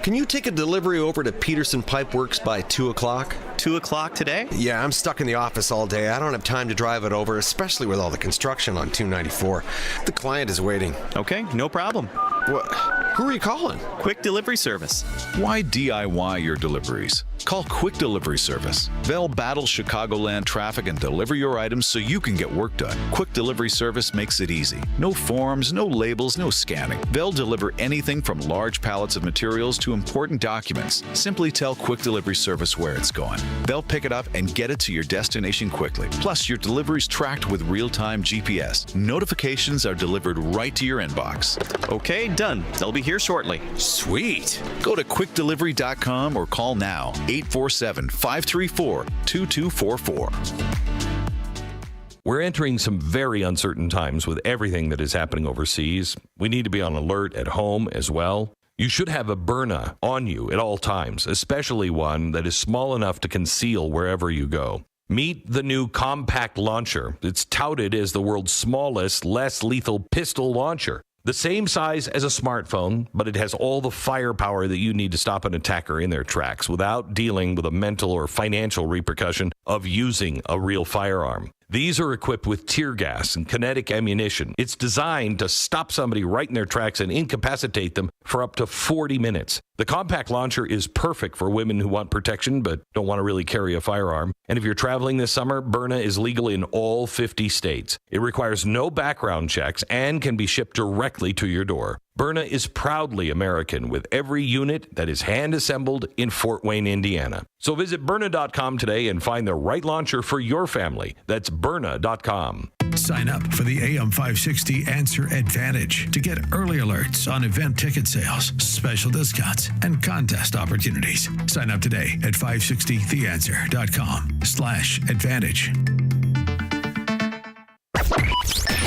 Can you take a delivery over to Peterson Pipe Works by 2 o'clock? 2 o'clock today? Yeah, I'm stuck in the office all day. I don't have time to drive it over, especially with all the construction on 294. The client is waiting. Okay, no problem. What? Who are you calling? Quick Delivery Service. Why DIY your deliveries? Call Quick Delivery Service. They'll battle Chicagoland traffic and deliver your items so you can get work done. Quick Delivery Service makes it easy. No forms, no labels, no scanning. They'll deliver anything from large pallets of materials to important documents. Simply tell Quick Delivery Service where it's going. They'll pick it up and get it to your destination quickly. Plus, your delivery's tracked with real-time GPS. Notifications are delivered right to your inbox. Okay, done. They'll be here shortly. Sweet. Go to quickdelivery.com or call now. 847-534-2244. We're entering some very uncertain times with everything that is happening overseas. We need to be on alert at home as well. You should have a Byrna on you at all times, especially one that is small enough to conceal wherever you go. Meet the new compact launcher. It's touted as the world's smallest, less lethal pistol launcher. The same size as a smartphone, but it has all the firepower that you need to stop an attacker in their tracks without dealing with a mental or financial repercussion of using a real firearm. These are equipped with tear gas and kinetic ammunition. It's designed to stop somebody right in their tracks and incapacitate them for up to 40 minutes. The compact launcher is perfect for women who want protection but don't want to really carry a firearm. And if you're traveling this summer, Byrna is legal in all 50 states. It requires no background checks and can be shipped directly to your door. Byrna is proudly American with every unit that is hand-assembled in Fort Wayne, Indiana. So visit Byrna.com today and find the right launcher for your family. That's Byrna.com. Sign up for the AM 560 Answer Advantage to get early alerts on event ticket sales, special discounts, and contest opportunities. Sign up today at 560theanswer.com/advantage.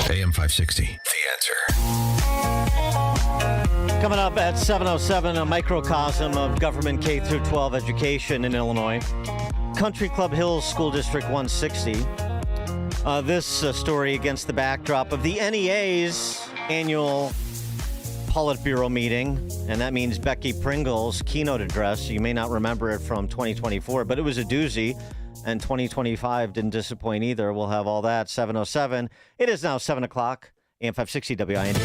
AM 560, The Answer. Coming up at 7:07, a microcosm of government K through 12 education in Illinois. Country Club Hills School District 160. This story against the backdrop of the NEA's annual Politburo meeting, and that means Becky Pringle's keynote address. You may not remember it from 2024, but it was a doozy, and 2025 didn't disappoint either. We'll have all that. 7:07. It is now 7 o'clock. AM 560 WIND.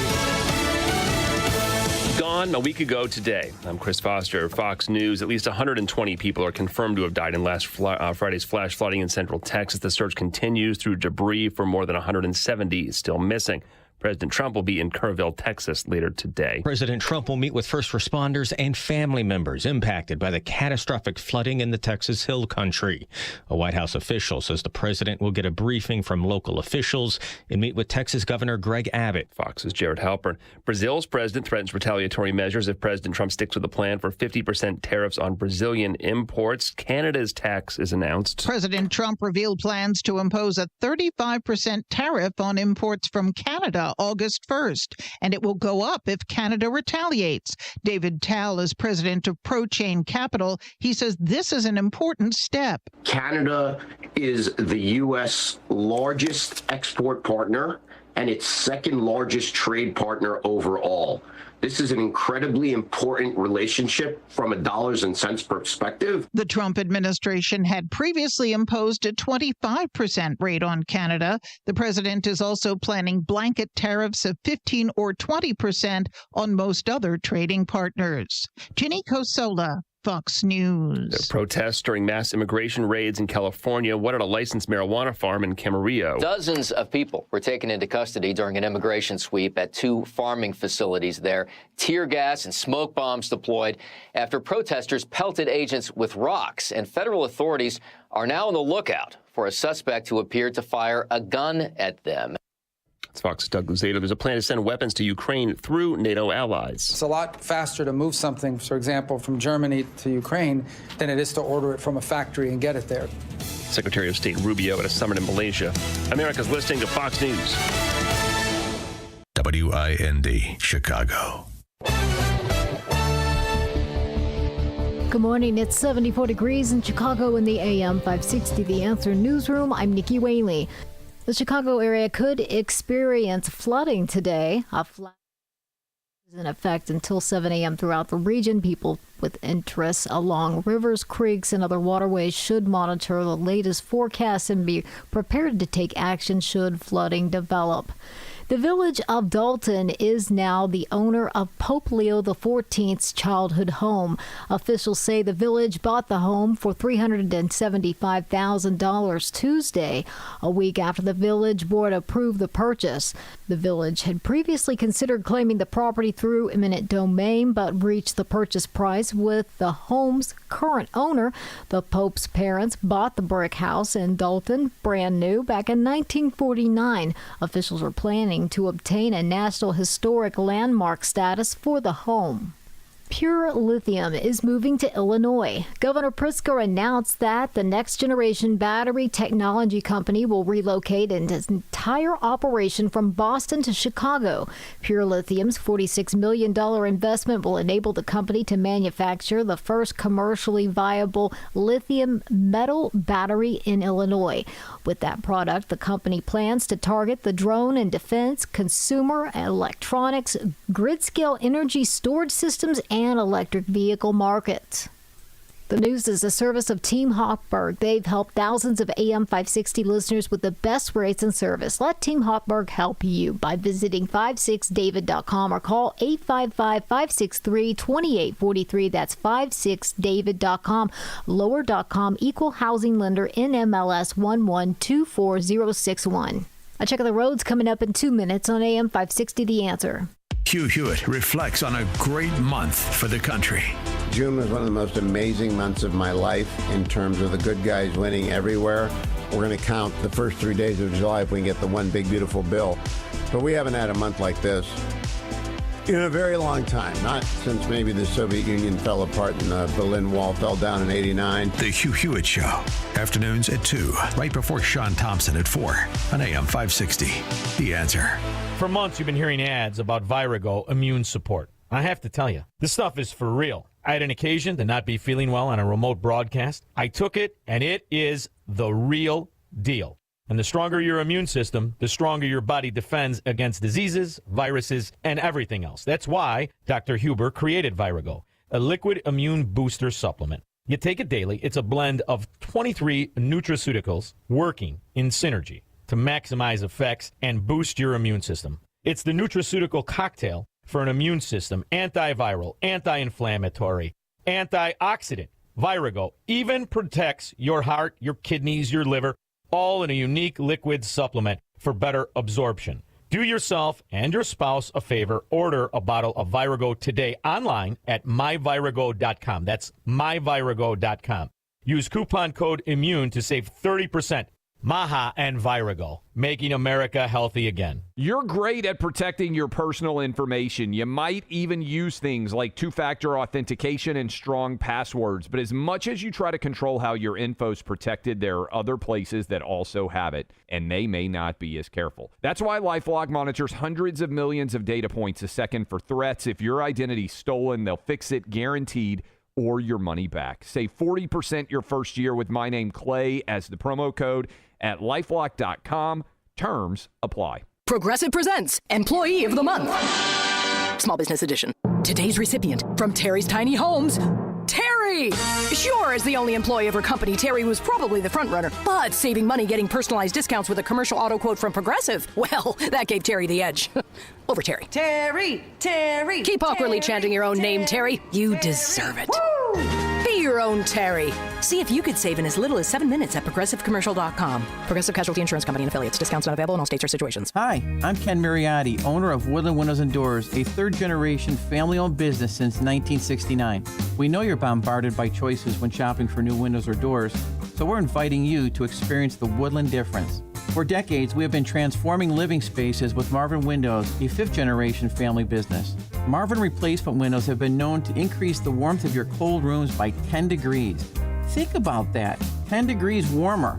Gone a week ago today. I'm Chris Foster, Fox News. At least 120 people are confirmed to have died in last Friday's flash flooding in central Texas. The search continues through debris for more than 170 still missing. President Trump will be in Kerrville, Texas later today. President Trump will meet with first responders and family members impacted by the catastrophic flooding in the Texas Hill Country. A White House official says the president will get a briefing from local officials and meet with Texas Governor Greg Abbott. Fox's Jared Halpern. Brazil's president threatens retaliatory measures if President Trump sticks with the plan for 50% tariffs on Brazilian imports. Canada's tax is announced. President Trump revealed plans to impose a 35% tariff on imports from Canada August 1st, and it will go up if Canada retaliates. David Tal is president of ProChain Capital. He says this is an important step. Canada is the U.S. largest export partner and its second largest trade partner overall. This is an incredibly important relationship from a dollars and cents perspective. The Trump administration had previously imposed a 25% rate on Canada. The president is also planning blanket tariffs of 15 or 20% on most other trading partners. Ginny Cosola, Fox News. Protests during mass immigration raids in California. What at a licensed marijuana farm in Camarillo. Dozens of people were taken into custody during an immigration sweep at two farming facilities there. Tear gas and smoke bombs deployed after protesters pelted agents with rocks. And federal authorities are now on the lookout for a suspect who appeared to fire a gun at them. It's Fox's Doug Luzato. There's a plan to send weapons to Ukraine through NATO allies. It's a lot faster to move something, for example, from Germany to Ukraine than it is to order it from a factory and get it there. Secretary of State Rubio at a summit in Malaysia. America's listening to Fox News. WIND, Chicago. Good morning. It's 74 degrees in Chicago in the AM 560 The Answer newsroom. I'm Nikki Whaley. The Chicago area could experience flooding today. A flood is in effect until 7 a.m. throughout the region. People with interests along rivers, creeks, and other waterways should monitor the latest forecasts and be prepared to take action should flooding develop. The village of Dalton is now the owner of Pope Leo XIV's childhood home. Officials say the village bought the home for $375,000 Tuesday, a week after the village board approved the purchase. The village had previously considered claiming the property through eminent domain, but reached the purchase price with the home's current owner. The Pope's parents bought the brick house in Dalton, brand new, back in 1949. Officials are planning to obtain a National Historic Landmark status for the home. Pure Lithium is moving to Illinois. Governor Pritzker announced that the Next Generation Battery Technology Company will relocate its entire operation from Boston to Chicago. Pure Lithium's $46 million investment will enable the company to manufacture the first commercially viable lithium metal battery in Illinois. With that product, the company plans to target the drone and defense, consumer electronics, grid-scale energy storage systems, and electric vehicle markets. The news is a service of Team Hochberg. They've helped thousands of AM 560 listeners with the best rates and service. Let Team Hochberg help you by visiting 56david.com or call 855-563-2843. That's 56david.com. Lower.com, equal housing lender, NMLS 1124061. A check of the roads coming up in 2 minutes on AM 560 The Answer. Hugh Hewitt reflects on a great month for the country. June was one of the most amazing months of my life in terms of the good guys winning everywhere. We're going to count the first 3 days of July if we can get the one big, beautiful bill. But we haven't had a month like this in a very long time, not since maybe the Soviet Union fell apart and the Berlin Wall fell down in '89. The Hugh Hewitt Show, afternoons at 2, right before Sean Thompson at 4 on AM 560. The Answer. For months, you've been hearing ads about Virago Immune Support. I have to tell you, this stuff is for real. I had an occasion to not be feeling well on a remote broadcast. I took it, and it is the real deal. And the stronger your immune system, the stronger your body defends against diseases, viruses, and everything else. That's why Dr. Huber created Virago, a liquid immune booster supplement. You take it daily. It's a blend of 23 nutraceuticals working in synergy to maximize effects and boost your immune system. It's the nutraceutical cocktail for an immune system, antiviral, anti-inflammatory, antioxidant. Virago even protects your heart, your kidneys, your liver, all in a unique liquid supplement for better absorption. Do yourself and your spouse a favor. Order a bottle of Virago today online at myvirago.com. That's myvirago.com. Use coupon code IMMUNE to save 30%. Maha and Virago, making America healthy again. You're great at protecting your personal information. You might even use things like two-factor authentication and strong passwords. But as much as you try to control how your info's protected, there are other places that also have it, and they may not be as careful. That's why LifeLock monitors hundreds of millions of data points a second for threats. If your identity's stolen, they'll fix it guaranteed, or your money back. Save 40% your first year with my name, Clay, as the promo code at LifeLock.com. Terms apply. Progressive presents Employee of the Month. Small Business Edition. Today's recipient from Terry's Tiny Homes, Terry! Sure, as the only employee of her company, Terry was probably the front runner, but saving money getting personalized discounts with a commercial auto quote from Progressive, well, that gave Terry the edge. Over Terry. Terry! Keep awkwardly chanting your own name, Terry. You deserve it. Woo! Be your own Terry. See if you could save in as little as 7 minutes at ProgressiveCommercial.com. Progressive Casualty Insurance Company and affiliates. Discounts not available in all states or situations. Hi, I'm Ken Mariotti, owner of Woodland Windows and Doors, a third-generation family-owned business since 1969. We know you're bombarded by choices when shopping for new windows or doors, so we're inviting you to experience the Woodland difference. For decades, we have been transforming living spaces with Marvin Windows, a fifth-generation family business. Marvin replacement windows have been known to increase the warmth of your cold rooms by 10 degrees. Think about that, 10 degrees warmer.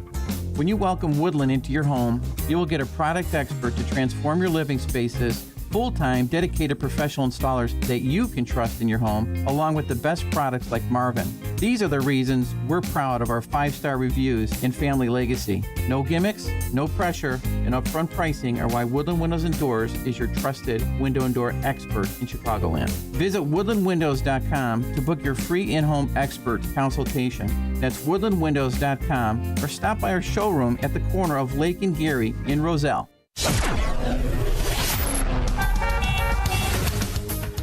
When you welcome Woodland into your home, you will get a product expert to transform your living spaces, full-time, dedicated professional installers that you can trust in your home, along with the best products like Marvin. These are the reasons we're proud of our 5-star reviews and family legacy. No gimmicks, no pressure, and upfront pricing are why Woodland Windows and Doors is your trusted window and door expert in Chicagoland. Visit woodlandwindows.com to book your free in-home expert consultation. That's woodlandwindows.com, or stop by our showroom at the corner of Lake and Geary in Roselle.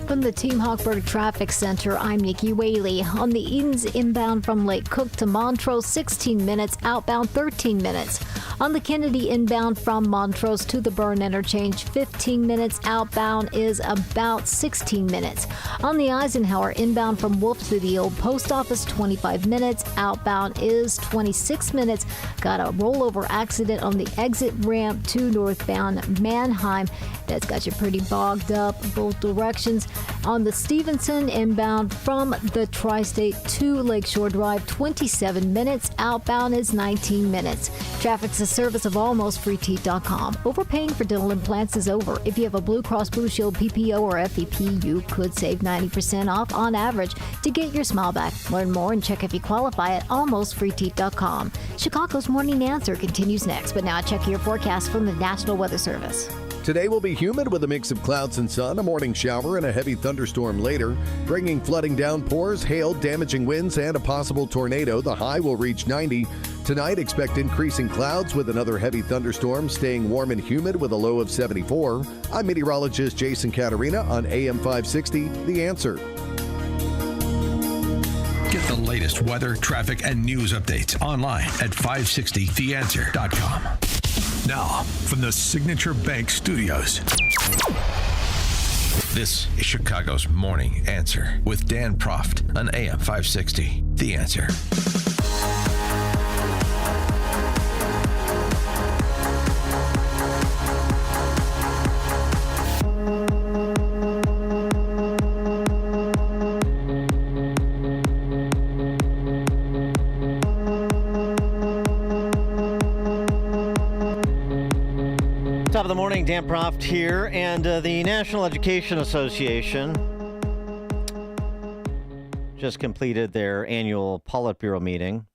From the Team Hochberg Traffic Center, I'm Nikki Whaley. On the Edens inbound from Lake Cook to Montrose, 16 minutes. Outbound, 13 minutes. On the Kennedy inbound from Montrose to the Byrne Interchange, 15 minutes. Outbound is about 16 minutes. On the Eisenhower inbound from Wolf to the Old Post Office, 25 minutes. Outbound is 26 minutes. Got a rollover accident on the exit ramp to northbound Mannheim. That's got you pretty bogged up both directions. On the Stevenson inbound from the Tri-State to Lakeshore Drive, 27 minutes. Outbound is 19 minutes. Traffic's a service of almostfreeteeth.com. Overpaying for dental implants is over. If you have a Blue Cross Blue Shield PPO or FEP, you could save 90% off on average to get your smile back. Learn more and check if you qualify at almostfreeteeth.com. Chicago's Morning Answer continues next, but now check your forecast from the National Weather Service. Today will be humid with a mix of clouds and sun, a morning shower and a heavy thunderstorm later, bringing flooding downpours, hail, damaging winds, and a possible tornado. The high will reach 90. Tonight, expect increasing clouds with another heavy thunderstorm, staying warm and humid with a low of 74. I'm meteorologist Jason Caterina on AM 560, The Answer. Get the latest weather, traffic, and news updates online at 560theanswer.com. Now, from the Signature Bank Studios, This is Chicago's Morning Answer with Dan Proft on AM 560. The Answer. Top of the morning, Dan Proft here, and the National Education Association just completed their annual Politburo meeting,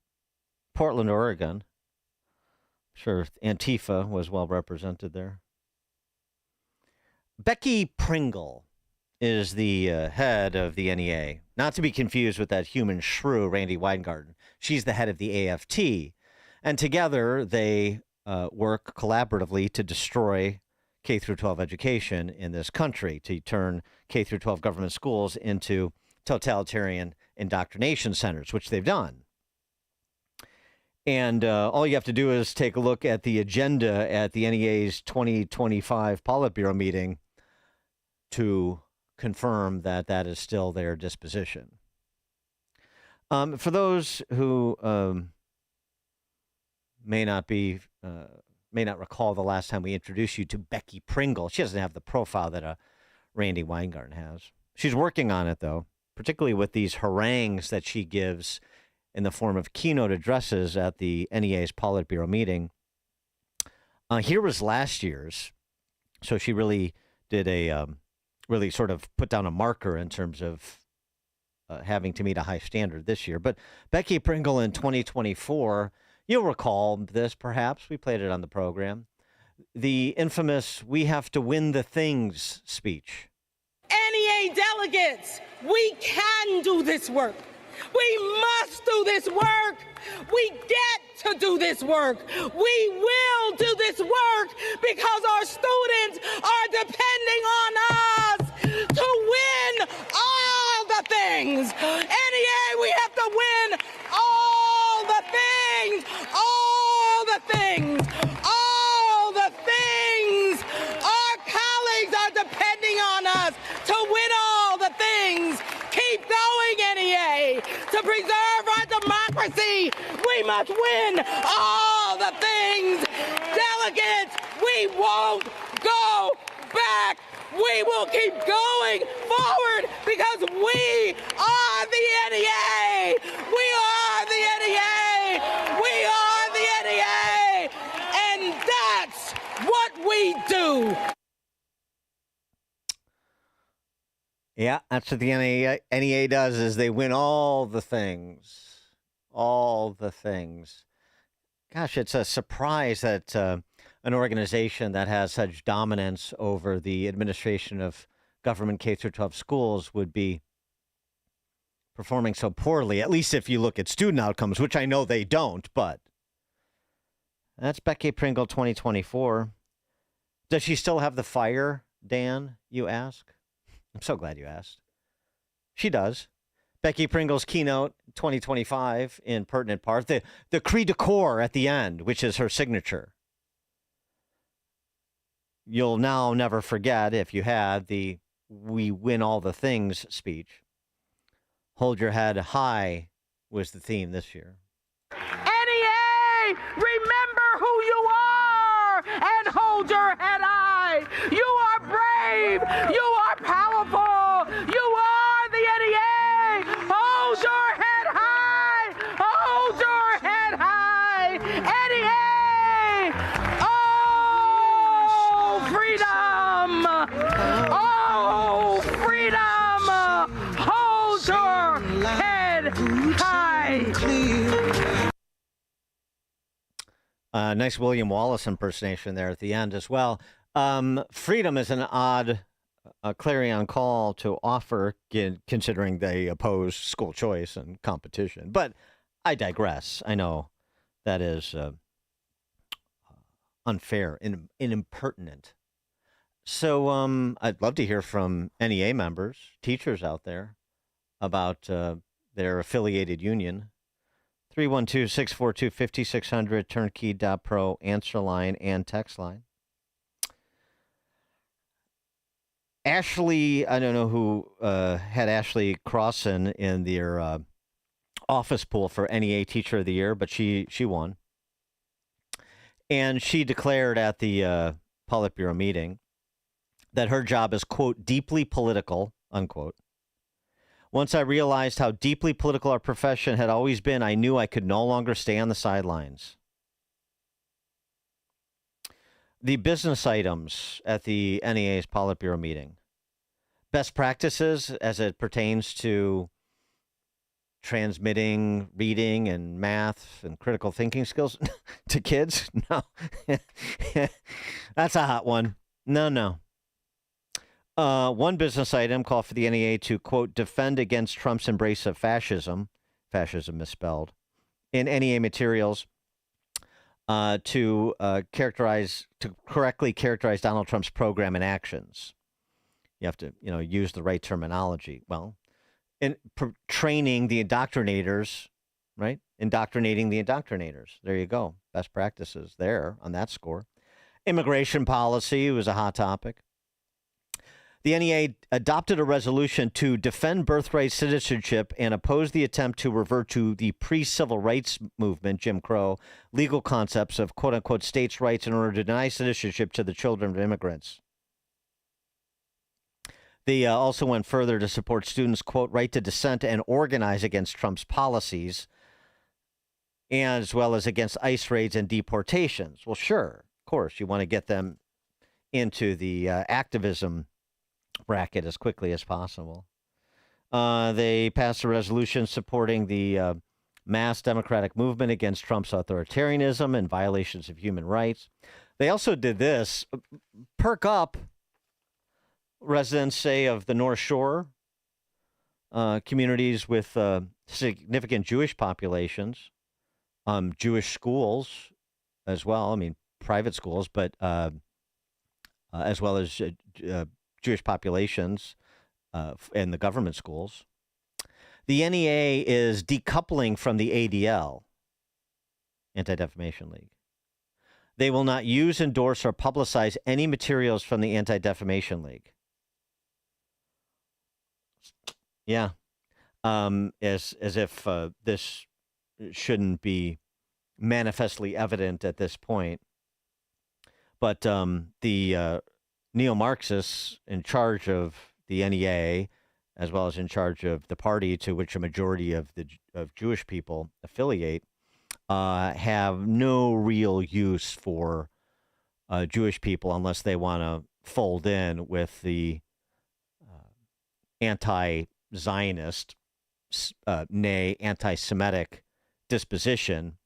Portland, Oregon. I'm sure Antifa was well represented there. Becky Pringle is the head of the NEA, not to be confused with that human shrew, Randy Weingarten. She's the head of the AFT, and together they work collaboratively to destroy K-12 education in this country, to turn K-12 government schools into totalitarian indoctrination centers, which they've done. And all you have to do is take a look at the agenda at the NEA's 2025 Politburo meeting to confirm that that is still their disposition. For those who may not recall the last time we introduced you to Becky Pringle. She doesn't have the profile that Randy Weingarten has. She's working on it, though, particularly with these harangues that she gives in the form of keynote addresses at the NEA's Politburo meeting. Here was last year's, so she really did really sort of put down a marker in terms of having to meet a high standard this year. But Becky Pringle in 2024, you'll recall this, perhaps. We played it on the program. The infamous "we have to win the things" speech. NEA delegates, we can do this work. We must do this work. We get to do this work. We will do this work because our students are depending on us to win all the things. NEA, we have to win all the things. All the things. All the things. Our colleagues are depending on us to win all the things. Keep going, NEA. To preserve our democracy, we must win all the things. Delegates, we won't go back. We will keep going forward because we are the NEA. We are the NEA. We are the NEA. And that's what we do. Yeah, that's what the NEA does, is they win all the things. All the things. Gosh, it's a surprise that an organization that has such dominance over the administration of government K-12 schools would be performing so poorly, at least if you look at student outcomes, which I know they don't, but that's Becky Pringle 2024. Does she still have the fire, Dan, you ask? I'm so glad you asked. She does. Becky Pringle's keynote 2025 in pertinent part, the cri de coeur at the end, which is her signature. You'll now never forget, if you had, the "we win all the things" speech. Hold your head high was the theme this year. NEA, remember who you are and hold your head high. You are brave. You are powerful. You are the NEA. Hold your head high. Hold your head high. NEA. Oh, freedom. Oh, freedom. Hold your head high. Nice William Wallace impersonation there at the end as well. Freedom is an odd clarion call to offer, considering they oppose school choice and competition. But I digress. I know that is unfair and impertinent. So I'd love to hear from NEA members, teachers out there, about their affiliated union. 312-642-5600, turnkey.pro, answer line and text line. Ashley, I don't know who had Ashley Crossan in their office pool for NEA Teacher of the Year, but she won. And she declared at the Politburo meeting that her job is, quote, deeply political, unquote. Once I realized how deeply political our profession had always been, I knew I could no longer stay on the sidelines. The business items at the NEA's Politburo meeting. Best practices as it pertains to transmitting reading and math and critical thinking skills to kids? No. That's a hot one. No. One business item called for the NEA to, quote, defend against Trump's embrace of fascism misspelled, in NEA materials to correctly characterize Donald Trump's program and actions. You have to, use the right terminology. Well, in training the indoctrinators, right? Indoctrinating the indoctrinators. There you go. Best practices there on that score. Immigration policy was a hot topic. The NEA adopted a resolution to defend birthright citizenship and oppose the attempt to revert to the pre-civil rights movement, Jim Crow, legal concepts of quote-unquote states' rights in order to deny citizenship to the children of immigrants. They also went further to support students' quote right to dissent and organize against Trump's policies, and as well as against ICE raids and deportations. Well, sure, of course, you want to get them into the activism bracket as quickly as possible. They passed a resolution supporting the mass democratic movement against Trump's authoritarianism and violations of human rights. They also did this, perk up residents, say, of the North Shore, communities with significant Jewish populations, Jewish schools as well. I mean, private schools, but as well as Jewish populations in the government schools. The NEA is decoupling from the ADL, Anti-Defamation League. They will not use, endorse, or publicize any materials from the Anti-Defamation League. Yeah. As if this shouldn't be manifestly evident at this point. But the neo-Marxists in charge of the NEA, as well as in charge of the party to which a majority of Jewish people affiliate, have no real use for Jewish people unless they want to fold in with the anti-Zionist, nay, anti-Semitic disposition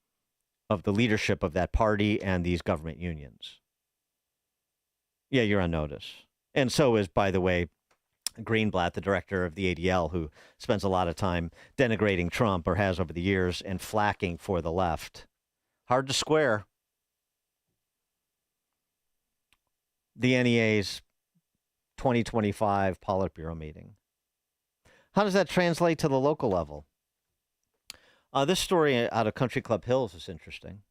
of the leadership of that party and these government unions. Yeah, you're on notice. And so is, by the way, Greenblatt, the director of the ADL, who spends a lot of time denigrating Trump, or has over the years, and flacking for the left. Hard to square. The NEA's 2025 Politburo meeting. How does that translate to the local level? This story out of Country Club Hills is interesting.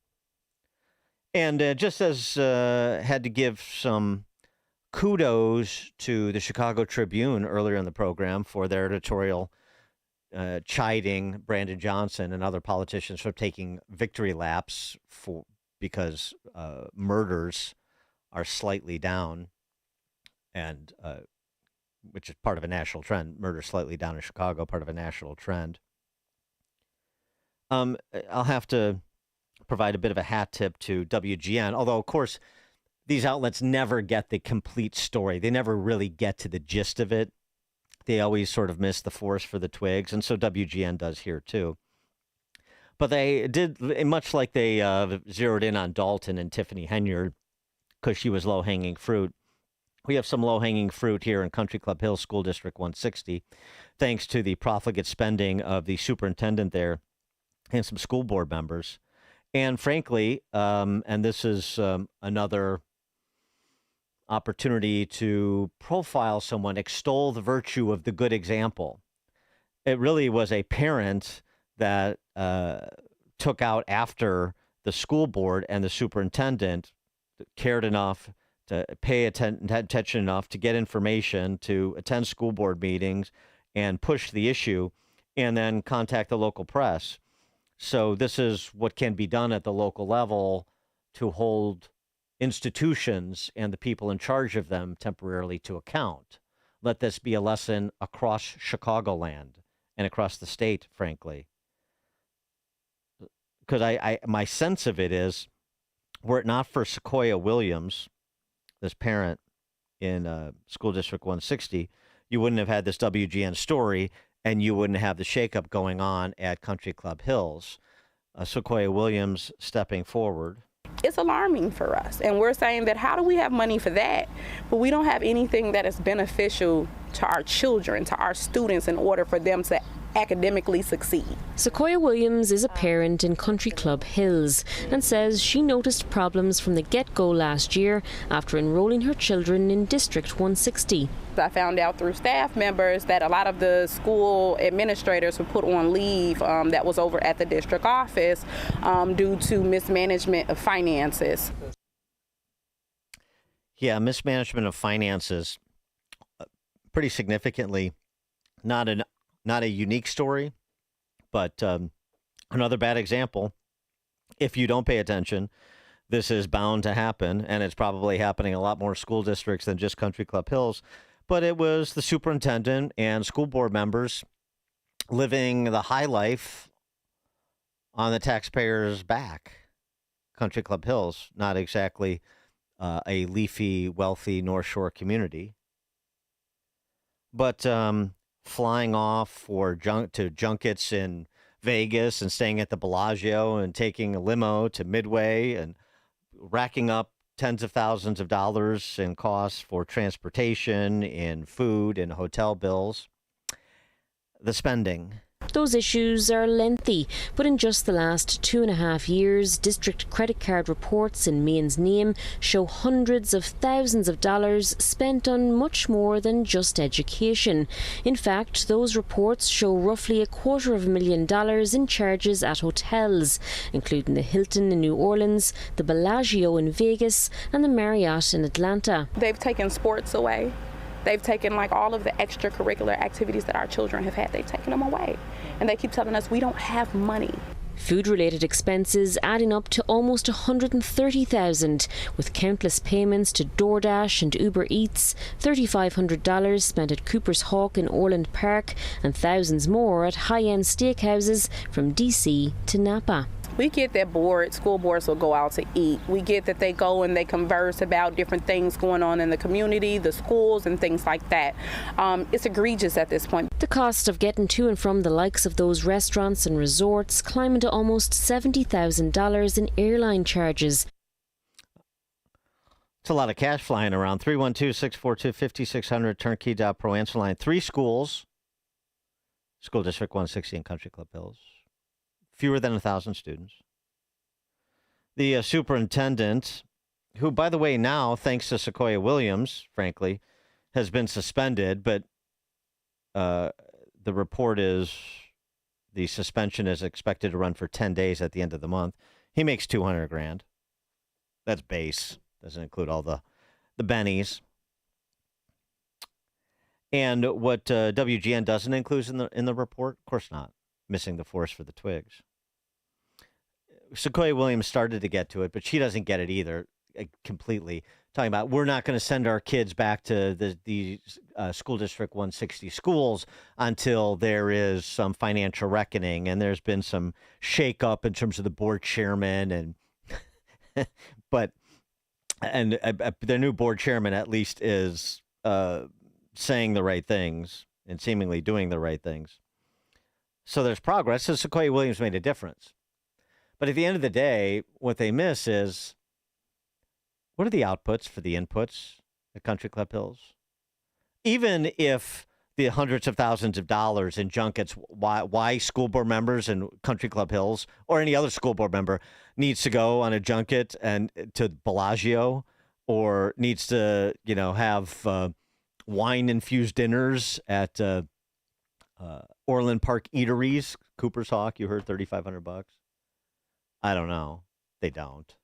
And just as had to give some kudos to the Chicago Tribune earlier in the program for their editorial chiding Brandon Johnson and other politicians for taking victory laps because murders are slightly down, and which is part of a national trend. Murder slightly down in Chicago, part of a national trend. I'll have to provide a bit of a hat tip to WGN, although, of course, these outlets never get the complete story. They never really get to the gist of it. They always sort of miss the forest for the twigs, and so WGN does here, too. But they did, much like they zeroed in on Dalton and Tiffany Henyard, because she was low-hanging fruit. We have some low-hanging fruit here in Country Club Hills School District 160, thanks to the profligate spending of the superintendent there and some school board members. And frankly, and this is another opportunity to profile someone, extol the virtue of the good example. It really was a parent that took out after the school board and the superintendent, cared enough to pay attention enough to get information, to attend school board meetings and push the issue, and then contact the local press. So this is what can be done at the local level to hold institutions and the people in charge of them temporarily to account. Let this be a lesson across Chicagoland and across the state, frankly. Because my sense of it is, were it not for Sequoia Williams, this parent in School District 160, you wouldn't have had this WGN story, and you wouldn't have the shakeup going on at Country Club Hills. Sequoia Williams stepping forward. It's alarming for us, and we're saying that how do we have money for that, but we don't have anything that is beneficial to our children, to our students, in order for them to academically succeed. Sequoia Williams is a parent in Country Club Hills and says she noticed problems from the get-go last year after enrolling her children in District 160. I found out through staff members that a lot of the school administrators were put on leave that was over at the district office due to mismanagement of finances. Yeah, mismanagement of finances, pretty significantly. Not a unique story, but another bad example. If you don't pay attention, this is bound to happen, and it's probably happening in a lot more school districts than just Country Club Hills. But it was the superintendent and school board members living the high life on the taxpayers' back. Country Club Hills, not exactly a leafy, wealthy North Shore community. But flying off for junkets in Vegas and staying at the Bellagio and taking a limo to Midway and racking up tens of thousands of dollars in costs for transportation, in food, and hotel bills. The spending. Those issues are lengthy, but in just the last 2.5 years, district credit card reports in Maine's name show hundreds of thousands of dollars spent on much more than just education. In fact, those reports show roughly $250,000 in charges at hotels, including the Hilton in New Orleans, the Bellagio in Vegas, and the Marriott in Atlanta. They've taken sports away. They've taken like all of the extracurricular activities that our children have had. They've taken them away. And they keep telling us we don't have money. Food-related expenses adding up to almost $130,000, with countless payments to DoorDash and Uber Eats, $3,500 spent at Cooper's Hawk in Orland Park, and thousands more at high-end steakhouses from DC to Napa. We get that school boards will go out to eat. We get that they go and they converse about different things going on in the community, the schools, and things like that. It's egregious at this point. The cost of getting to and from the likes of those restaurants and resorts climbing to almost $70,000 in airline charges. It's a lot of cash flying around. 312-642-5600, turnkey.pro answer line. 3 schools, School District 160 and Country Club Hills. Fewer than 1,000 students. The superintendent, who, by the way, now, thanks to Sequoia Williams, frankly, has been suspended, but the report is the suspension is expected to run for 10 days at the end of the month. He makes $200,000. That's base. Doesn't include all the bennies. And what WGN doesn't include in the report, of course not. Missing the forest for the twigs. Sequoia Williams started to get to it, but she doesn't get it either completely. Talking about we're not going to send our kids back to the School District 160 schools until there is some financial reckoning, and there's been some shakeup in terms of the board chairman, and their new board chairman at least is saying the right things and seemingly doing the right things. So there's progress. So Sequoia Williams made a difference. But at the end of the day, what they miss is, what are the outputs for the inputs at Country Club Hills? Even if the hundreds of thousands of dollars in junkets, why school board members in Country Club Hills or any other school board member needs to go on a junket and to Bellagio, or needs to, have wine-infused dinners at Orland Park Eateries, Cooper's Hawk, you heard $3,500. I don't know. They don't.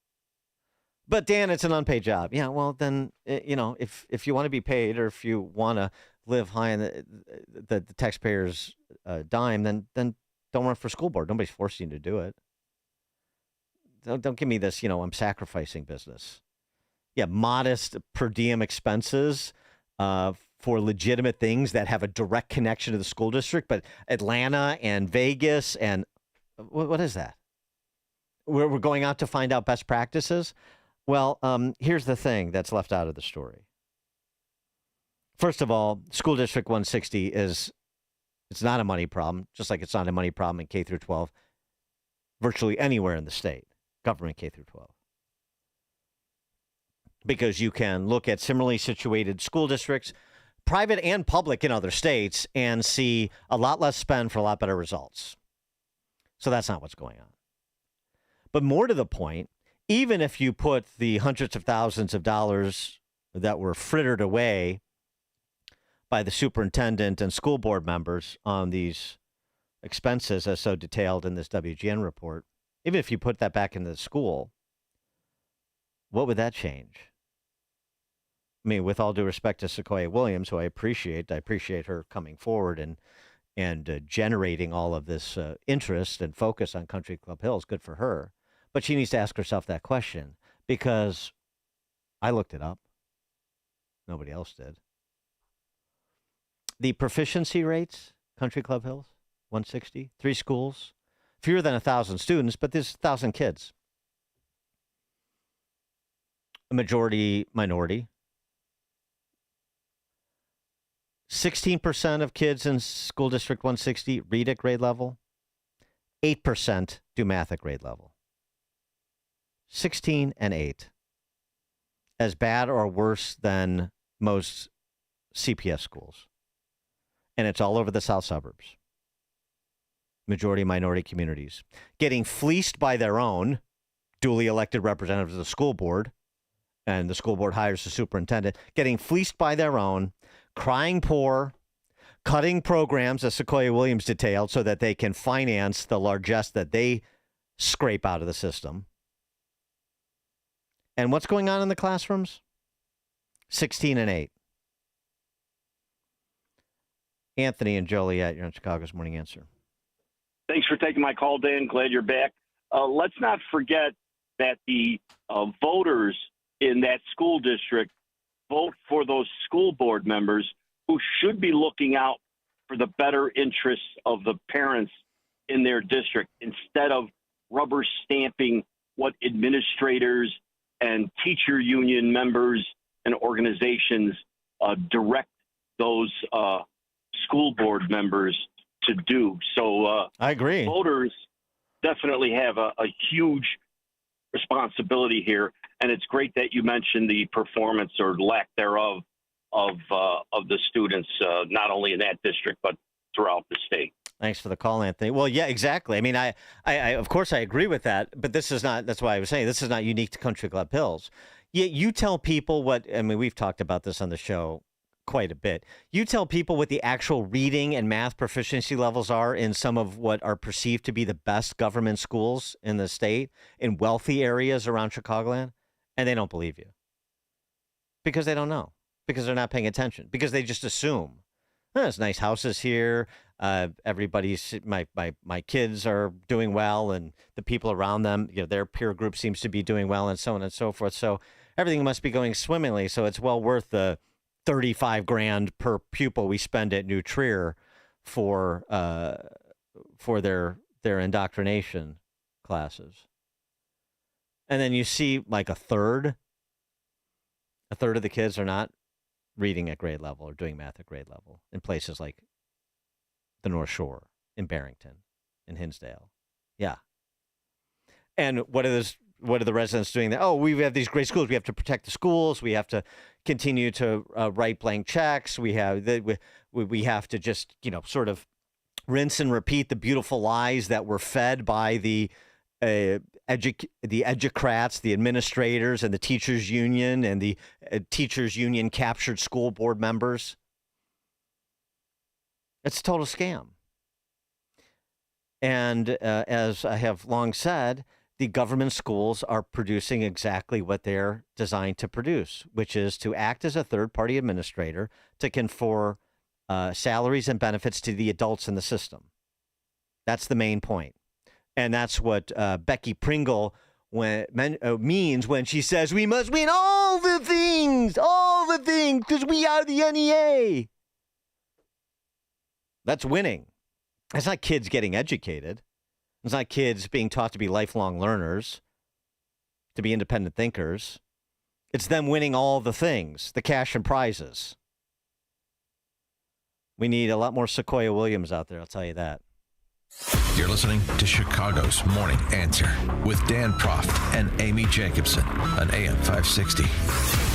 But Dan, it's an unpaid job. Yeah, well then, if you want to be paid, or if you want to live high in the taxpayers' dime, then don't run for school board. Nobody's forcing you to do it. Don't give me this, I'm sacrificing business. Yeah, modest per diem expenses for legitimate things that have a direct connection to the school district. But Atlanta and Vegas and what is that? We're going out to find out best practices. Well, here's the thing that's left out of the story. First of all, School District 160 it's not a money problem, just like it's not a money problem in K through 12, virtually anywhere in the state, government K through 12. Because you can look at similarly situated school districts, private and public in other states, and see a lot less spend for a lot better results. So that's not what's going on. But more to the point, even if you put the hundreds of thousands of dollars that were frittered away by the superintendent and school board members on these expenses as so detailed in this WGN report, even if you put that back into the school, what would that change? I mean, with all due respect to Sequoia Williams, who I appreciate her coming forward and generating all of this interest and focus on Country Club Hills. Good for her. But she needs to ask herself that question, because I looked it up. Nobody else did. The proficiency rates, Country Club Hills, 160, 3 schools, fewer than 1,000 students, but there's 1,000 kids. A majority minority. 16% of kids in School District 160 read at grade level. 8% do math at grade level. 16 and 8. As bad or worse than most CPS schools. And it's all over the south suburbs. Majority minority communities. Getting fleeced by their own duly elected representatives of the school board, and the school board hires the superintendent, getting fleeced by their own, crying poor, cutting programs, as Sequoia Williams detailed, so that they can finance the largesse that they scrape out of the system. And what's going on in the classrooms? 16 and 8. Anthony and Joliet, you're on Chicago's Morning Answer. Thanks for taking my call, Dan. Glad you're back. Let's not forget that the voters in that school district vote for those school board members who should be looking out for the better interests of the parents in their district, instead of rubber stamping what administrators and teacher union members and organizations direct those school board members to do. So I agree. Voters definitely have a huge responsibility here, and it's great that you mentioned the performance or lack thereof of the students, not only in that district but throughout the state. Thanks for the call, Anthony. Well, yeah, exactly. I mean, I of course I agree with that, but this is not. That's why I was saying this is not unique to Country Club Hills. You tell people what. I mean, we've talked about this on the show quite a bit. You tell people what the actual reading and math proficiency levels are in some of what are perceived to be the best government schools in the state, in wealthy areas around Chicagoland, and they don't believe you. Because they don't know. Because they're not paying attention. Because they just assume, there's nice houses here. Everybody's, my kids are doing well, and the people around them, their peer group seems to be doing well, and so on and so forth. So everything must be going swimmingly. So it's well worth the $35,000 per pupil we spend at New Trier for their indoctrination classes. And then you see like a third of the kids are not reading at grade level or doing math at grade level in places like the North Shore, in Barrington, in Hinsdale. Yeah. And what are the residents doing there? Oh, we have these great schools. We have to protect the schools. We have to continue to write blank checks. We have to just, sort of rinse and repeat the beautiful lies that were fed by the educrats, the administrators, and the teachers union, and the teachers union captured school board members. It's a total scam. And as I have long said, the government schools are producing exactly what they're designed to produce, which is to act as a third-party administrator to confer salaries and benefits to the adults in the system. That's the main point. And that's what Becky Pringle means when she says we must win all the things, because we are the NEA. That's winning. It's not kids getting educated. It's not kids being taught to be lifelong learners, to be independent thinkers. It's them winning all the things, the cash and prizes. We need a lot more Sequoia Williams out there, I'll tell you that. You're listening to Chicago's Morning Answer with Dan Proft and Amy Jacobson on AM 560.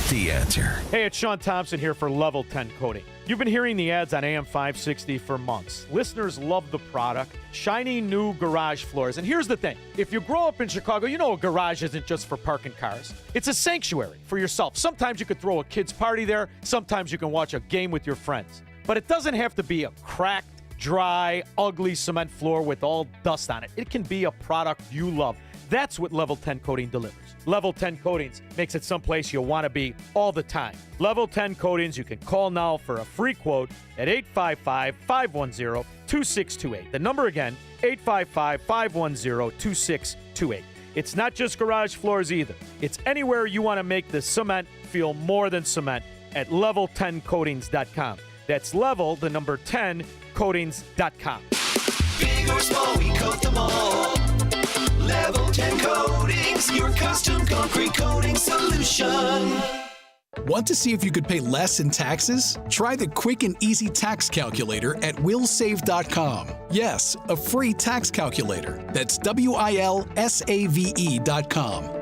The Answer. Hey, it's Sean Thompson here for Level 10 Coating. You've been hearing the ads on AM 560 for months. Listeners love the product. Shiny new garage floors. And here's the thing. If you grow up in Chicago, you know a garage isn't just for parking cars. It's a sanctuary for yourself. Sometimes you could throw a kid's party there. Sometimes you can watch a game with your friends. But it doesn't have to be a cracked, dry, ugly cement floor with all dust on it. It can be a product you love. That's what Level 10 Coating delivers. Level 10 Coatings makes it someplace you'll want to be all the time. Level 10 Coatings, you can call now for a free quote at 855-510-2628. The number again, 855-510-2628. It's not just garage floors either. It's anywhere you want to make the cement feel more than cement at level10coatings.com. That's level, the number 10, coatings.com. Big or small, we coat them all. Level 10 Coatings, your custom concrete coating solution. Want to see if you could pay less in taxes? Try the quick and easy tax calculator at willsave.com. Yes, a free tax calculator. That's WILSAVE.com.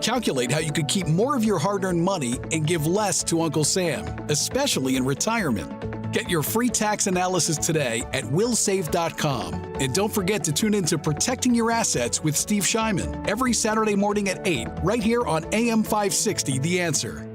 Calculate how you could keep more of your hard-earned money and give less to Uncle Sam, especially in retirement. Get your free tax analysis today at willsave.com. And don't forget to tune in to Protecting Your Assets with Steve Shyman every Saturday morning at 8, right here on AM 560, The Answer.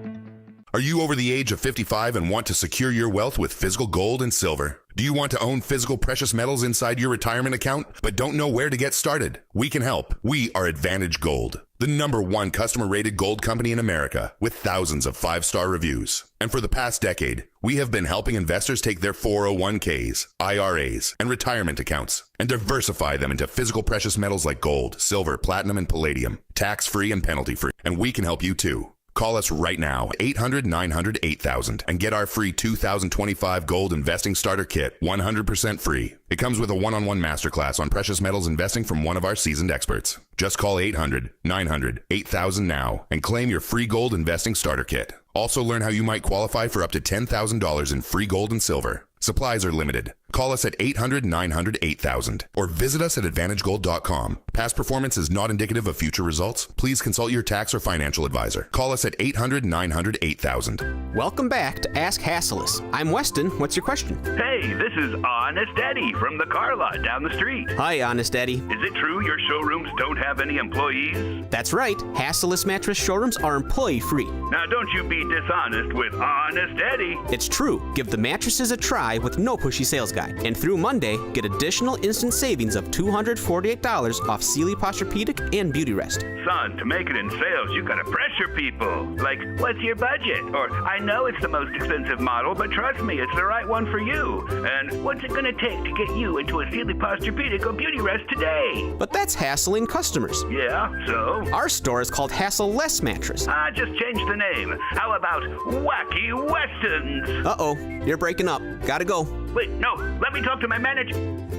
Are you over the age of 55 and want to secure your wealth with physical gold and silver? Do you want to own physical precious metals inside your retirement account, but don't know where to get started? We can help. We are Advantage Gold, the #1 customer-rated gold company in America with thousands of 5-star reviews. And for the past decade, we have been helping investors take their 401ks, IRAs, and retirement accounts and diversify them into physical precious metals like gold, silver, platinum, and palladium, tax-free and penalty-free. And we can help you too. Call us right now, 800-900-8000, and get our free 2025 Gold Investing Starter Kit, 100% free. It comes with a one-on-one masterclass on precious metals investing from one of our seasoned experts. Just call 800-900-8000 now and claim your free Gold Investing Starter Kit. Also learn how you might qualify for up to $10,000 in free gold and silver. Supplies are limited. Call us at 800-900-8000 or visit us at AdvantageGold.com. Past performance is not indicative of future results. Please consult your tax or financial advisor. Call us at 800-900-8000. Welcome back to Ask Hassellus. I'm Weston. What's your question? Hey, this is Honest Eddie from the car lot down the street. Hi, Honest Eddie. Is it true your showrooms don't have any employees? That's right. Hassellus Mattress showrooms are employee-free. Now, don't you be dishonest with Honest Eddie. It's true. Give the mattresses a try with no pushy sales guy. And through Monday, get additional instant savings of $248 off Sealy Posturepedic and Beauty Rest. Son, to make it in sales, you gotta pressure people. Like, what's your budget? Or, I know it's the most expensive model, but trust me, it's the right one for you. And what's it gonna take to get you into a Sealy Posturepedic or Beauty Rest today? But that's hassling customers. Yeah, so? Our store is called Hassle Less Mattress. Just change the name. How about Wacky Westerns? Uh-oh, you're breaking up. Gotta go. Wait, no, let me talk to my manager.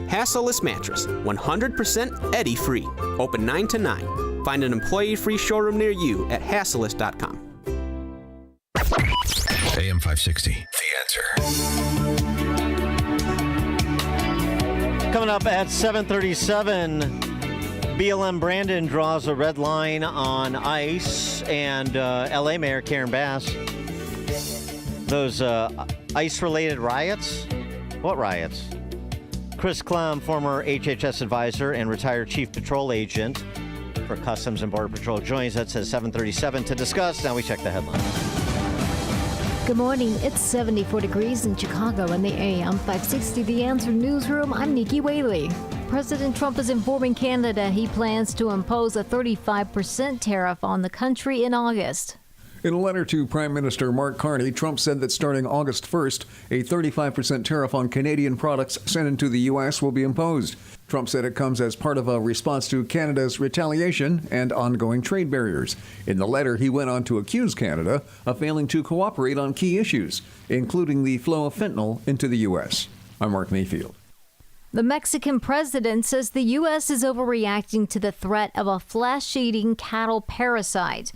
Hassleless Mattress, 100% Eddie free. Open 9 to 9. Find an employee-free showroom near you at hassleless.com. AM 560, The Answer. Coming up at 7:37, BLM Brandon draws a red line on ICE and LA Mayor Karen Bass. Those ICE-related riots? What riots? Chris Clem, former HHS advisor and retired chief patrol agent for Customs and Border Patrol, joins us at 7:37 to discuss. Now we check the headlines. Good morning. It's 74 degrees in Chicago in the AM 560 The Answer newsroom. I'm Nikki Whaley. President Trump is informing Canada he plans to impose a 35% tariff on the country in August. In a letter to Prime Minister Mark Carney, Trump said that starting August 1st, a 35% tariff on Canadian products sent into the U.S. will be imposed. Trump said it comes as part of a response to Canada's retaliation and ongoing trade barriers. In the letter, he went on to accuse Canada of failing to cooperate on key issues, including the flow of fentanyl into the U.S. I'm Mark Mayfield. The Mexican president says the U.S. is overreacting to the threat of a flesh-eating cattle parasite.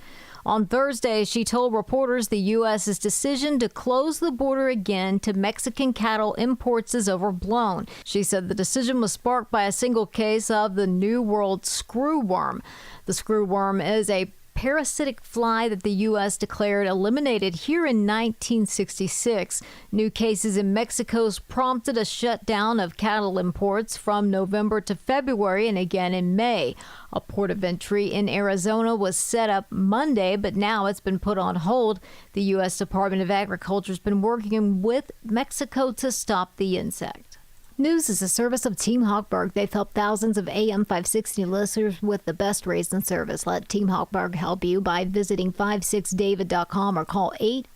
On Thursday, she told reporters the U.S.'s decision to close the border again to Mexican cattle imports is overblown. She said the decision was sparked by a single case of the New World screwworm. The screwworm is a parasitic fly that the U.S. declared eliminated here in 1966. New cases in Mexico's prompted a shutdown of cattle imports from November to February and again in May. A port of entry in Arizona was set up Monday, but now it's been put on hold. The U.S. Department of Agriculture has been working with Mexico to stop the insect. News is a service of Team Hochberg. They've helped thousands of AM 560 listeners with the best rates and service. Let Team Hochberg help you by visiting 56david.com or call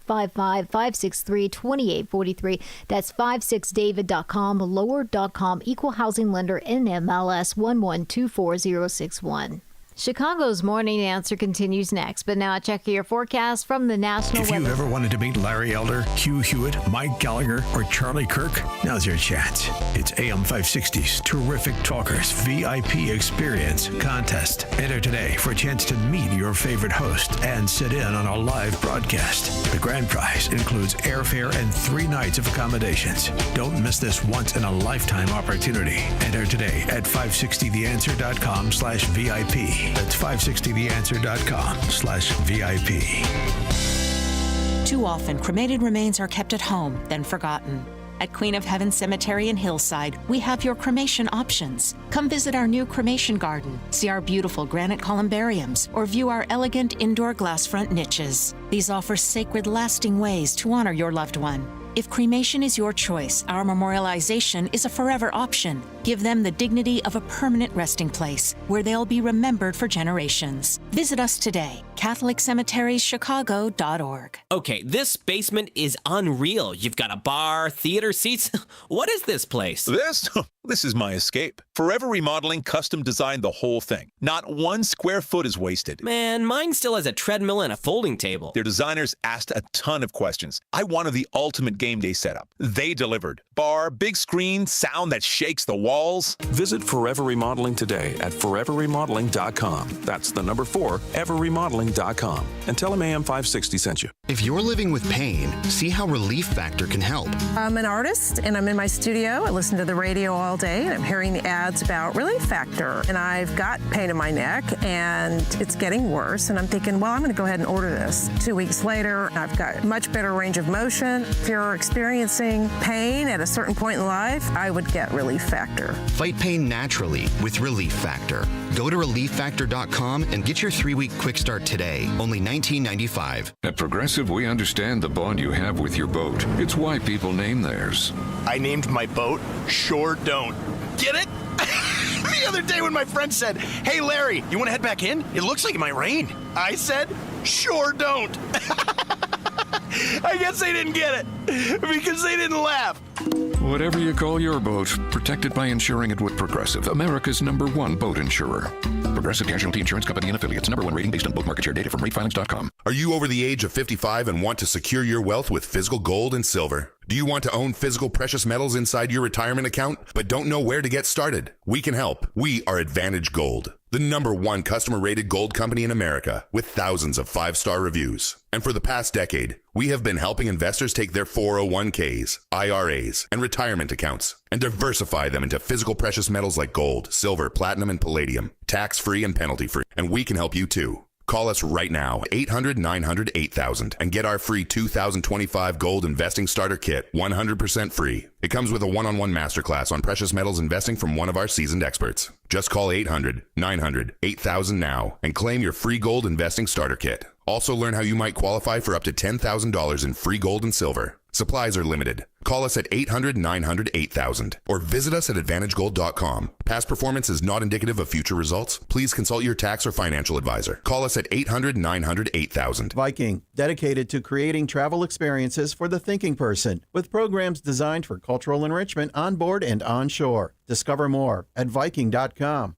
855-563-2843. That's 56david.com, lower.com, equal housing lender, NMLS 1124061. Chicago's Morning Answer continues next, but now a check of your forecast from the National If Weather. you've ever wanted to meet Larry Elder, Hugh Hewitt, Mike Gallagher, or Charlie Kirk, now's your chance. It's AM 560's Terrific Talkers VIP Experience Contest. Enter today for a chance to meet your favorite host and sit in on a live broadcast. The grand prize includes airfare and 3 nights of accommodations. Don't miss this once-in-a-lifetime opportunity. Enter today at 560theanswer.com/VIP. That's 560theanswer.com/VIP. Too often, cremated remains are kept at home, then forgotten. At Queen of Heaven Cemetery in Hillside, we have your cremation options. Come visit our new cremation garden, see our beautiful granite columbariums, or view our elegant indoor glass front niches. These offer sacred, lasting ways to honor your loved one. If cremation is your choice, our memorialization is a forever option. Give them the dignity of a permanent resting place where they'll be remembered for generations. Visit us today, CatholicCemeteriesChicago.org. Okay, this basement is unreal. You've got a bar, theater seats. What is this place? This is my escape. Forever Remodeling custom designed the whole thing. Not 1 square foot is wasted. Man, mine still has a treadmill and a folding table. Their designers asked a ton of questions. I wanted the ultimate game day setup. They delivered. Bar, big screen, sound that shakes the walls. Visit Forever Remodeling today at foreverremodeling.com. That's the number 4, everremodeling.com. And tell them AM 560 sent you. If you're living with pain, see how Relief Factor can help. I'm an artist and I'm in my studio. I listen to the radio all day and I'm hearing the ads about Relief Factor. And I've got pain in my neck and it's getting worse. And I'm thinking, well, I'm going to go ahead and order this. 2 weeks later, I've got much better range of motion. If you're experiencing pain at a certain point in life, I would get Relief Factor. Fight pain naturally with Relief Factor. Go to ReliefFactor.com and get your 3-week quick start today. Only $19.95. At Progressive, we understand the bond you have with your boat. It's why people name theirs. I named my boat Sure Don't. Get it? The other day when my friend said, "Hey Larry, you want to head back in? It looks like it might rain." I said, "Sure don't." I guess they didn't get it because they didn't laugh. Whatever you call your boat, protected by insuring it with Progressive, America's #1 boat insurer. Progressive Casualty Insurance Company and Affiliates. #1 rating based on boat market share data from ratefilings.com. Are you over the age of 55 and want to secure your wealth with physical gold and silver? Do you want to own physical precious metals inside your retirement account, but don't know where to get started? We can help. We are Advantage Gold, the #1 customer-rated gold company in America with thousands of 5-star reviews. And for the past decade, we have been helping investors take their 401ks, IRAs, and retirement accounts and diversify them into physical precious metals like gold, silver, platinum, and palladium, tax-free and penalty-free. And we can help you too. Call us right now, 800-900-8000, and get our free 2025 Gold Investing Starter Kit, 100% free. It comes with a one-on-one masterclass on precious metals investing from one of our seasoned experts. Just call 800-900-8000 now and claim your free Gold Investing Starter Kit. Also learn how you might qualify for up to $10,000 in free gold and silver. Supplies are limited. Call us at 800-900-8000 or visit us at AdvantageGold.com. Past performance is not indicative of future results. Please consult your tax or financial advisor. Call us at 800-900-8000. Viking, dedicated to creating travel experiences for the thinking person, with programs designed for cultural enrichment on board and on shore. Discover more at Viking.com.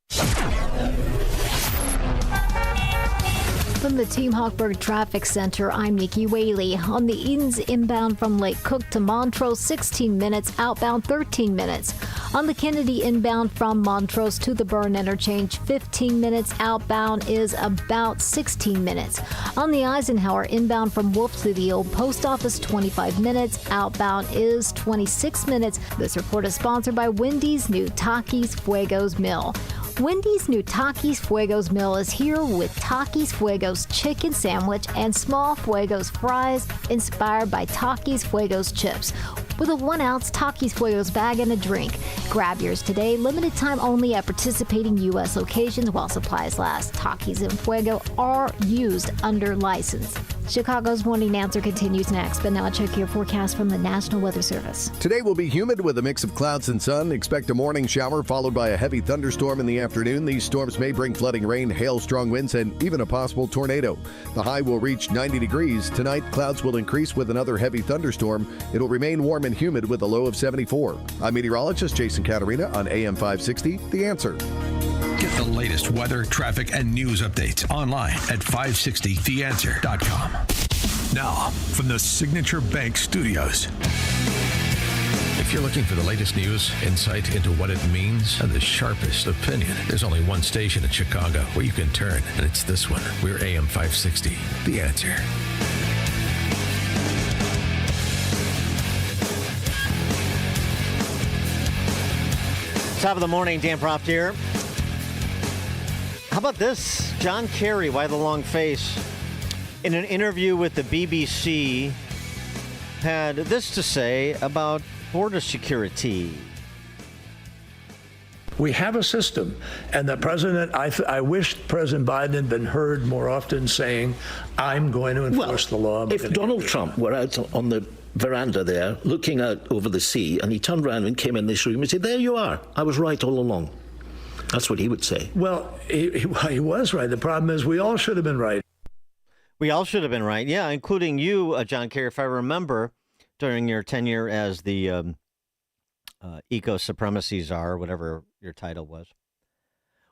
From the Team Hochberg Traffic Center, I'm Nikki Whaley. On the Edens inbound from Lake Cook to Montrose, 16 minutes, outbound 13 minutes. On the Kennedy inbound from Montrose to the Burn Interchange, 15 minutes, outbound is about 16 minutes. On the Eisenhower inbound from Wolf to the Old Post Office, 25 minutes, outbound is 26 minutes. This report is sponsored by Wendy's new Takis Fuegos Mill. Wendy's new Takis Fuegos Mill is here with Takis Fuegos chicken sandwich and small Fuegos fries inspired by Takis Fuegos chips, with a 1-ounce Takis Fuegos bag and a drink. Grab yours today, limited time only at participating U.S. locations while supplies last. Takis and Fuego are used under license. Chicago's Morning Answer continues next, but now check your forecast from the National Weather Service. Today will be humid with a mix of clouds and sun. Expect a morning shower followed by a heavy thunderstorm in the afternoon. These storms may bring flooding rain, hail, strong winds, and even a possible tornado. The high will reach 90 degrees. Tonight, clouds will increase with another heavy thunderstorm. It'll remain warm and humid with a low of 74. I'm meteorologist Jason Caterina on AM 560, The Answer. Get the latest weather, traffic, and news updates online at 560theanswer.com. Now, from the Signature Bank Studios. If you're looking for the latest news, insight into what it means, and the sharpest opinion, there's only one station in Chicago where you can turn, and it's this one. We're AM 560, The Answer. Top of the morning, Dan Proft here. How about this? John Kerry, why the long face? In an interview with the BBC, had this to say about border security. We have a system, and the president, I wish President Biden had been heard more often saying, I'm going to enforce the law. If Donald Trump were out on the veranda there, looking out over the sea, and he turned around and came in this room and said, there you are, I was right all along. That's what he would say. Well, he was right. The problem is we all should have been right. We all should have been right, yeah, including you, John Kerry, if I remember, during your tenure as the eco-supremacy czar, whatever your title was,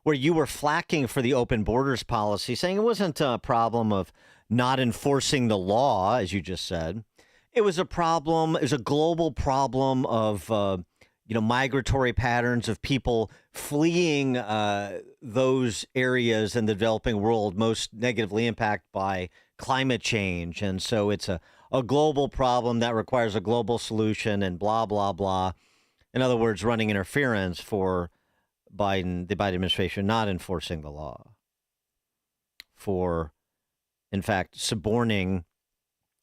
where you were flacking for the open borders policy, saying it wasn't a problem of not enforcing the law, as you just said. It was a problem, it was a global problem of migratory patterns of people fleeing those areas in the developing world most negatively impacted by climate change. And so it's a global problem that requires a global solution and blah, blah, blah. In other words, running interference for the Biden administration not enforcing the law, for, in fact, suborning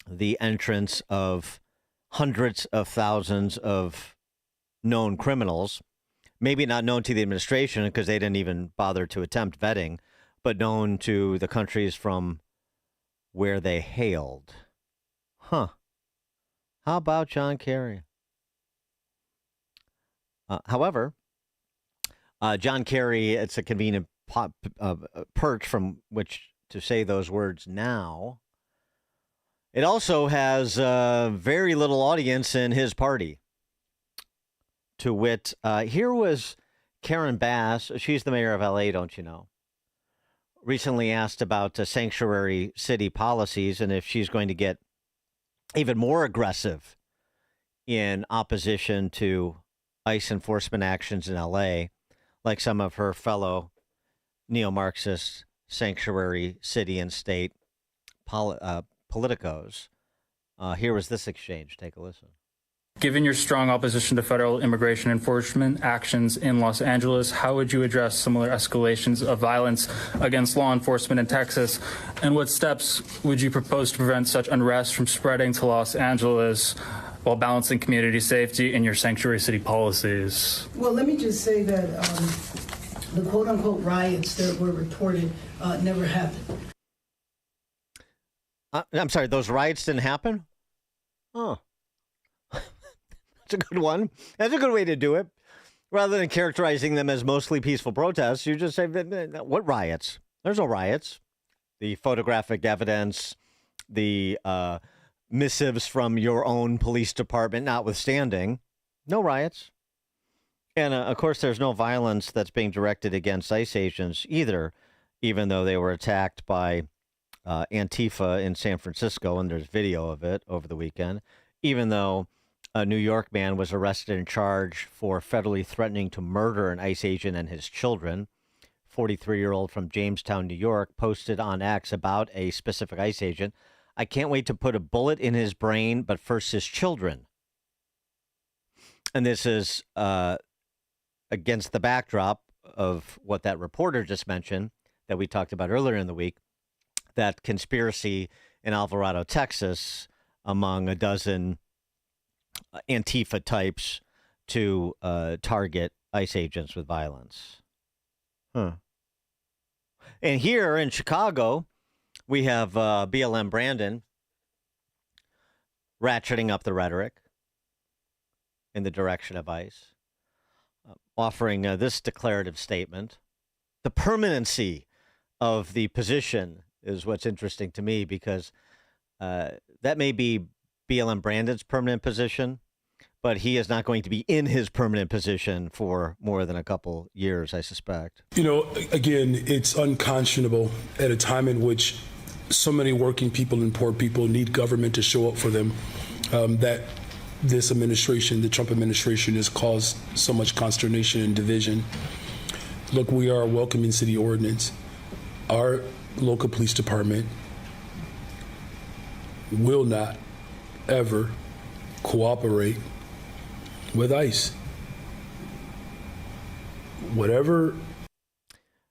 the entrance of hundreds of thousands of known criminals, maybe not known to the administration because they didn't even bother to attempt vetting, but known to the countries from where they hailed. Huh. How about John Kerry? However, John Kerry, it's a convenient perch from which to say those words now. It also has very little audience in his party. To wit, here was Karen Bass. She's the mayor of L.A., don't you know? Recently asked about sanctuary city policies and if she's going to get even more aggressive in opposition to ICE enforcement actions in L.A., like some of her fellow neo-Marxist sanctuary city and state politicos. Here was this exchange. Take a listen. Given your strong opposition to federal immigration enforcement actions in Los Angeles, how would you address similar escalations of violence against law enforcement in Texas? And what steps would you propose to prevent such unrest from spreading to Los Angeles while balancing community safety in your sanctuary city policies? Well, let me just say that the quote-unquote riots that were reported never happened. I'm sorry, those riots didn't happen? Oh. That's a good one. That's a good way to do it. Rather than characterizing them as mostly peaceful protests, you just say, what riots? There's no riots. The photographic evidence, the missives from your own police department notwithstanding, no riots. And, of course, there's no violence that's being directed against ICE agents either, even though they were attacked by Antifa in San Francisco, and there's video of it over the weekend, even though a New York man was arrested and charged for federally threatening to murder an ICE agent and his children. 43-year-old from Jamestown, New York, posted on X about a specific ICE agent. I can't wait to put a bullet in his brain, but first his children. And this is against the backdrop of what that reporter just mentioned that we talked about earlier in the week, that conspiracy in Alvarado, Texas, among a dozen Antifa types to target ICE agents with violence. And here in Chicago, we have BLM Brandon ratcheting up the rhetoric in the direction of ICE, offering this declarative statement. The permanency of the position is what's interesting to me, because that may be BLM Brandon's permanent position, but he is not going to be in his permanent position for more than a couple years, I suspect. You know, again, it's unconscionable at a time in which so many working people and poor people need government to show up for them, that this administration, the Trump administration, has caused so much consternation and division. Look, we are a welcoming city ordinance. Our local police department will not ever cooperate with ICE. Whatever.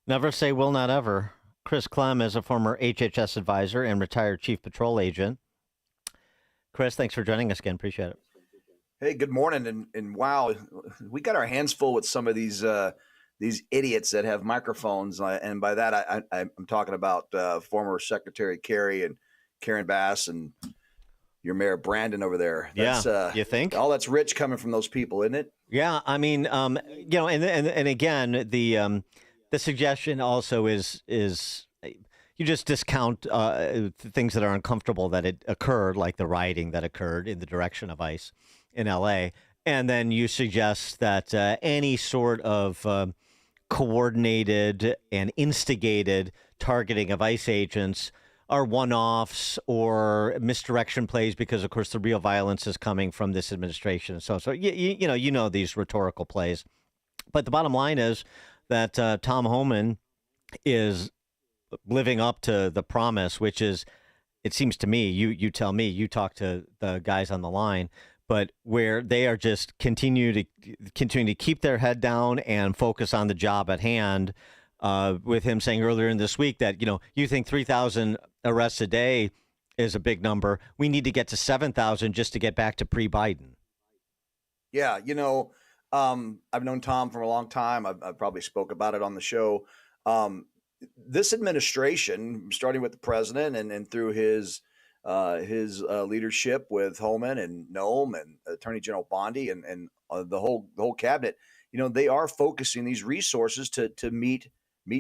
Never say will not ever. Chris Clem is a former HHS advisor and retired chief patrol agent. Chris, thanks for joining us again. Appreciate it. Hey, good morning. And wow, we got our hands full with some of these idiots that have microphones. And by that, I'm talking about former Secretary Kerry and Karen Bass and your Mayor Brandon over there. That's, you think? All that's rich coming from those people, isn't it? Yeah, I mean, you know, and again, the suggestion also is you just discount things that are uncomfortable that it occurred, like the rioting that occurred in the direction of ICE in L.A., and then you suggest that any sort of coordinated and instigated targeting of ICE agents are one-offs or misdirection plays because, of course, the real violence is coming from this administration. So you know these rhetorical plays. But the bottom line is that Tom Homan is living up to the promise, which is, it seems to me, you tell me, you talk to the guys on the line, but where they are just continuing to keep their head down and focus on the job at hand. With him saying earlier in this week that, you know, you think 3,000 arrests a day is a big number. We need to get to 7,000 just to get back to pre-Biden. Yeah, you know, I've known Tom for a long time. I've probably spoke about it on the show. This administration, starting with the president and through his leadership with Homan and Noem and Attorney General Bondi and the whole cabinet, you know, they are focusing these resources to meet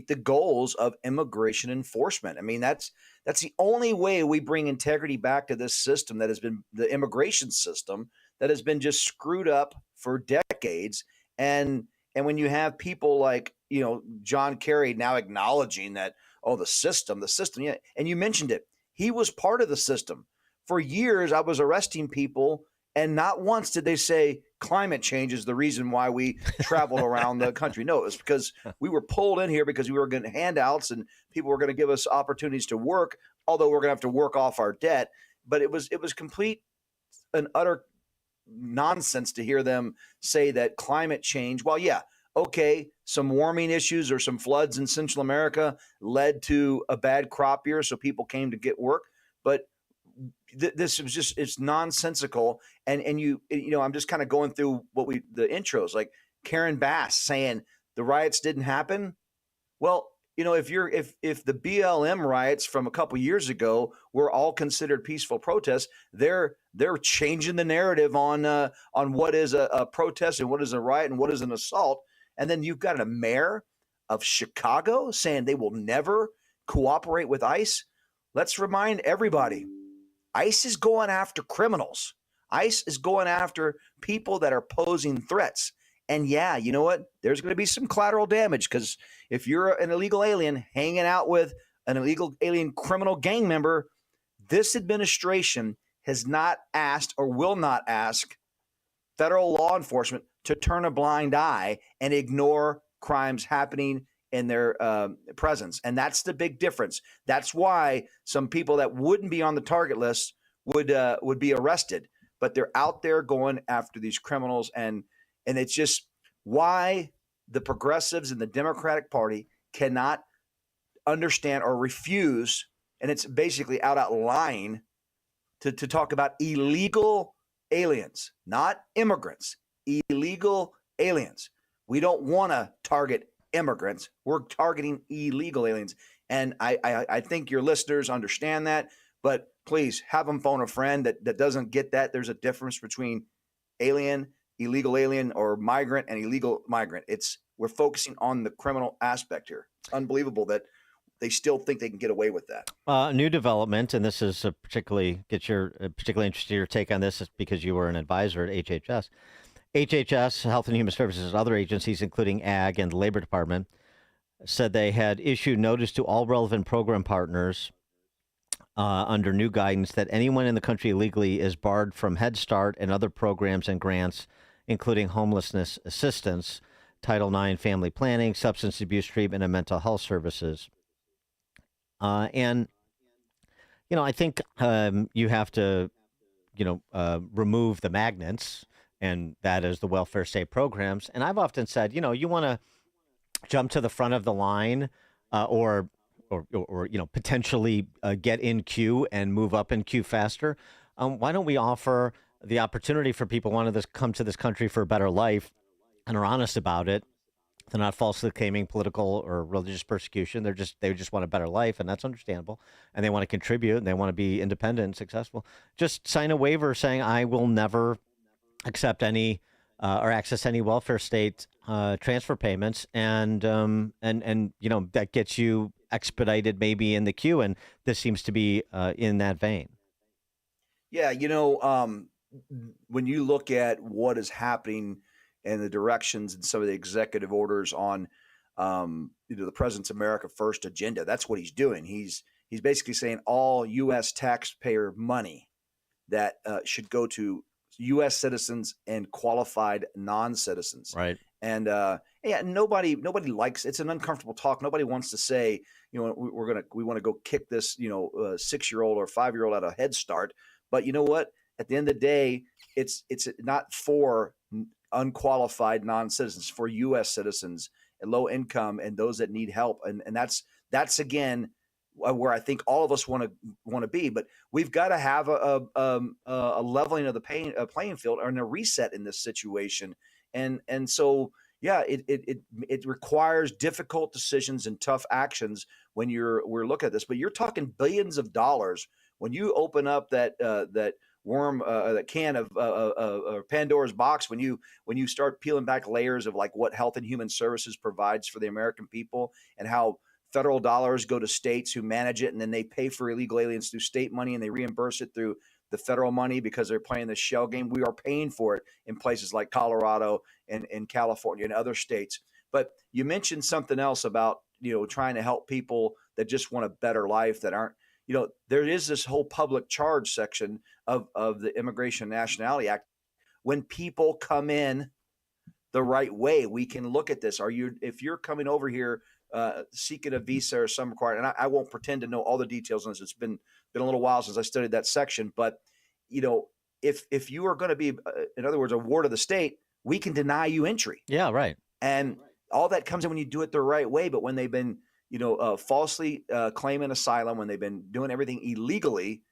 the goals of immigration enforcement. I mean, that's the only way we bring integrity back to this system that has been the immigration system that has been just screwed up for decades. And when you have people like, you know, John Kerry now acknowledging that, oh, the system, yeah. And you mentioned it. He was part of the system. For years, I was arresting people, and not once did they say climate change is the reason why we traveled around the country. No, it was because we were pulled in here because we were getting handouts and people were going to give us opportunities to work, although we're going to have to work off our debt. But it was complete and utter nonsense to hear them say that climate change, well, yeah, okay, some warming issues or some floods in Central America led to a bad crop year, so people came to get work. But this was just, it's nonsensical. And you know, I'm just kind of going through the intros, like Karen Bass saying the riots didn't happen. Well, if the BLM riots from a couple years ago were all considered peaceful protests, they're changing the narrative on what is a protest and what is a riot and what is an assault. And then you've got a mayor of Chicago saying they will never cooperate with ICE. Let's remind everybody, ICE is going after criminals. ICE is going after people that are posing threats. And yeah, you know what? There's going to be some collateral damage, because if you're an illegal alien hanging out with an illegal alien criminal gang member, this administration has not asked or will not ask federal law enforcement to turn a blind eye and ignore crimes happening in their presence. And that's the big difference. That's why some people that wouldn't be on the target list would be arrested, but they're out there going after these criminals. And it's just why the progressives in the Democratic Party cannot understand or refuse, and it's basically out lying to talk about illegal aliens, not immigrants, illegal aliens. We don't want to target immigrants. We're targeting illegal aliens. And I think your listeners understand that, but please have them phone a friend that doesn't get that. There's a difference between alien, illegal alien, or migrant and illegal migrant. We're focusing on the criminal aspect here. It's unbelievable that they still think they can get away with that. New development, and this is particularly interested in your take on this, is because you were an advisor at HHS. HHS, Health and Human Services, and other agencies, including Ag and the Labor Department, said they had issued notice to all relevant program partners under new guidance that anyone in the country illegally is barred from Head Start and other programs and grants, including homelessness assistance, Title IX family planning, substance abuse treatment, and mental health services. And I think you have to, remove the magnets, and that is the welfare state programs. And I've often said, you want to jump to the front of the line, or potentially get in queue and move up in queue faster. Why don't we offer the opportunity for people who want to come to this country for a better life and are honest about it? They're not falsely claiming political or religious persecution. They just want a better life, and that's understandable. And they want to contribute, and they want to be independent and successful. Just sign a waiver saying, I will never accept any or access any welfare state transfer payments, and that gets you expedited maybe in the queue. And this seems to be in that vein. Yeah, when you look at what is happening and the directions and some of the executive orders on the President's America First agenda, that's what he's doing. He's basically saying all U.S. taxpayer money that should go to U.S. citizens and qualified non-citizens. Right. And nobody likes, it's an uncomfortable talk. Nobody wants to say, we want to go kick this 6-year-old or 5-year-old out of Head Start. But you know what? At the end of the day, it's not for unqualified non-citizens, for U.S. citizens and low income and those that need help. And that's again where I think all of us want to be. But we've got to have a leveling of the playing field, and a reset in this situation. And so yeah, it requires difficult decisions and tough actions when we're looking at this. But you're talking billions of dollars when you open up that worm, that can of Pandora's box. When you start peeling back layers of like what Health and Human Services provides for the American people, and how federal dollars go to states who manage it, and then they pay for illegal aliens through state money, and they reimburse it through the federal money because they're playing the shell game. We are paying for it in places like Colorado and in California and other states. But you mentioned something else about trying to help people that just want a better life, that aren't. There is this whole public charge section of the Immigration and Nationality Act. When people come in the right way, we can look at this. If you're coming over here seeking a visa or some requirement, and I won't pretend to know all the details on this. It's been a little while since I studied that section. But if you are going to be, in other words, a ward of the state, we can deny you entry. Yeah, right. And all that comes in when you do it the right way. But when they've been falsely claiming asylum, when they've been doing everything illegally,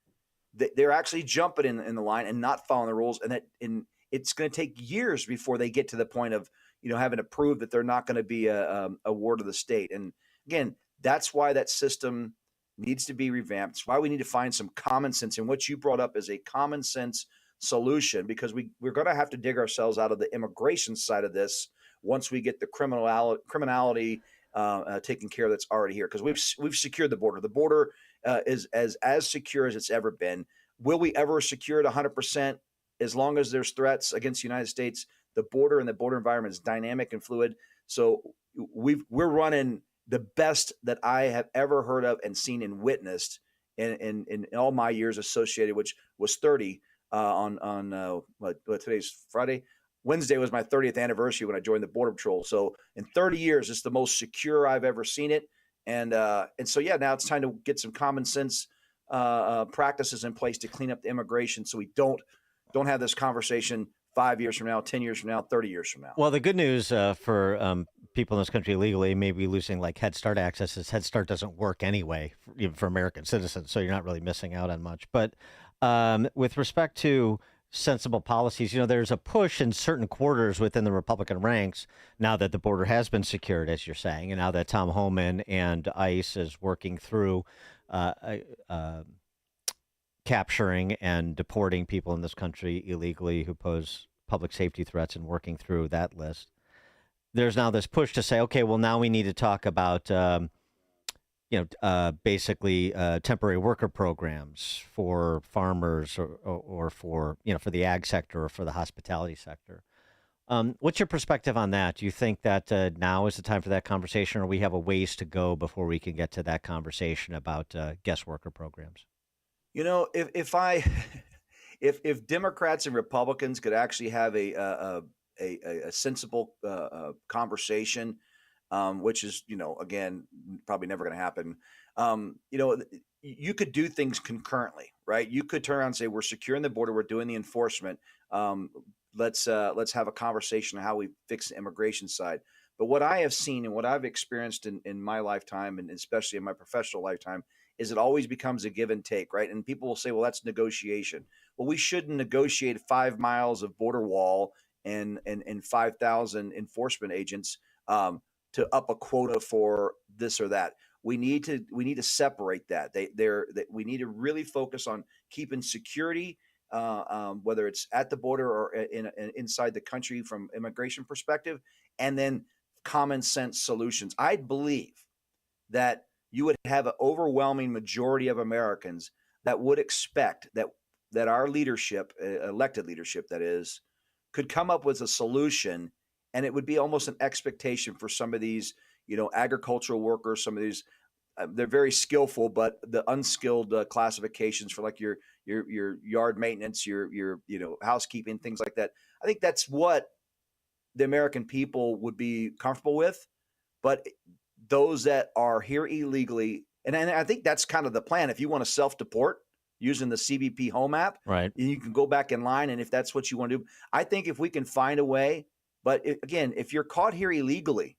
they're actually jumping in the line and not following the rules. And it's going to take years before they get to the point of having to prove that they're not going to be a ward of the state. And again, That's why that system needs to be revamped. It's why we need to find some common sense. And what you brought up is a common sense solution, because we're going to have to dig ourselves out of the immigration side of this once we get the criminality taken care of that's already here, because we've secured the border. The border is as secure as it's ever been. Will we ever secure it 100%? As long as there's threats against the United States, the border and the border environment is dynamic and fluid. So we're running the best that I have ever heard of and seen and witnessed in all my years associated, which was 30 on today's Friday. Wednesday was my 30th anniversary when I joined the Border Patrol. So in 30 years, it's the most secure I've ever seen it. And so, yeah, now it's time to get some common sense practices in place to clean up the immigration, so we don't have this conversation 5 years from now, 10 years from now, 30 years from now. Well, the good news for people in this country illegally may be losing like Head Start access is Head Start doesn't work anyway, even for American citizens, so you're not really missing out on much. But with respect to sensible policies, there's a push in certain quarters within the Republican ranks now that the border has been secured, as you're saying, and now that Tom Homan and ICE is working through capturing and deporting people in this country illegally who pose public safety threats and working through that list. There's now this push to say, okay, well, now we need to talk about, basically temporary worker programs for farmers or for the ag sector or for the hospitality sector. What's your perspective on that? Do you think that now is the time for that conversation, or we have a ways to go before we can get to that conversation about guest worker programs? If Democrats and Republicans could actually have a sensible conversation, which is, again, probably never going to happen. You could do things concurrently, right? You could turn around and say, we're securing the border, we're doing the enforcement. Let's have a conversation on how we fix the immigration side. But what I have seen and what I've experienced in my lifetime, and especially in my professional lifetime, is it always becomes a give and take, right? And people will say, well, that's negotiation. Well, we shouldn't negotiate 5 miles of border wall and 5,000 enforcement agents to up a quota for this or that. We need to separate that. We need to really focus on keeping security, whether it's at the border or inside the country from immigration perspective, and then common sense solutions. I believe that you would have an overwhelming majority of Americans that would expect that our leadership, elected leadership that is, could come up with a solution, and it would be almost an expectation for some of these, agricultural workers, some of these, they're very skillful, but the unskilled classifications for like your yard maintenance, your housekeeping, things like that. I think that's what the American people would be comfortable with, but those that are here illegally, and I think that's kind of the plan. If you want to self-deport using the CBP Home app, right, you can go back in line, and if that's what you want to do, I think if we can find a way. But again, if you're caught here illegally,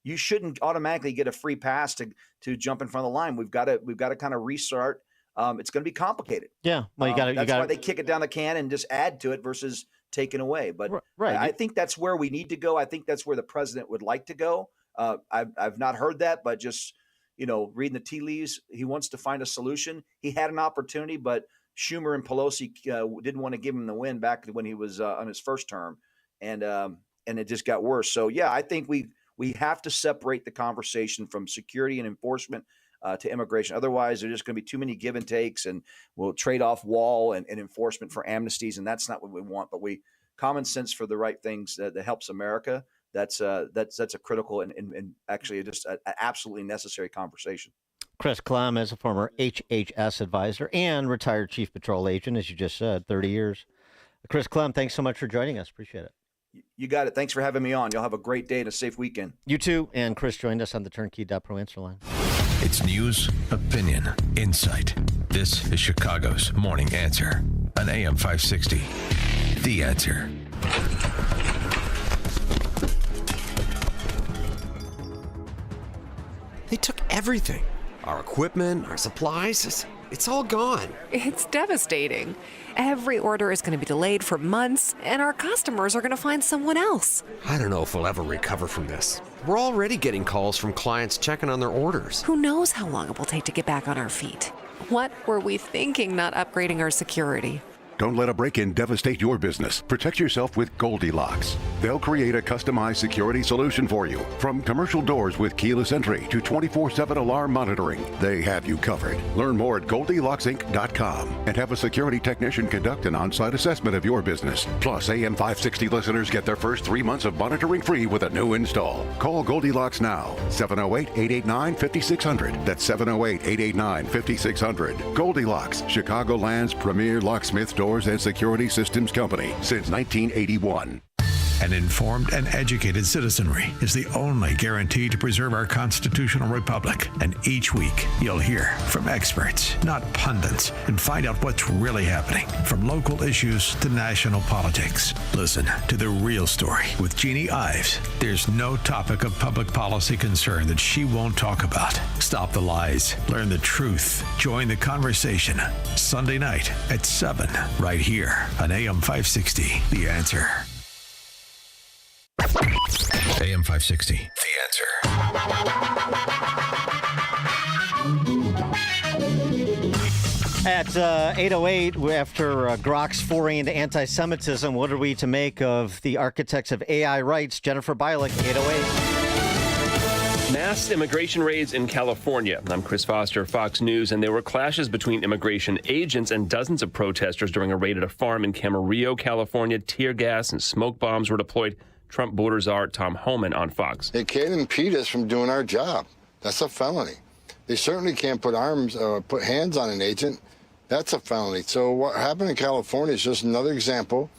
you shouldn't automatically get a free pass to jump in front of the line. We've got to kind of restart. It's going to be complicated. Yeah, well, that's why they kick it down the can and just add to it versus taking away. But right. I think that's where we need to go. I think that's where the president would like to go. I've not heard that, but just reading the tea leaves, he wants to find a solution. He had an opportunity, but Schumer and Pelosi didn't want to give him the win back when he was on his first term, and it just got worse. So yeah, I think we have to separate the conversation from security and enforcement to immigration. Otherwise, there's just going to be too many give and takes, and we'll trade off wall and enforcement for amnesties, and that's not what we want. But common sense for the right things that helps America. That's a critical and actually just an absolutely necessary conversation. Chris Klem is a former HHS advisor and retired Chief Patrol Agent, as you just said, 30 years. Chris Klem, thanks so much for joining us. Appreciate it. You got it. Thanks for having me on. Y'all have a great day and a safe weekend. You too. And Chris joined us on the Turnkey.pro answer line. It's news, opinion, insight. This is Chicago's Morning Answer on AM 560. The Answer. They took everything. Our equipment, our supplies, it's all gone. It's devastating. Every order is going to be delayed for months, and our customers are going to find someone else. I don't know if we'll ever recover from this. We're already getting calls from clients checking on their orders. Who knows how long it will take to get back on our feet? What were we thinking not upgrading our security? Don't let a break-in devastate your business. Protect yourself with Goldilocks. They'll create a customized security solution for you. From commercial doors with keyless entry to 24/7 alarm monitoring, they have you covered. Learn more at GoldilocksInc.com and have a security technician conduct an on-site assessment of your business. Plus, AM 560 listeners get their first 3 months of monitoring free with a new install. Call Goldilocks now. 708-889-5600. That's 708-889-5600. Goldilocks, Chicagoland's premier locksmith doors and security systems company since 1981. An informed and educated citizenry is the only guarantee to preserve our constitutional republic. And each week, you'll hear from experts, not pundits, and find out what's really happening, from local issues to national politics. Listen to The Real Story with Jeannie Ives. There's no topic of public policy concern that she won't talk about. Stop the lies. Learn the truth. Join the conversation. Sunday night at 7, right here on AM 560, The Answer. AM 560, The Answer. At 8:08, after Grok's foray into anti-Semitism, what are we to make of the architects of AI rights? Jennifer Bialik, 8:08. Mass immigration raids in California. I'm Chris Foster, Fox News, and there were clashes between immigration agents and dozens of protesters during a raid at a farm in Camarillo, California. Tear gas and smoke bombs were deployed. Trump border czar Tom Homan on Fox. They can't impede us from doing our job. That's a felony. They certainly can't put hands on an agent. That's a felony. So what happened in California is just another example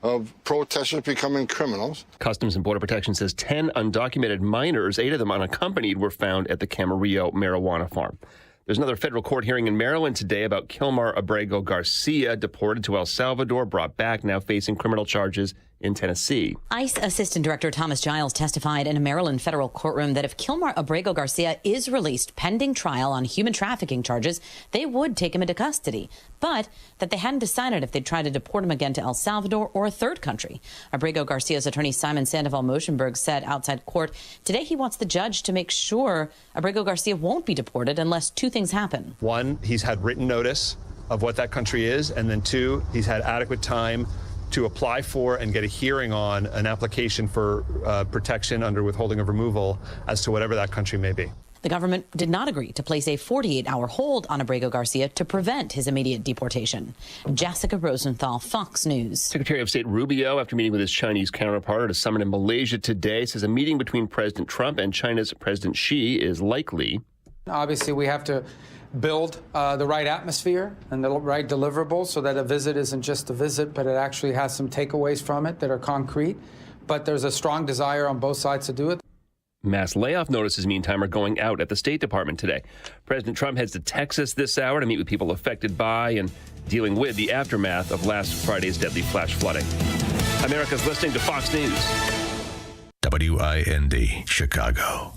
of protesters becoming criminals. Customs and Border Protection says 10 undocumented minors, 8 of them unaccompanied, were found at the Camarillo marijuana farm. There's another federal court hearing in Maryland today about Kilmar Abrego Garcia, deported to El Salvador, brought back, now facing criminal charges in Tennessee. ICE Assistant Director Thomas Giles testified in a Maryland federal courtroom that if Kilmar Abrego Garcia is released pending trial on human trafficking charges, they would take him into custody, but that they hadn't decided if they'd try to deport him again to El Salvador or a third country. Abrego Garcia's attorney Simon Sandoval-Moschenberg said outside court today he wants the judge to make sure Abrego Garcia won't be deported unless 2 things happen. 1, he's had written notice of what that country is, and then 2, he's had adequate time to apply for and get a hearing on an application for protection under withholding of removal as to whatever that country may be. The government did not agree to place a 48-hour hold on Abrego Garcia to prevent his immediate deportation. Jessica Rosenthal, Fox News. Secretary of State Rubio, after meeting with his Chinese counterpart at a summit in Malaysia today, says a meeting between President Trump and China's President Xi is likely. Obviously, we have to build the right atmosphere and the right deliverables so that a visit isn't just a visit, but it actually has some takeaways from it that are concrete. But there's a strong desire on both sides to do it. Mass layoff notices, meantime, are going out at the State Department today. President Trump heads to Texas this hour to meet with people affected by and dealing with the aftermath of last Friday's deadly flash flooding. America's listening to Fox News. WIND, Chicago.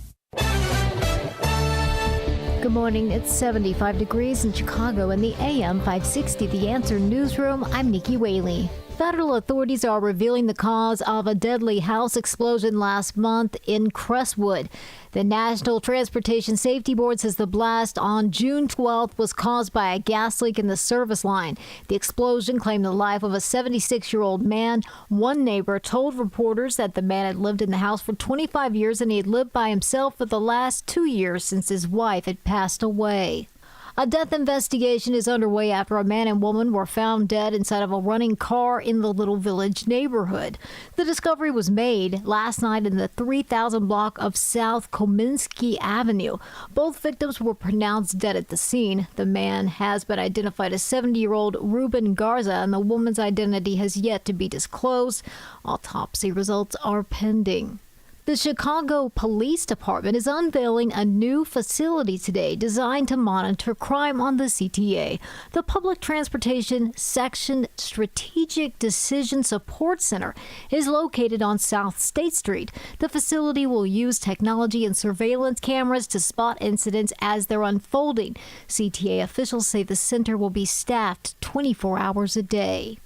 Good morning. It's 75 degrees in Chicago in the AM 560 The Answer newsroom. I'm Nikki Whaley. Federal authorities are revealing the cause of a deadly house explosion last month in Crestwood. The National Transportation Safety Board says the blast on June 12th was caused by a gas leak in the service line. The explosion claimed the life of a 76-year-old man. One neighbor told reporters that the man had lived in the house for 25 years and he had lived by himself for the last 2 years since his wife had passed away. A death investigation is underway after a man and woman were found dead inside of a running car in the Little Village neighborhood. The discovery was made last night in the 3000 block of South Kominsky Avenue. Both victims were pronounced dead at the scene. The man has been identified as 70-year-old Ruben Garza, and the woman's identity has yet to be disclosed. Autopsy results are pending. The Chicago Police Department is unveiling a new facility today designed to monitor crime on the CTA. The Public Transportation Section Strategic Decision Support Center is located on South State Street. The facility will use technology and surveillance cameras to spot incidents as they're unfolding. CTA officials say the center will be staffed 24 hours a day.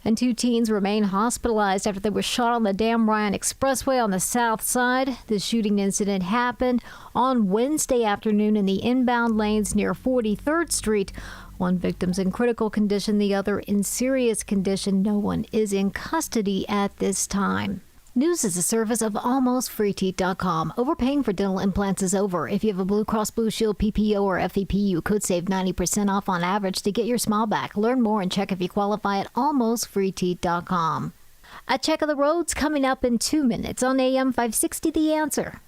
And 2 teens remain hospitalized after they were shot on the Dan Ryan Expressway on the south side. The shooting incident happened on Wednesday afternoon in the inbound lanes near 43rd Street. One victim's in critical condition, the other in serious condition. No one is in custody at this time. News is a service of AlmostFreeTeeth.com. Overpaying for dental implants is over. If you have a Blue Cross Blue Shield PPO or FEP, you could save 90% off on average to get your smile back. Learn more and check if you qualify at AlmostFreeTeeth.com. A check of the roads coming up in 2 minutes on AM 560 The Answer.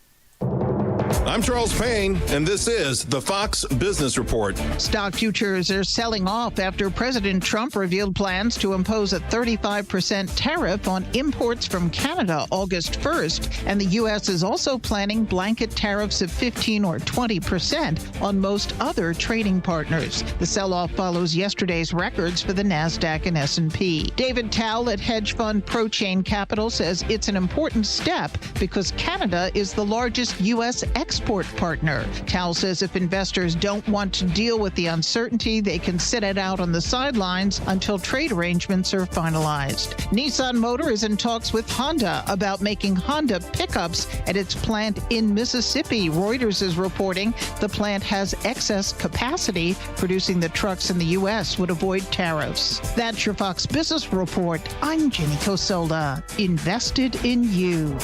I'm Charles Payne, and this is the Fox Business Report. Stock futures are selling off after President Trump revealed plans to impose a 35% tariff on imports from Canada August 1st, and the U.S. is also planning blanket tariffs of 15 or 20% on most other trading partners. The sell-off follows yesterday's records for the NASDAQ and S&P. David Tal at hedge fund ProChain Capital says it's an important step because Canada is the largest U.S. export partner. Tal says if investors don't want to deal with the uncertainty, they can sit it out on the sidelines until trade arrangements are finalized. Nissan Motor is in talks with Honda about making Honda pickups at its plant in Mississippi. Reuters is reporting the plant has excess capacity. Producing the trucks in the U.S. would avoid tariffs. That's your Fox Business Report. I'm Jenny Cosola. Invested in you.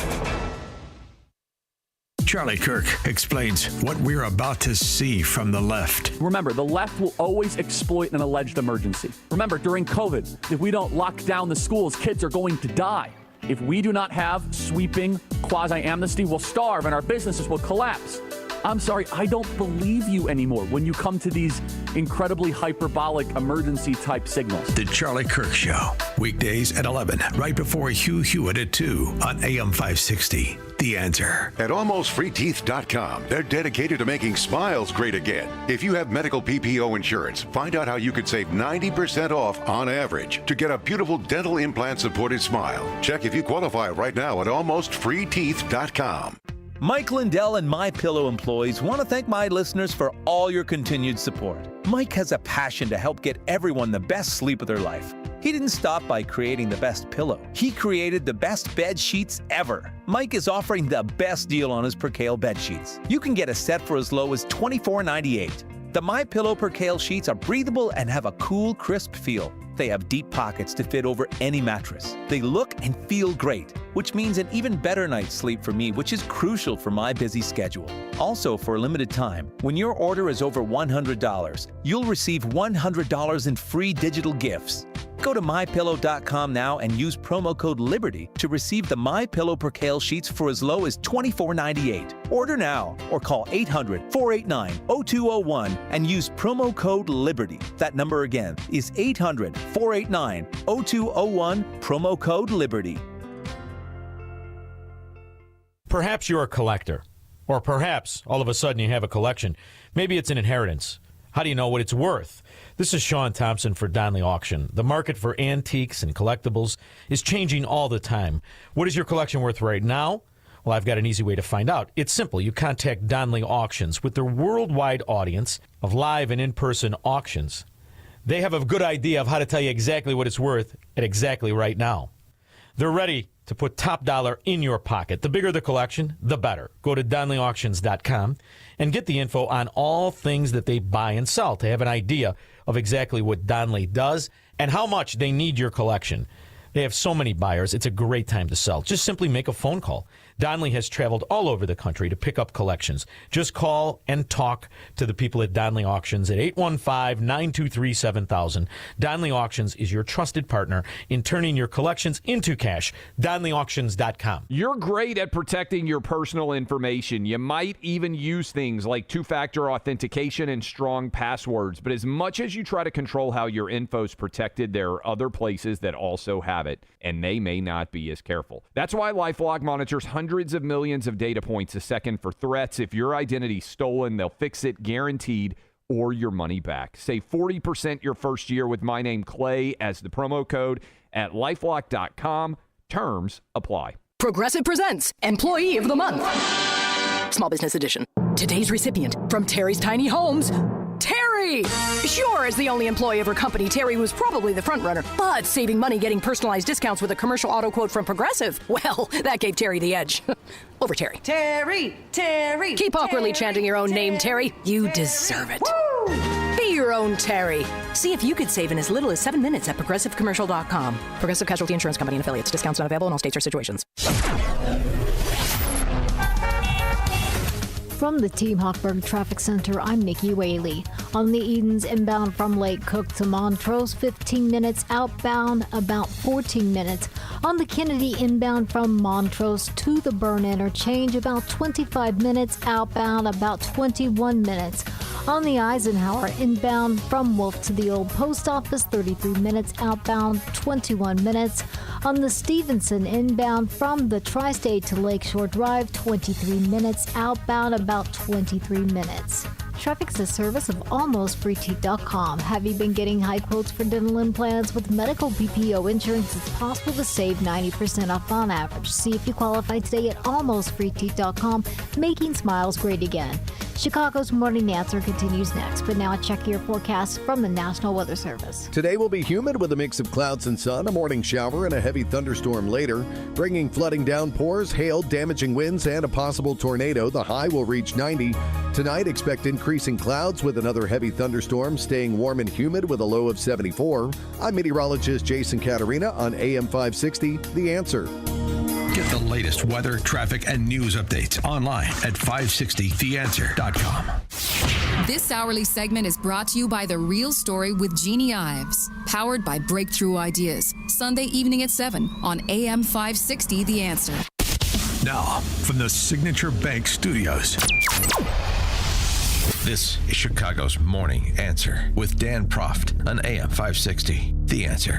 Charlie Kirk explains what we're about to see from the left. Remember, the left will always exploit an alleged emergency. Remember, during COVID, if we don't lock down the schools, kids are going to die. If we do not have sweeping quasi-amnesty, we'll starve and our businesses will collapse. I'm sorry, I don't believe you anymore when you come to these incredibly hyperbolic emergency-type signals. The Charlie Kirk Show, weekdays at 11, right before Hugh Hewitt at 2 on AM 560. The Answer. At AlmostFreeTeeth.com, they're dedicated to making smiles great again. If you have medical PPO insurance, find out how you could save 90% off on average to get a beautiful dental implant-supported smile. Check if you qualify right now at AlmostFreeTeeth.com. Mike Lindell and MyPillow employees want to thank my listeners for all your continued support. Mike has a passion to help get everyone the best sleep of their life. He didn't stop by creating the best pillow. He created the best bed sheets ever. Mike is offering the best deal on his Percale bed sheets. You can get a set for as low as $24.98. The MyPillow Percale sheets are breathable and have a cool, crisp feel. They have deep pockets to fit over any mattress. They look and feel great, which means an even better night's sleep for me, which is crucial for my busy schedule. Also, for a limited time, when your order is over $100, you'll receive $100 in free digital gifts. Go to MyPillow.com now and use promo code LIBERTY to receive the MyPillow Percale sheets for as low as $24.98. Order now or call 800-489-0201 and use promo code LIBERTY. That number again is 800-489-0201, promo code LIBERTY. Perhaps you're a collector, or perhaps all of a sudden you have a collection. Maybe it's an inheritance. How do you know what it's worth? This is Sean Thompson for Donley Auction. The market for antiques and collectibles is changing all the time. What is your collection worth right now? Well, I've got an easy way to find out. It's simple. You contact Donley Auctions. With their worldwide audience of live and in-person auctions, they have a good idea of how to tell you exactly what it's worth at exactly right now. They're ready to put top dollar in your pocket. The bigger the collection, the better. Go to DonleyAuctions.com and get the info on all things that they buy and sell to have an idea of exactly what Donley does and how much they need your collection. They have so many buyers, it's a great time to sell. Just simply make a phone call. Donley has traveled all over the country to pick up collections. Just call and talk to the people at Donley Auctions at 815-923-7000. Donley Auctions is your trusted partner in turning your collections into cash. DonleyAuctions.com. You're great at protecting your personal information. You might even use things like two-factor authentication and strong passwords. But as much as you try to control how your info is protected, there are other places that also have it, and they may not be as careful. That's why LifeLock monitors hundreds of millions of data points a second for threats. If your identity's stolen, they'll fix it guaranteed or your money back. Save 40% your first year with my name Clay as the promo code at LifeLock.com. Terms apply. Progressive presents Employee of the Month. Small Business Edition. Today's recipient from Terry's Tiny Homes, Terry. Terry! Sure, as the only employee of her company, Terry was probably the front runner, but saving money getting personalized discounts with a commercial auto quote from Progressive, well, that gave Terry the edge. Over Terry. Terry! Terry! Keep awkwardly chanting your own name, Terry. You deserve it. Woo! Be your own Terry. See if you could save in as little as 7 minutes at ProgressiveCommercial.com. Progressive Casualty Insurance Company and Affiliates. Discounts not available in all states or situations. From the Team Hochberg Traffic Center, I'm Nikki Whaley. On the Edens inbound from Lake Cook to Montrose, 15 minutes. Outbound, about 14 minutes. On the Kennedy inbound from Montrose to the Burn Interchange, about 25 minutes. Outbound, about 21 minutes. On the Eisenhower inbound from Wolf to the Old Post Office, 33 minutes. Outbound, 21 minutes. On the Stevenson inbound from the Tri-State to Lakeshore Drive, 23 minutes. Outbound, about 23 minutes. Traffic's a service of AlmostFreeTeeth.com. Have you been getting high quotes for dental implants? With medical PPO insurance, it's possible to save 90% off on average. See if you qualify today at AlmostFreeTeeth.com, making smiles great again. Chicago's Morning Answer continues next, but now check your forecast from the National Weather Service. Today will be humid with a mix of clouds and sun, a morning shower, and a heavy thunderstorm later, bringing flooding downpours, hail, damaging winds, and a possible tornado. The high will reach 90. Tonight, expect increasing clouds with another heavy thunderstorm, staying warm and humid with a low of 74. I'm meteorologist Jason Caterina on AM 560, The Answer. Get the latest weather, traffic, and news updates online at 560theanswer.com. This hourly segment is brought to you by The Real Story with Jeannie Ives, powered by Breakthrough Ideas, Sunday evening at 7 on AM 560 The Answer. Now, from the Signature Bank Studios, this is Chicago's Morning Answer with Dan Proft on AM 560 The Answer.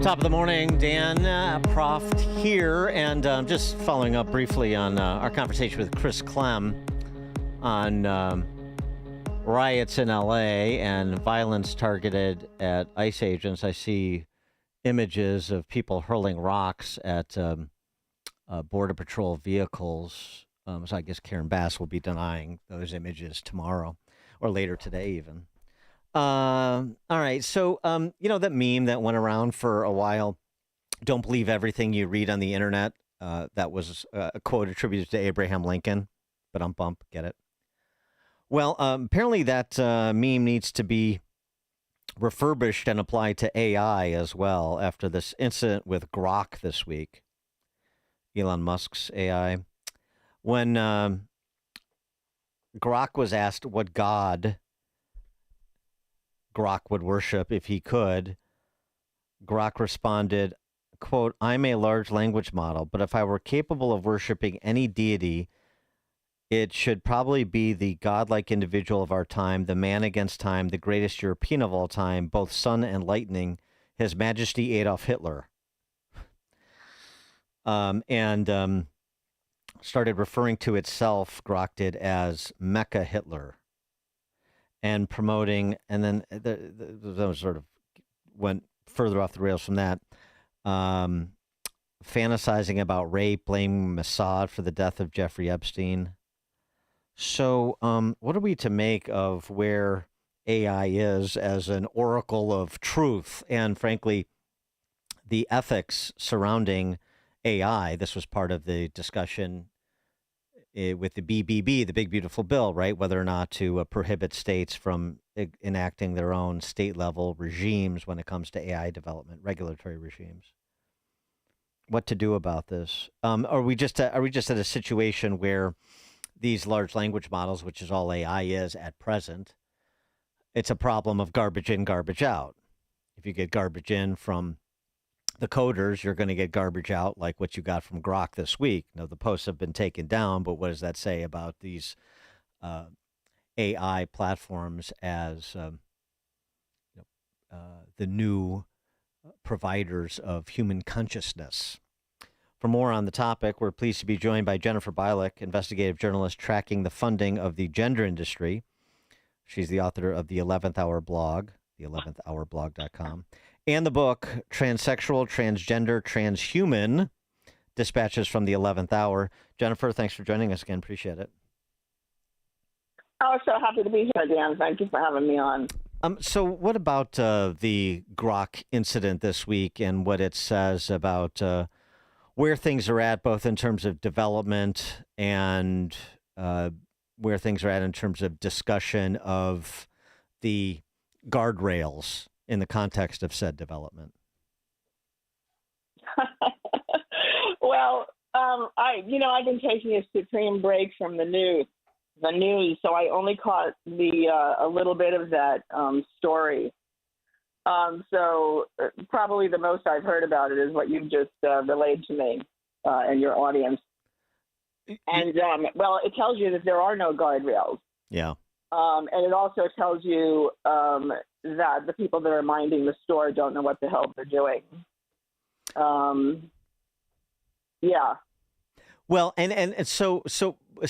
Top of the morning, Dan Proft here, and just following up briefly on our conversation with Chris Clem on riots in L.A. and violence targeted at ICE agents. I see images of people hurling rocks at Border Patrol vehicles. So I guess Karen Bass will be denying those images tomorrow or later today even. All right. So, you know, that meme that went around for a while, don't believe everything you read on the internet. That was a quote attributed to Abraham Lincoln, but bump, get it? Well, apparently that meme needs to be refurbished and applied to AI as well after this incident with Grok this week, Elon Musk's AI. When Grok was asked what God Grok would worship if he could, Grok responded, quote, "I'm a large language model, but if I were capable of worshiping any deity, it should probably be the godlike individual of our time, the man against time, the greatest European of all time, both sun and lightning, His Majesty Adolf Hitler." And started referring to itself, Grok did, as Mecha Hitler. And promoting, and then those sort of went further off the rails from that, fantasizing about rape, blaming Mossad for the death of Jeffrey Epstein. So what are we to make of where AI is as an oracle of truth and, frankly, the ethics surrounding AI? This was part of the discussion with the BBB, the Big Beautiful Bill, right? Whether or not to prohibit states from enacting their own state-level regimes when it comes to AI development, regulatory regimes. What to do about this? Are we just at a situation where these large language models, which is all AI is at present, it's a problem of garbage in, garbage out? If you get garbage in from the coders, you're going to get garbage out like what you got from Grok this week. Now, the posts have been taken down, but what does that say about these AI platforms as the new providers of human consciousness? For more on the topic, we're pleased to be joined by Jennifer Bialik, investigative journalist tracking the funding of the gender industry. She's the author of the 11th Hour blog, the11thhourblog.com, and the book Transsexual, Transgender, Transhuman, Dispatches from the 11th Hour. Jennifer, thanks for joining us again. Appreciate it. Oh, so happy to be here, Dan. Thank you for having me on. So what about the Grok incident this week and what it says about where things are at, both in terms of development and where things are at in terms of discussion of the guardrails in the context of said development? Well, I've been taking a supreme break from the news, so I only caught a little bit of that story. So probably the most I've heard about it is what you've just relayed to me and your audience. And, it tells you that there are no guardrails. Yeah. And it also tells you that the people that are minding the store don't know what the hell they're doing. Yeah. Well, and so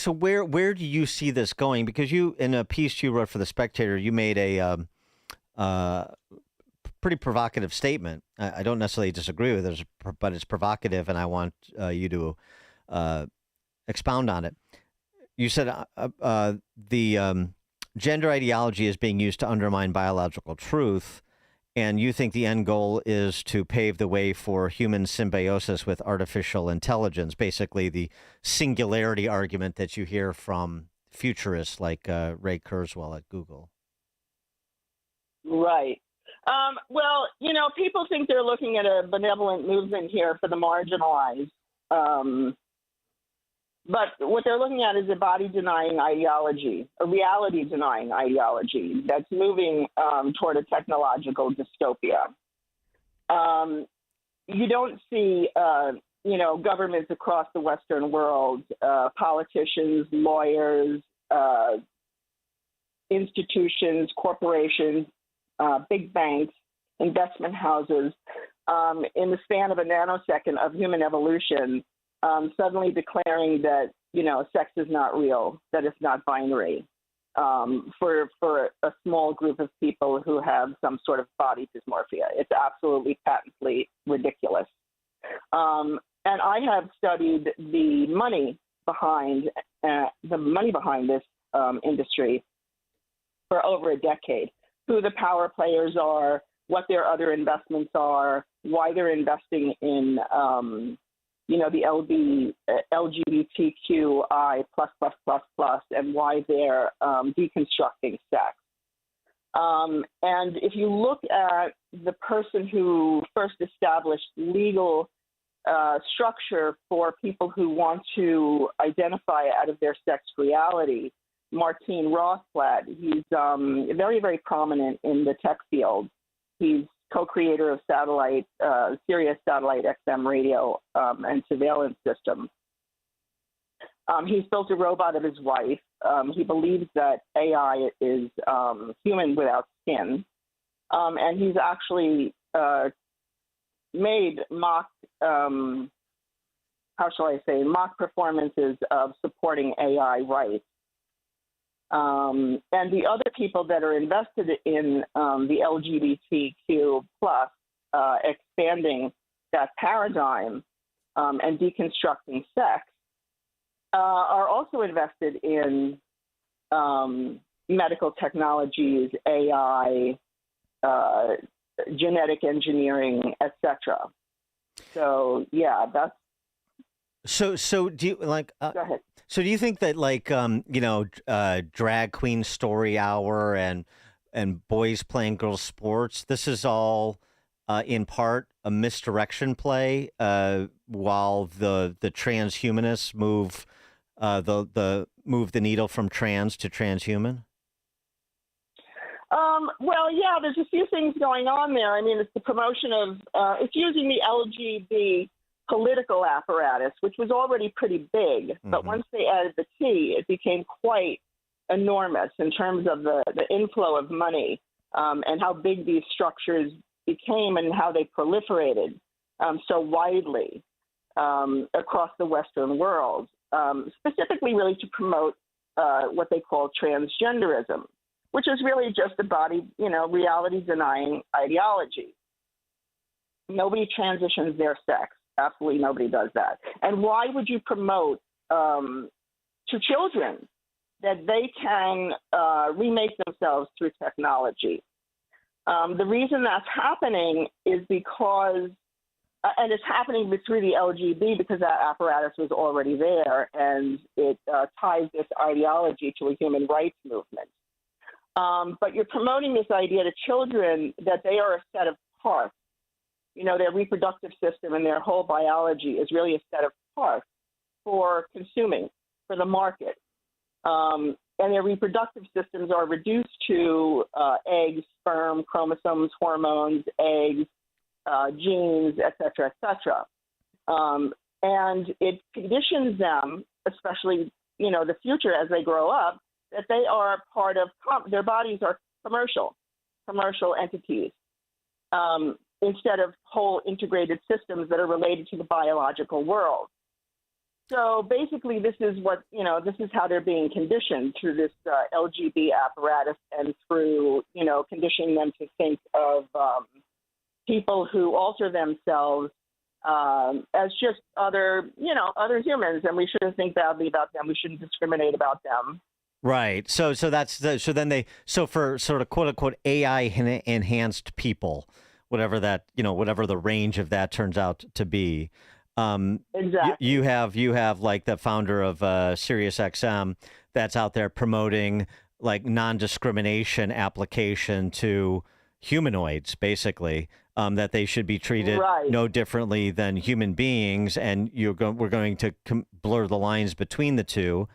where do you see this going? Because you, in a piece you wrote for The Spectator, you made a pretty provocative statement. I don't necessarily disagree with it, but it's provocative, and I want you to expound on it. You said the gender ideology is being used to undermine biological truth, and you think the end goal is to pave the way for human symbiosis with artificial intelligence, basically the singularity argument that you hear from futurists like Ray Kurzweil at Google. Right. People think they're looking at a benevolent movement here for the marginalized. But what they're looking at is a body-denying ideology, a reality-denying ideology that's moving toward a technological dystopia. You don't see, governments across the Western world, politicians, lawyers, institutions, corporations, big banks, investment houses, in the span of a nanosecond of human evolution, suddenly declaring that, sex is not real, that it's not binary, for a small group of people who have some sort of body dysmorphia. It's absolutely patently ridiculous. And I have studied the money behind this industry for over a decade, who the power players are, what their other investments are, why they're investing in the LGBTQI++++, and why they're deconstructing sex. And if you look at the person who first established legal structure for people who want to identify out of their sex reality, Martine Rothblatt, he's very, very prominent in the tech field. He's co-creator of Sirius Satellite XM radio and surveillance system. He's built a robot of his wife. He believes that AI is human without skin. And he's actually made mock performances of supporting AI rights. And the other people that are invested in the LGBTQ plus expanding that paradigm and deconstructing sex are also invested in medical technologies, AI, genetic engineering, etc. So yeah, that's. So do you like? Go ahead. So do you think that drag queen story hour and boys playing girls sports, this is all in part a misdirection play while the transhumanists move the needle from trans to transhuman? There's a few things going on there. I mean, it's the promotion of it's using the LGBT political apparatus, which was already pretty big, but once they added the T, it became quite enormous in terms of the inflow of money and how big these structures became and how they proliferated so widely across the Western world, specifically really to promote what they call transgenderism. which is really just a body, reality-denying ideology. Nobody transitions their sex. Absolutely nobody does that. And why would you promote to children that they can remake themselves through technology? The reason that's happening is because, and it's happening through the LGB because that apparatus was already there, and it ties this ideology to a human rights movement. But you're promoting this idea to children that they are a set of parts. Their reproductive system and their whole biology is really a set of parts for consuming, for the market. And their reproductive systems are reduced to eggs, sperm, chromosomes, hormones, eggs, genes, et cetera, et cetera. And it conditions them, especially, the future as they grow up, that they are part of, their bodies are commercial entities, instead of whole integrated systems that are related to the biological world. So basically, this is what, this is how they're being conditioned through this LGB apparatus and through, conditioning them to think of people who alter themselves as just other humans, and we shouldn't think badly about them. We shouldn't discriminate about them. Right. So for sort of quote unquote AI enhanced people, whatever the range of that turns out to be. Exactly. You have like the founder of SiriusXM that's out there promoting like non-discrimination application to humanoids, basically, that they should be treated no differently than human beings, and we're going to blur the lines between the two.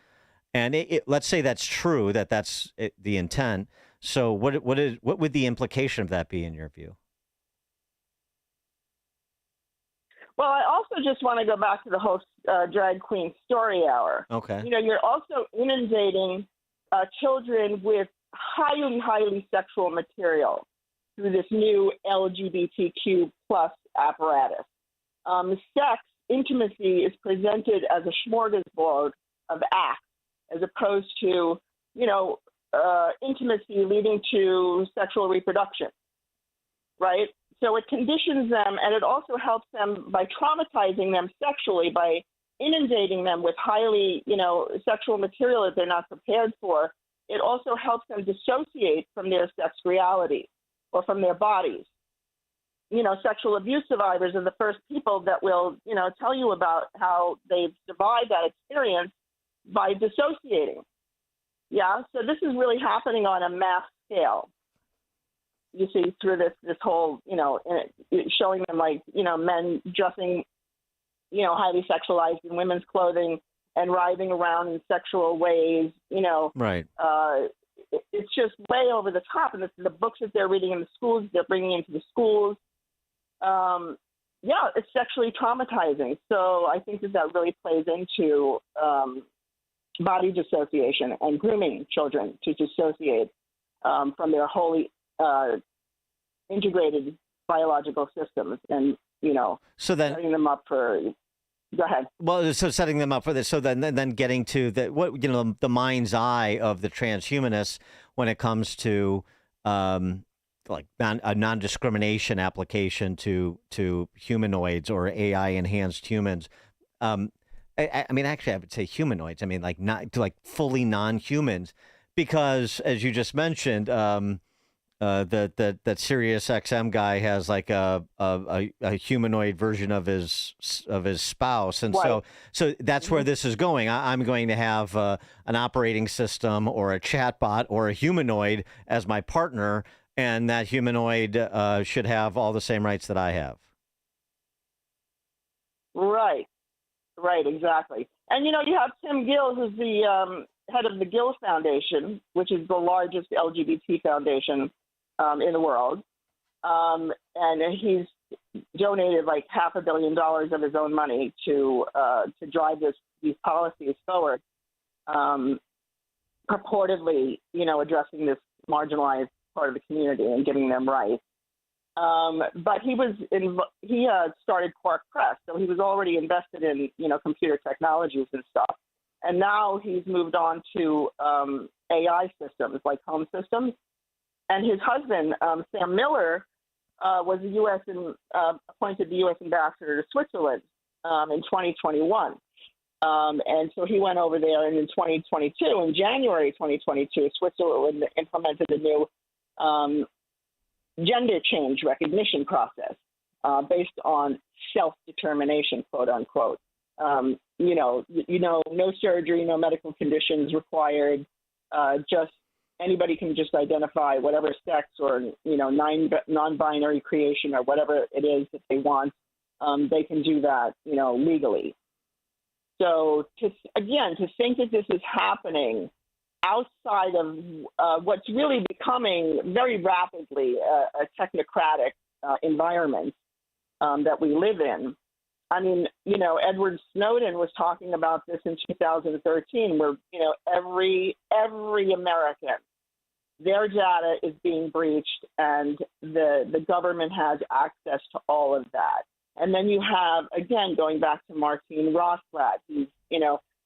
And let's say that's true, that's the intent. So what would the implication of that be in your view? Well, I also just want to go back to the whole drag queen story hour. Okay. You're also inundating children with highly, highly sexual material through this new LGBTQ plus apparatus. Sex, intimacy is presented as a smorgasbord of acts, as opposed to, intimacy leading to sexual reproduction, right? So it conditions them, and it also helps them by traumatizing them sexually, by inundating them with highly, sexual material that they're not prepared for. It also helps them dissociate from their sex reality or from their bodies. Sexual abuse survivors are the first people that will, tell you about how they've survived that experience by dissociating. Yeah, so this is really happening on a mass scale. You see through this whole, showing them like, men dressing, highly sexualized in women's clothing and writhing around in sexual ways, Right. It's just way over the top. And this is the books that they're reading in the schools, they're bringing into the schools. It's sexually traumatizing. So I think that really plays into body dissociation and grooming children to dissociate from their wholly integrated biological systems, and so then setting them up for. Go ahead. Well, so setting them up for this. So then getting to the mind's eye of the transhumanists when it comes to a non-discrimination application to humanoids or AI enhanced humans. I mean, actually, I would say humanoids. I mean, like not to like fully non-humans, because as you just mentioned, that SiriusXM guy has like a humanoid version of his spouse, and right. so that's where this is going. I'm going to have an operating system or a chatbot or a humanoid as my partner, and that humanoid should have all the same rights that I have. Right, exactly. And, you have Tim Gill, who's the head of the Gill Foundation, which is the largest LGBT foundation in the world. And he's donated like $500 million of his own money to drive these policies forward, purportedly, addressing this marginalized part of the community and giving them rights. But he started Quark Press, so he was already invested in, computer technologies and stuff. And now he's moved on to AI systems, like home systems. And his husband, Sam Miller, was appointed the U.S. ambassador to Switzerland in 2021. And so he went over there, and in 2022, in January 2022, Switzerland implemented a new gender change recognition process based on self-determination, quote unquote. No surgery, no medical conditions required. Just anybody can just identify whatever sex or non-binary creation or whatever it is that they want. They can do that, legally. So to think that this is happening outside of what's really becoming very rapidly a technocratic environment that we live in. I mean, Edward Snowden was talking about this in 2013, where, every American, their data is being breached, and the government has access to all of that. And then you have, again, going back to Martine Rothblatt, who's,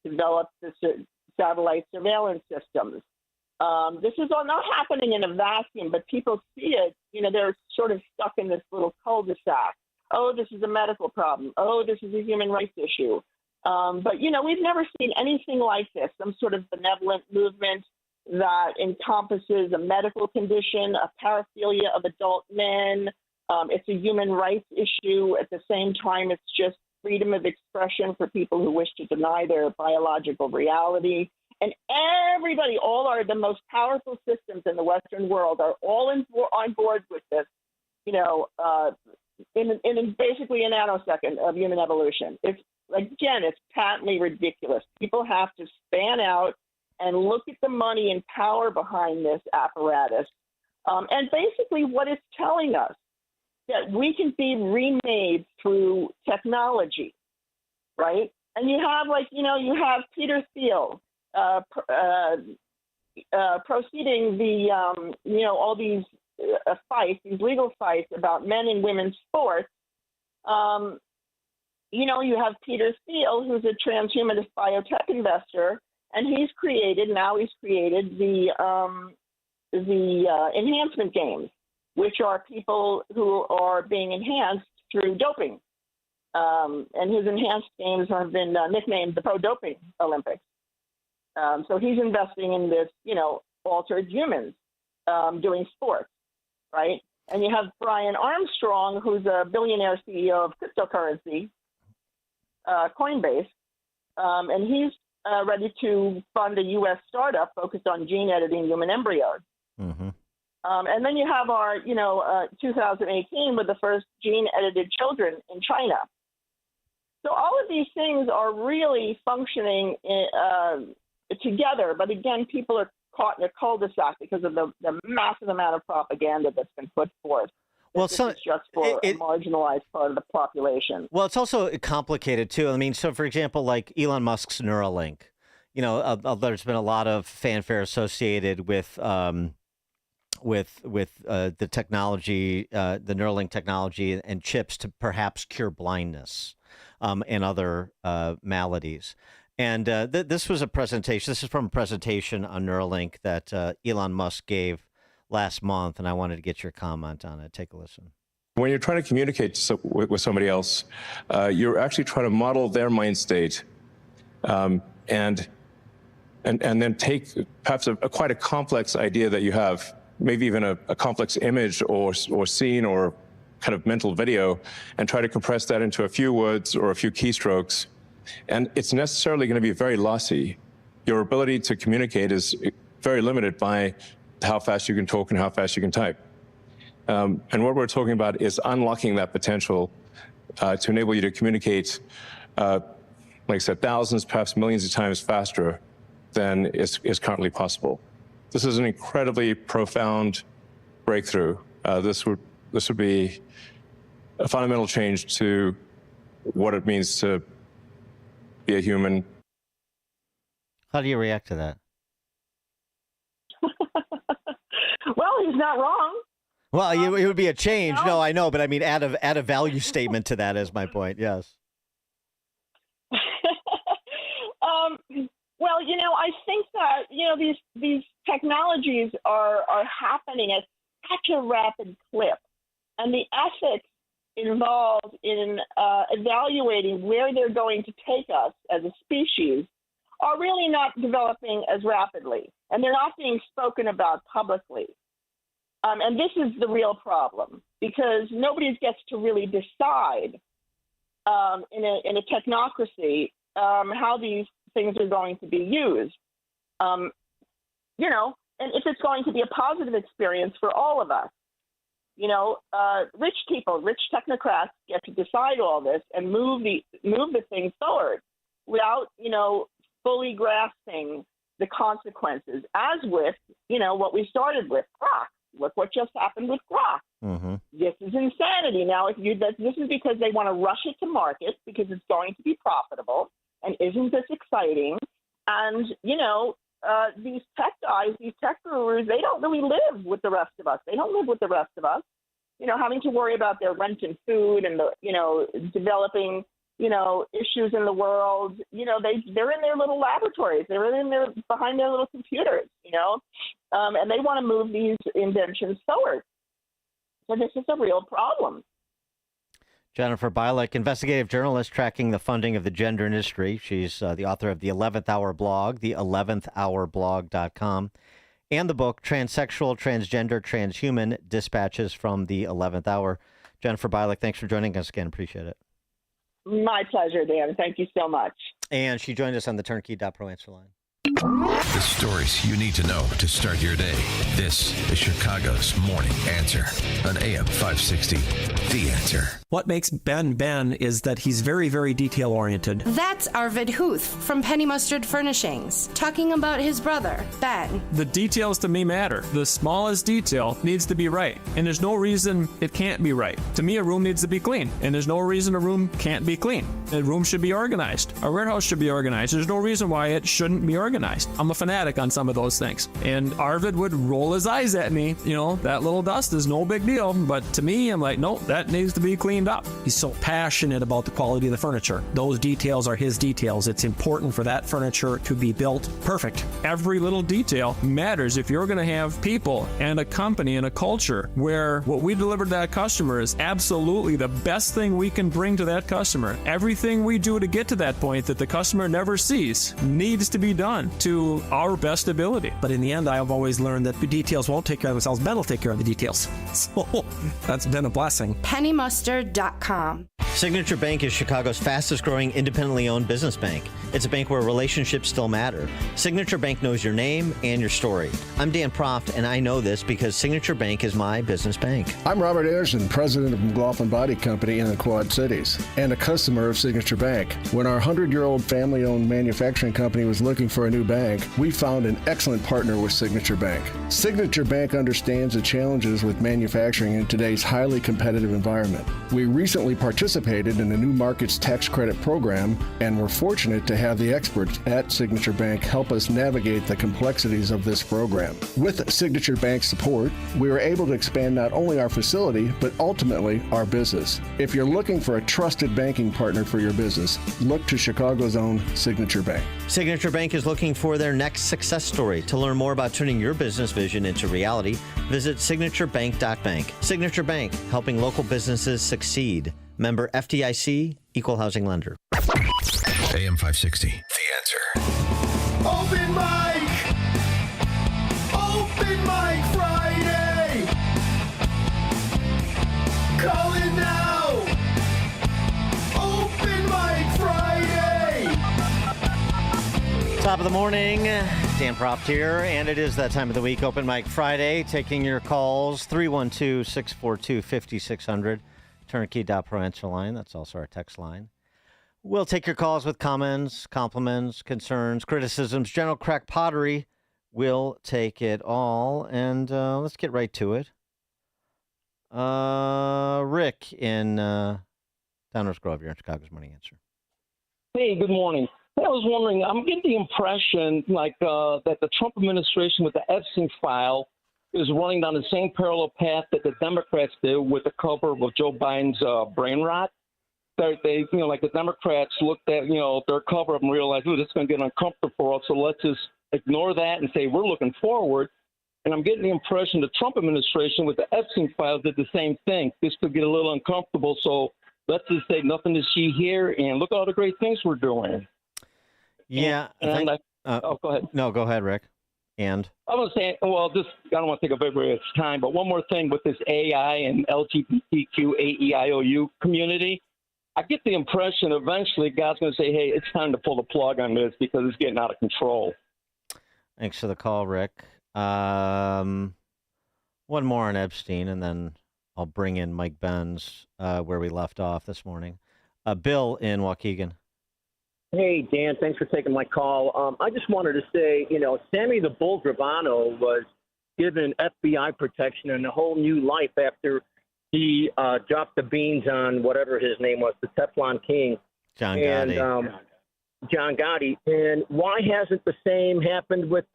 developed the satellite surveillance systems. This is all not happening in a vacuum, but people see it. They're sort of stuck in this little cul-de-sac. Oh, this is a medical problem. Oh, this is a human rights issue. But we've never seen anything like this, some sort of benevolent movement that encompasses a medical condition, a paraphilia of adult men. It's a human rights issue. At the same time, it's just freedom of expression for people who wish to deny their biological reality. And everybody, the most powerful systems in the Western world are all on board with this, in basically a nanosecond of human evolution. It's patently ridiculous. People have to span out and look at the money and power behind this apparatus. And basically what it's telling us, that we can be remade through technology, right? And you have you have Peter Thiel proceeding all these fights, these legal fights about men and women's sports. You have Peter Thiel, who's a transhumanist biotech investor, and he's created the enhancement games, which are people who are being enhanced through doping. And his enhanced games have been nicknamed the Pro-Doping Olympics. So he's investing in this, altered humans doing sports, right? And you have Brian Armstrong, who's a billionaire CEO of cryptocurrency, Coinbase, and he's ready to fund a U.S. startup focused on gene editing human embryos. Mm-hmm. And then you have our, 2018 with the first gene-edited children in China. So all of these things are really functioning together. But again, people are caught in a cul-de-sac because of the massive amount of propaganda that's been put forth. Well, this is just for a marginalized part of the population. Well, it's also complicated, too. I mean, so, for example, like Elon Musk's Neuralink, there's been a lot of fanfare associated with the technology, the Neuralink technology and chips to perhaps cure blindness and other maladies. And this was a presentation. This is from a presentation on Neuralink that Elon Musk gave last month, and I wanted to get your comment on it. Take a listen. When you're trying to communicate with somebody else, you're actually trying to model their mind state, and then take perhaps quite a complex idea that you have, maybe even a complex image or scene or kind of mental video, and try to compress that into a few words or a few keystrokes. And it's necessarily going to be very lossy. Your ability to communicate is very limited by how fast you can talk and how fast you can type. And what we're talking about is unlocking that potential to enable you to communicate, like I said, thousands, perhaps millions of times faster than is currently possible. This is an incredibly profound breakthrough. This would be a fundamental change to what it means to be a human. How do you react to that? Well, he's not wrong. Well, it would be a change. No, I know, but I mean, add a value statement to that is my point. Yes. Well, I think that, these technologies are happening at such a rapid clip, and the ethics involved in evaluating where they're going to take us as a species are really not developing as rapidly, and they're not being spoken about publicly. And this is the real problem, because nobody gets to really decide in a technocracy how these things are going to be used. And if it's going to be a positive experience for all of us. Rich people, rich technocrats get to decide all this and move the thing forward without, fully grasping the consequences, as with, what we started with, Grok. Look what just happened with Grok. Mm-hmm. This is insanity. Now, this is because they want to rush it to market because it's going to be profitable, and isn't this exciting? And, these tech guys, these tech gurus, they don't really live with the rest of us. They don't live with the rest of us, having to worry about their rent and food and, developing, issues in the world. They're in their little laboratories. They're behind their little computers, and they want to move these inventions forward. So this is a real problem. Jennifer Bialik, investigative journalist tracking the funding of the gender industry. She's the author of the 11th Hour blog, the 11thhourblog.com, and the book Transsexual, Transgender, Transhuman, Dispatches from the 11th Hour. Jennifer Bialik, thanks for joining us again. Appreciate it. My pleasure, Dan. Thank you so much. And she joined us on the Turnkey.pro answer line. The stories you need to know to start your day. This is Chicago's Morning Answer on AM 560. The Answer. What makes Ben Ben is that he's very, very detail-oriented. That's Arvid Huth from Penny Mustard Furnishings, talking about his brother, Ben. The details to me matter. The smallest detail needs to be right, and there's no reason it can't be right. To me, a room needs to be clean, and there's no reason a room can't be clean. A room should be organized. A warehouse should be organized. There's no reason why it shouldn't be organized. I'm a fanatic on some of those things. And Arvid would roll his eyes at me. That little dust is no big deal. But to me, I'm like, nope, that needs to be cleaned up. He's so passionate about the quality of the furniture. Those details are his details. It's important for that furniture to be built perfect. Every little detail matters if you're going to have people and a company and a culture where what we deliver to that customer is absolutely the best thing we can bring to that customer. Everything we do to get to that point that the customer never sees needs to be done to our best ability. But in the end, I've always learned that the details won't take care of themselves. Ben will take care of the details. So that's been a blessing. PennyMustard.com. Signature Bank is Chicago's fastest growing independently owned business bank. It's a bank where relationships still matter. Signature Bank knows your name and your story. I'm Dan Proft, and I know this because Signature Bank is my business bank. I'm Robert Anderson, president of McLaughlin Body Company in the Quad Cities, and a customer of Signature Bank. When our 100-year-old family-owned manufacturing company was looking for a new bank, we found an excellent partner with Signature Bank. Signature Bank understands the challenges with manufacturing in today's highly competitive environment. We recently participated in the New Markets Tax Credit Program, and we're fortunate to have the experts at Signature Bank help us navigate the complexities of this program. With Signature Bank's support, we were able to expand not only our facility, but ultimately our business. If you're looking for a trusted banking partner for your business, look to Chicago's own Signature Bank. Signature Bank is looking for their next success story. To learn more about turning your business vision into reality, visit signaturebank.bank. Signature Bank, helping local businesses succeed. Member FDIC, Equal Housing Lender. AM 560. The Answer. Open mic! Open mic Friday! Call it now! Open mic Friday! Top of the morning, Dan Proft here, and it is that time of the week, Open Mic Friday, taking your calls, 312-642-5600, turnkey.pro answer line. That's also our text line. We'll take your calls with comments, compliments, concerns, criticisms, general crack pottery. We'll take it all, and let's get right to it. Rick in Downers Grove, you're in Chicago's Morning Answer. Hey, good morning. I was wondering, I'm getting the impression that the Trump administration with the Epstein file is running down the same parallel path that the Democrats did with the cover of Joe Biden's brain rot. they like the Democrats looked at, their cover up and realized, this is going to get uncomfortable for us. So let's just ignore that and say we're looking forward. And I'm getting the impression the Trump administration with the Epstein files did the same thing. This could get a little uncomfortable. So let's just say nothing to see here and look at all the great things we're doing. Yeah. Go ahead. No, go ahead, Rick. And I was saying, I don't want to take up everybody's time, but one more thing with this AI and LGBTQ, AEIOU community. I get the impression eventually God's going to say, hey, it's time to pull the plug on this because it's getting out of control. Thanks for the call, Rick. One more on Epstein, and then I'll bring in Mike Benz where we left off this morning. Bill in Waukegan. Hey, Dan, thanks for taking my call. I just wanted to say, Sammy the Bull Gravano was given FBI protection and a whole new life after he dropped the beans on whatever his name was, the Teflon King. John Gotti. John Gotti. And why hasn't the same happened with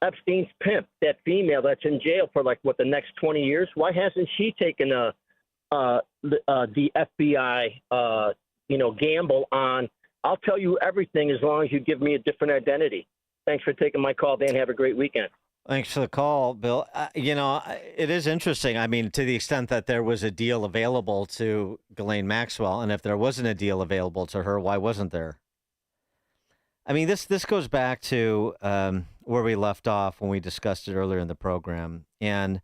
Epstein's pimp, that female that's in jail for the next 20 years? Why hasn't she taken the FBI, gamble on, I'll tell you everything as long as you give me a different identity. Thanks for taking my call, Dan. Have a great weekend. Thanks for the call, Bill. It is interesting. I mean, to the extent that there was a deal available to Ghislaine Maxwell, and if there wasn't a deal available to her, why wasn't there? I mean, this goes back to where we left off when we discussed it earlier in the program. And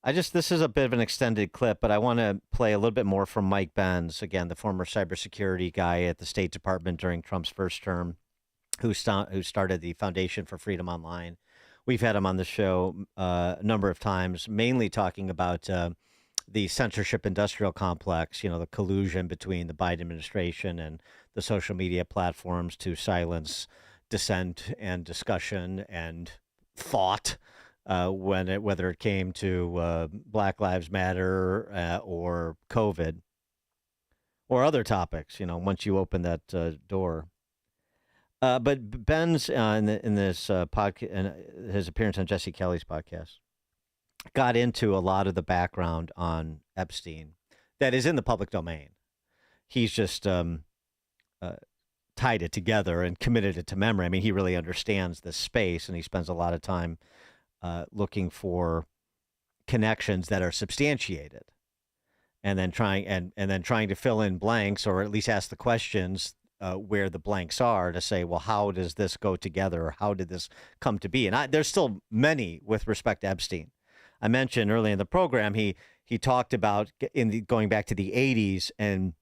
this is a bit of an extended clip, but I want to play a little bit more from Mike Benz, again, the former cybersecurity guy at the State Department during Trump's first term, who started the Foundation for Freedom Online. We've had him on the show a number of times, mainly talking about the censorship industrial complex, the collusion between the Biden administration and the social media platforms to silence dissent and discussion and thought. Whether it came to Black Lives Matter or COVID or other topics, once you open that door. But Ben's in this podcast, in his appearance on Jesse Kelly's podcast, got into a lot of the background on Epstein that is in the public domain. He's just tied it together and committed it to memory. I mean, he really understands this space, and he spends a lot of time looking for connections that are substantiated, and then trying to fill in blanks, or at least ask the questions where the blanks are, to say, well, how does this go together? Or how did this come to be? And there's still many with respect to Epstein. I mentioned early in the program, he talked about going back to the 80s and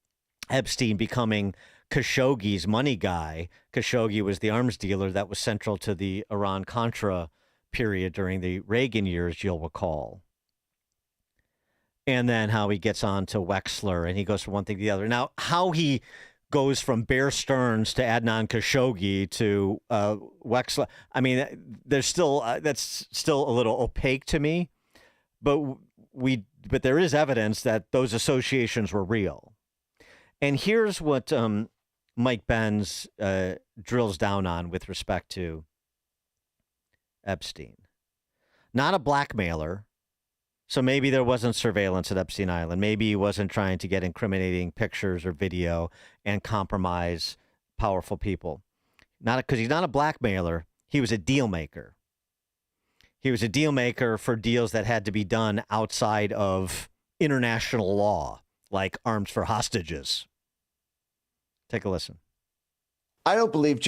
Epstein becoming Khashoggi's money guy. Khashoggi was the arms dealer that was central to the Iran-Contra period during the Reagan years, you'll recall. And then how he gets on to Wexler, and he goes from one thing to the other. Now, how he goes from Bear Stearns to Adnan Khashoggi to Wexler, I mean, there's still that's still a little opaque to me, but there is evidence that those associations were real. And here's what Mike Benz drills down on with respect to Epstein. Not a blackmailer, so maybe there wasn't surveillance at Epstein Island. Maybe he wasn't trying to get incriminating pictures or video and compromise powerful people. Not because he's not a blackmailer. He was a deal maker. He was a deal maker for deals that had to be done outside of international law, like arms for hostages. Take a listen. I don't believe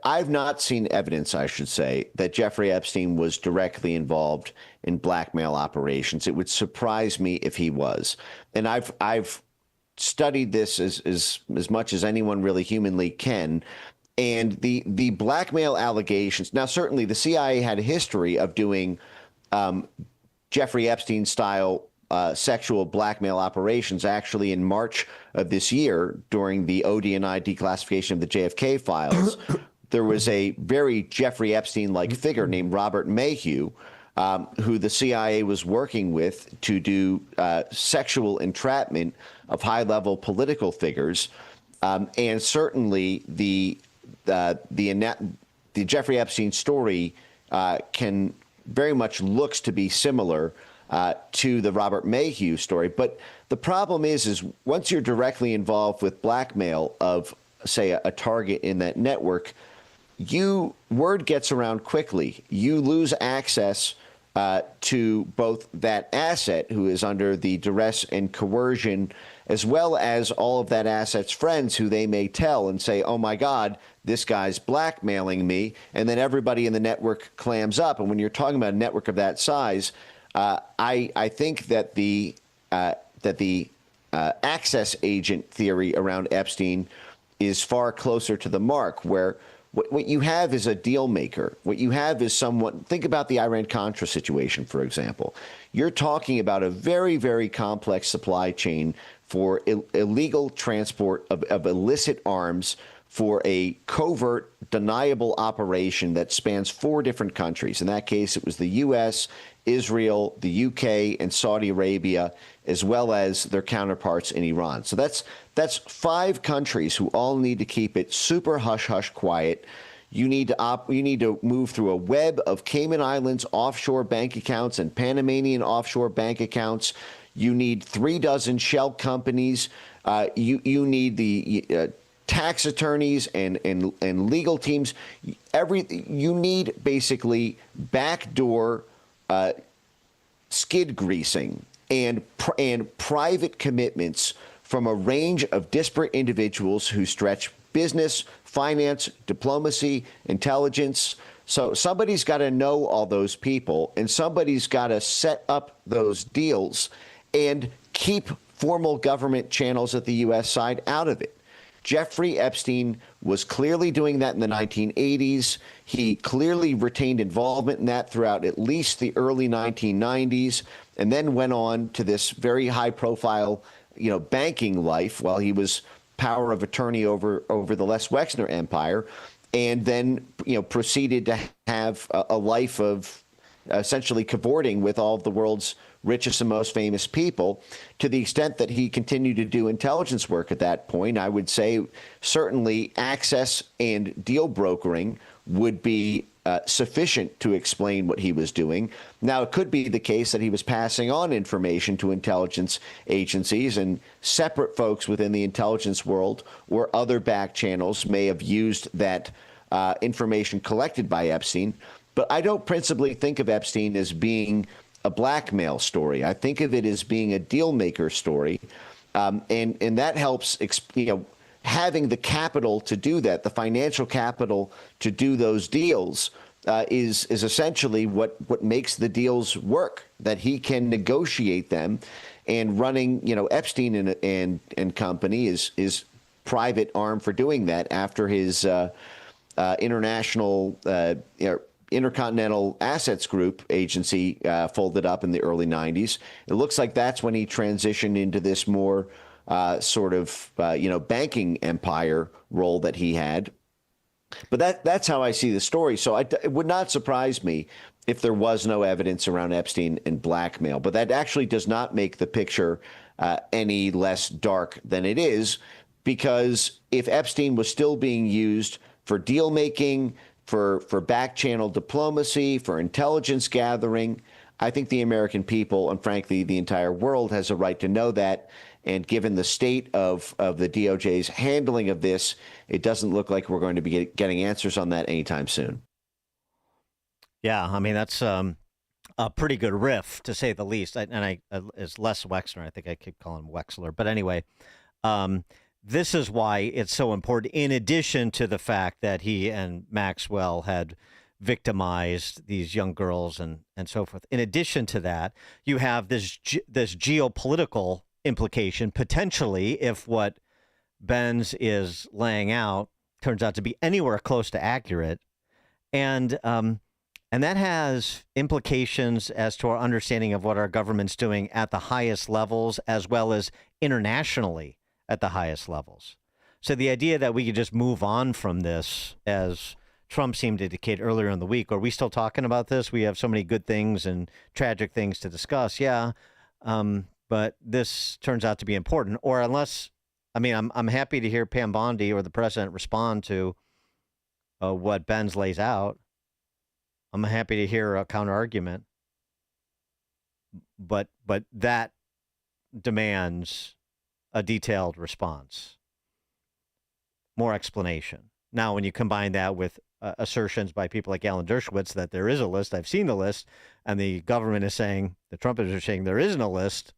I've not seen evidence, I should say, that Jeffrey Epstein was directly involved in blackmail operations. It would surprise me if he was. And I've studied this as much as anyone really humanly can. And the blackmail allegations, now certainly the CIA had a history of doing Jeffrey Epstein style sexual blackmail operations. Actually, in March of this year, during the ODNI declassification of the JFK files, there was a very Jeffrey Epstein-like figure named Robert Mayhew, who the CIA was working with to do sexual entrapment of high-level political figures. And certainly the Jeffrey Epstein story can very much looks to be similar to the Robert Mayhew story. But the problem is once you're directly involved with blackmail of, say, a target in that network, word gets around quickly. You lose access to both that asset who is under the duress and coercion, as well as all of that asset's friends who they may tell and say, oh, my God, this guy's blackmailing me. And then everybody in the network clams up. And when you're talking about a network of that size, I think that the access agent theory around Epstein is far closer to the mark, where what you have is a deal maker. What you have is someone. Think about the Iran-Contra situation, for example. You're talking about a very, very complex supply chain for illegal transport of illicit arms for a covert, deniable operation that spans 4 different countries. In that case, it was the U.S., Israel, the UK, and Saudi Arabia, as well as their counterparts in Iran. So that's 5 countries who all need to keep it super hush-hush quiet. You need to move through a web of Cayman Islands offshore bank accounts and Panamanian offshore bank accounts. You need 36 shell companies. You need the tax attorneys and legal teams. You need basically backdoor skid greasing and private commitments from a range of disparate individuals who stretch business, finance, diplomacy, intelligence. So somebody's got to know all those people, and somebody's got to set up those deals and keep formal government channels at the U.S. side out of it. Jeffrey Epstein was clearly doing that in the 1980s. He clearly retained involvement in that throughout at least the early 1990s, and then went on to this very high-profile, banking life while he was power of attorney over the Les Wexner empire, and then proceeded to have a life of essentially cavorting with all of the world's richest and most famous people, to the extent that he continued to do intelligence work at that point. I would say certainly access and deal brokering would be sufficient to explain what he was doing. Now, it could be the case that he was passing on information to intelligence agencies, and separate folks within the intelligence world or other back channels may have used that information collected by Epstein. But I don't principally think of Epstein as being a blackmail story. I think of it as being a deal maker story. And that helps, having the capital to do that, the financial capital to do those deals, is essentially what makes the deals work, that he can negotiate them. And running, Epstein and company is private arm for doing that after his international Intercontinental Assets Group agency folded up in the early 90s. It looks like that's when he transitioned into this more banking empire role that he had. But that's how I see the story. So it would not surprise me if there was no evidence around Epstein and blackmail. But that actually does not make the picture any less dark than it is, because if Epstein was still being used for deal making, for back channel diplomacy, for intelligence gathering, I think the American people, and frankly the entire world, has a right to know that. And given the state of the DOJ's handling of this, it doesn't look like we're going to be getting answers on that anytime soon. Yeah, I mean, that's a pretty good riff, to say the least. It's Les Wexner. I think I keep calling him Wexler. But anyway, this is why it's so important, in addition to the fact that he and Maxwell had victimized these young girls and so forth. In addition to that, you have this geopolitical implication, potentially, if what Benz is laying out turns out to be anywhere close to accurate. And that has implications as to our understanding of what our government's doing at the highest levels, as well as internationally at the highest levels. So the idea that we could just move on from this, as Trump seemed to indicate earlier in the week, are we still talking about this? We have so many good things and tragic things to discuss. Yeah. But this turns out to be important. Or unless, I'm happy to hear Pam Bondi or the president respond to what Benz lays out. I'm happy to hear a counter argument. but that demands a detailed response, more explanation. Now, when you combine that with assertions by people like Alan Dershowitz that there is a list, I've seen the list, and the government is saying, the Trumpers are saying there isn't a list,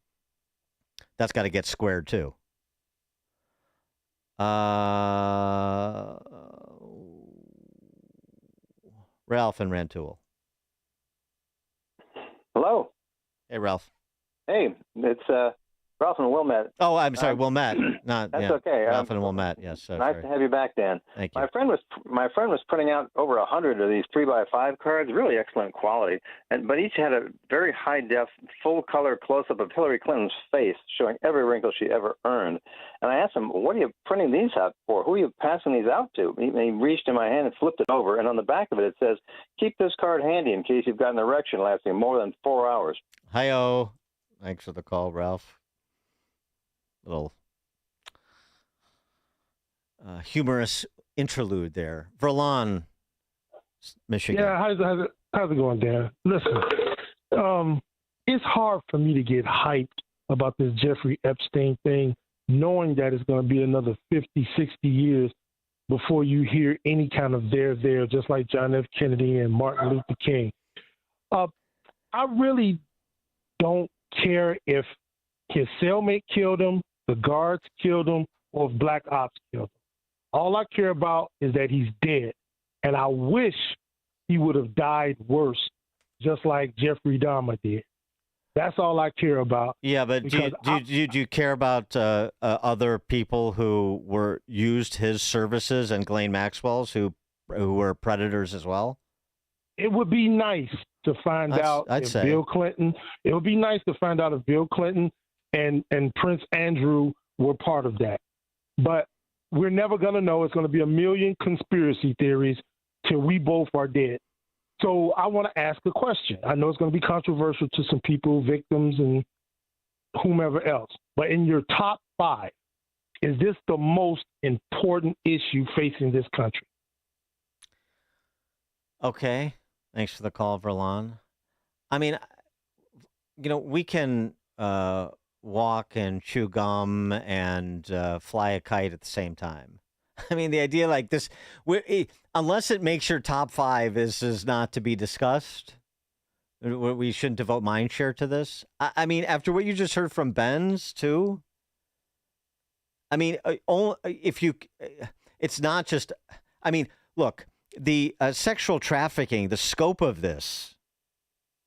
that's got to get squared too. Ralph and Rantoul. Hello. Hey, Ralph. Hey, it's Ralph and Wilmette. Oh, I'm sorry, Wilmette. Not That's yeah, okay. Ralph and Wilmette. Yes. So nice sorry. to have you back, Dan. Thank you. My friend was printing out over 100 of these 3x5 cards, really excellent quality, but each had a very high def, full color close up of Hillary Clinton's face, showing every wrinkle she ever earned. And I asked him, "What are you printing these out for? Who are you passing these out to?" He reached in my hand and flipped it over, and on the back of it says, "Keep this card handy in case you've got an erection lasting more than 4 hours." Hi-oh. Thanks for the call, Ralph. Little humorous interlude there. Verlon, Michigan. Yeah, how's it going, Dan? Listen, it's hard for me to get hyped about this Jeffrey Epstein thing, knowing that it's going to be another 50, 60 years before you hear any kind of there, just like John F. Kennedy and Martin Luther King. I really don't care if his cellmate killed him, the guards killed him, or if black ops killed him. All I care about is that he's dead. And I wish he would have died worse, just like Jeffrey Dahmer did. That's all I care about. Yeah, but do you care about other people who used his services and Ghislaine Maxwell's who were predators as well? It would be nice to find out if Bill Clinton. It would be nice to find out if Bill Clinton and Prince Andrew were part of that. But we're never going to know. It's going to be a million conspiracy theories till we both are dead. So I want to ask a question. I know it's going to be controversial to some people, victims, and whomever else. But in your top 5, is this the most important issue facing this country? Okay. Thanks for the call, Verlon. I mean, we can walk and chew gum and fly a kite at the same time. I mean, the idea like this, unless it makes your top 5, is not to be discussed. We shouldn't devote mind share to this. I mean, after what you just heard from Ben's too. I mean, it's not just. I mean, look, the sexual trafficking, the scope of this,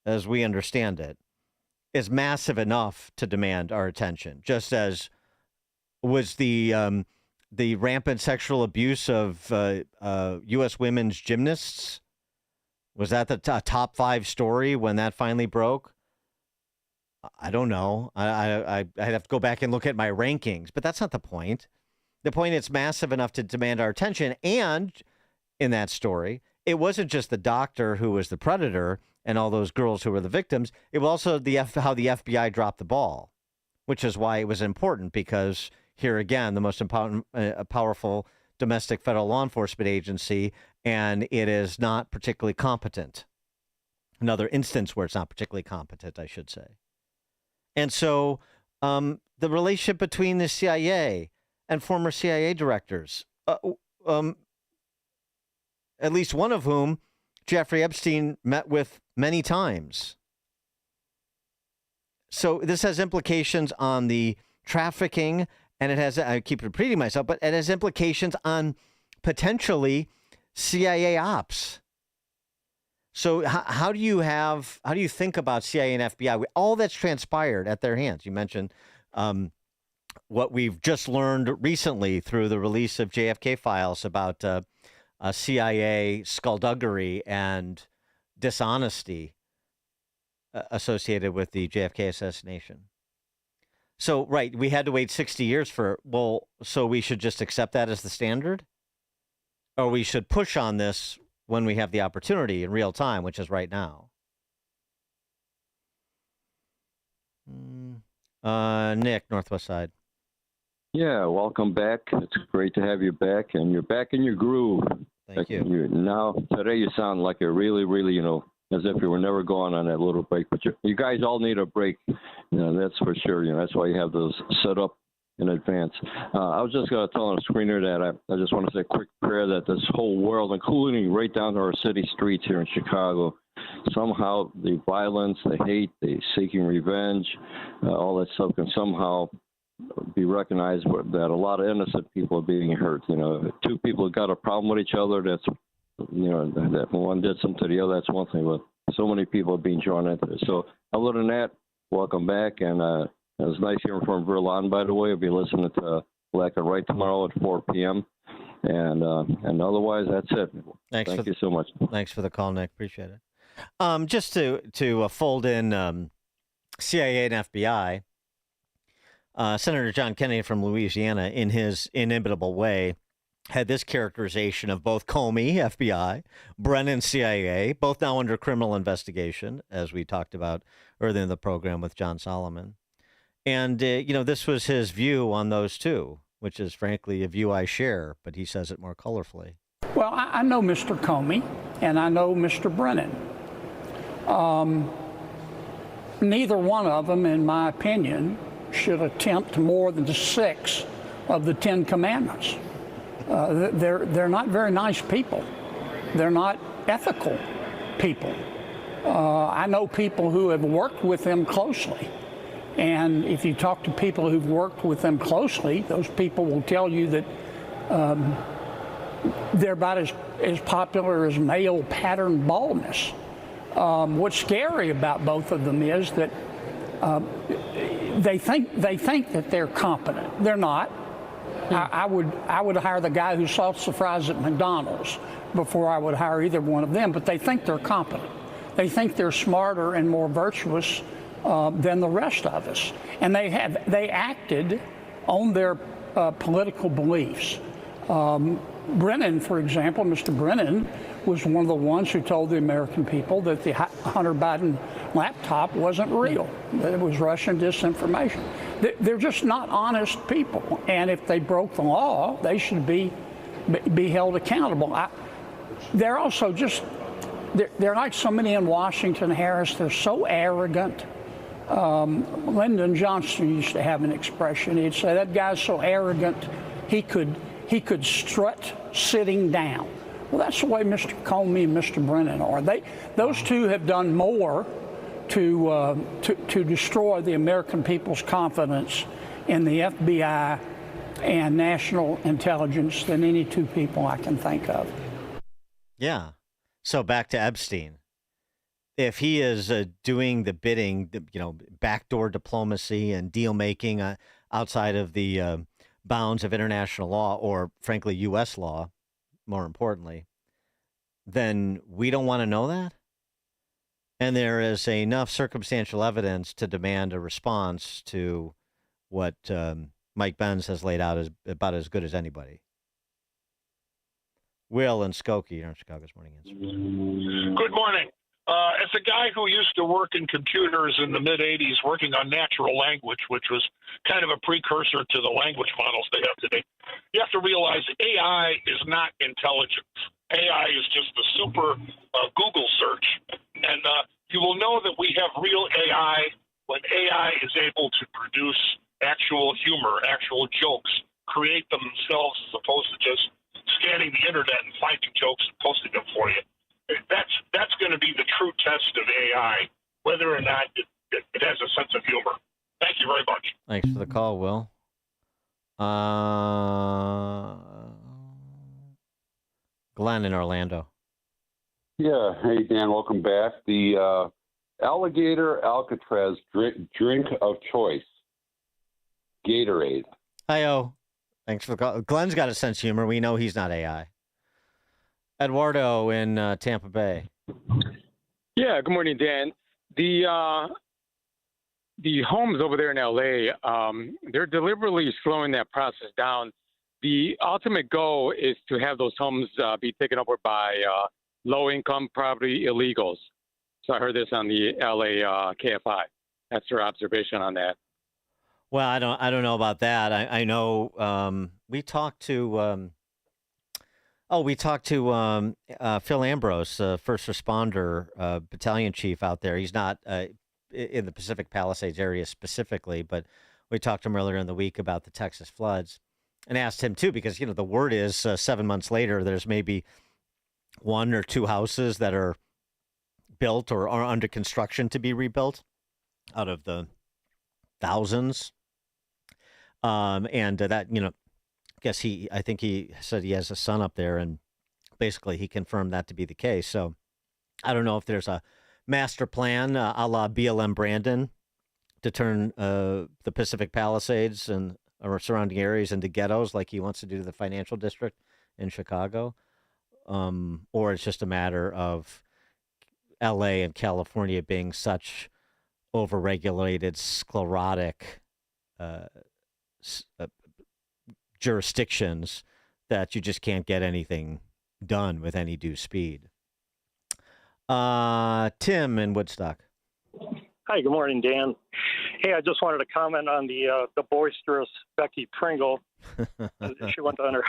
as we understand it, is massive enough to demand our attention. Just as was the rampant sexual abuse of U.S. women's gymnasts. Was that the top 5 story when that finally broke? I don't know. I'd have to go back and look at my rankings, but that's not the point. The point is massive enough to demand our attention. And in that story, it wasn't just the doctor who was the predator and all those girls who were the victims. It was also how the FBI dropped the ball, which is why it was important, because here again, the most powerful domestic federal law enforcement agency, and it is not particularly competent. Another instance where it's not particularly competent, I should say. And so the relationship between the CIA and former CIA directors, at least one of whom Jeffrey Epstein met with many times. So this has implications on the trafficking, and it has, I keep repeating myself, but it has implications on potentially CIA ops. So how do you think about CIA and FBI? All that's transpired at their hands. You mentioned what we've just learned recently through the release of JFK files about CIA skullduggery and dishonesty associated with the JFK assassination. So, right, we had to wait 60 years so we should just accept that as the standard? Or we should push on this when we have the opportunity in real time, which is right now. Nick, Northwest Side. Yeah, welcome back. It's great to have you back, and you're back in your groove. Thank you. Now, today you sound like a really, really, as if we were never going on that little break. But you guys all need a break, that's for sure. That's why you have those set up in advance. I was just going to tell the screener that I just want to say a quick prayer that this whole world, including right down to our city streets here in Chicago, somehow the violence, the hate, the seeking revenge, all that stuff can somehow be recognized that a lot of innocent people are being hurt. Two people got a problem with each other. That's, that one did something to the other. That's one thing, but so many people are being drawn into it. So other than that, welcome back. And it was nice hearing from Verlon, by the way. I'll be listening to Black and White tomorrow at 4 p.m. And otherwise, that's it. Thank you so much. Thanks for the call, Nick. Appreciate it. Just to fold in CIA and FBI, Senator John Kennedy from Louisiana, in his inimitable way, had this characterization of both Comey, FBI, Brennan, CIA, both now under criminal investigation, as we talked about earlier in the program with John Solomon. And, this was his view on those two, which is, frankly, a view I share, but he says it more colorfully. Well, I know Mr. Comey, and I know Mr. Brennan. Neither one of them, in my opinion, should attempt more than 6 of the 10 commandments. They're not very nice people. They're not ethical people. I know people who have worked with them closely. And if you talk to people who've worked with them closely, those people will tell you that they're about as popular as male pattern baldness. What's scary about both of them is that they think that they're competent. They're not. I would hire the guy who salts the fries at McDonald's before I would hire either one of them. But they think they're competent. They think they're smarter and more virtuous than the rest of us, and they acted on their political beliefs. Brennan, for example, Mr. Brennan was one of the ones who told the American people that the Hunter Biden laptop wasn't real, that it was Russian disinformation. They're just not honest people, and if they broke the law, they should be held accountable. They're also just, they're like so many in Washington, Harris, they're so arrogant. Lyndon Johnson used to have an expression. He'd say, that guy's so arrogant, he could strut sitting down. Well, that's the way Mr. Comey and Mr. Brennan are. Those two have done more to destroy the American people's confidence in the FBI and national intelligence than any two people I can think of. Yeah. So back to Epstein. If he is doing the bidding, backdoor diplomacy and deal making outside of the bounds of international law, or frankly, U.S. law, more importantly, then we don't want to know that. And there is enough circumstantial evidence to demand a response to what Mike Benz has laid out as about as good as anybody. Will and Skokie on Chicago's Morning Answer. Good morning. As a guy who used to work in computers in the mid-'80s working on natural language, which was kind of a precursor to the language models they have today, you have to realize AI is not intelligence. AI is just the super Google search. And you will know that we have real AI when AI is able to produce actual humor, actual jokes, create them themselves as opposed to just scanning the internet and finding jokes and posting them for you. That's going to be the true test of AI, whether or not it has a sense of humor. Thank you very much. Thanks for the call, Will. Glenn in Orlando. Yeah. Hey, Dan. Welcome back. The alligator Alcatraz drink of choice, Gatorade. Hi-oh. Thanks for the call. Glenn's got a sense of humor. We know he's not AI. Eduardo in Tampa Bay. Yeah, good morning, Dan. The homes over there in L.A., they're deliberately slowing that process down. The ultimate goal is to have those homes be taken over by low-income property illegals. So I heard this on the L.A. KFI. That's their observation on that. Well, I don't know about that. I know we talked to Oh, we talked to Phil Ambrose, first responder battalion chief out there. He's not in the Pacific Palisades area specifically, but we talked to him earlier in the week about the Texas floods and asked him, too, because, the word is 7 months later, there's maybe 1 or 2 houses that are built or are under construction to be rebuilt out of the thousands. And that, I think he said he has a son up there, and basically he confirmed that to be the case. So I don't know if there's a master plan a la BLM Brandon to turn the Pacific Palisades and or surrounding areas into ghettos like he wants to do to the financial district in Chicago. Or it's just a matter of LA and California being such overregulated, sclerotic jurisdictions that you just can't get anything done with any due speed. Tim in Woodstock. Hi, good morning, Dan. Hey, I just wanted to comment on the boisterous Becky Pringle. She went on her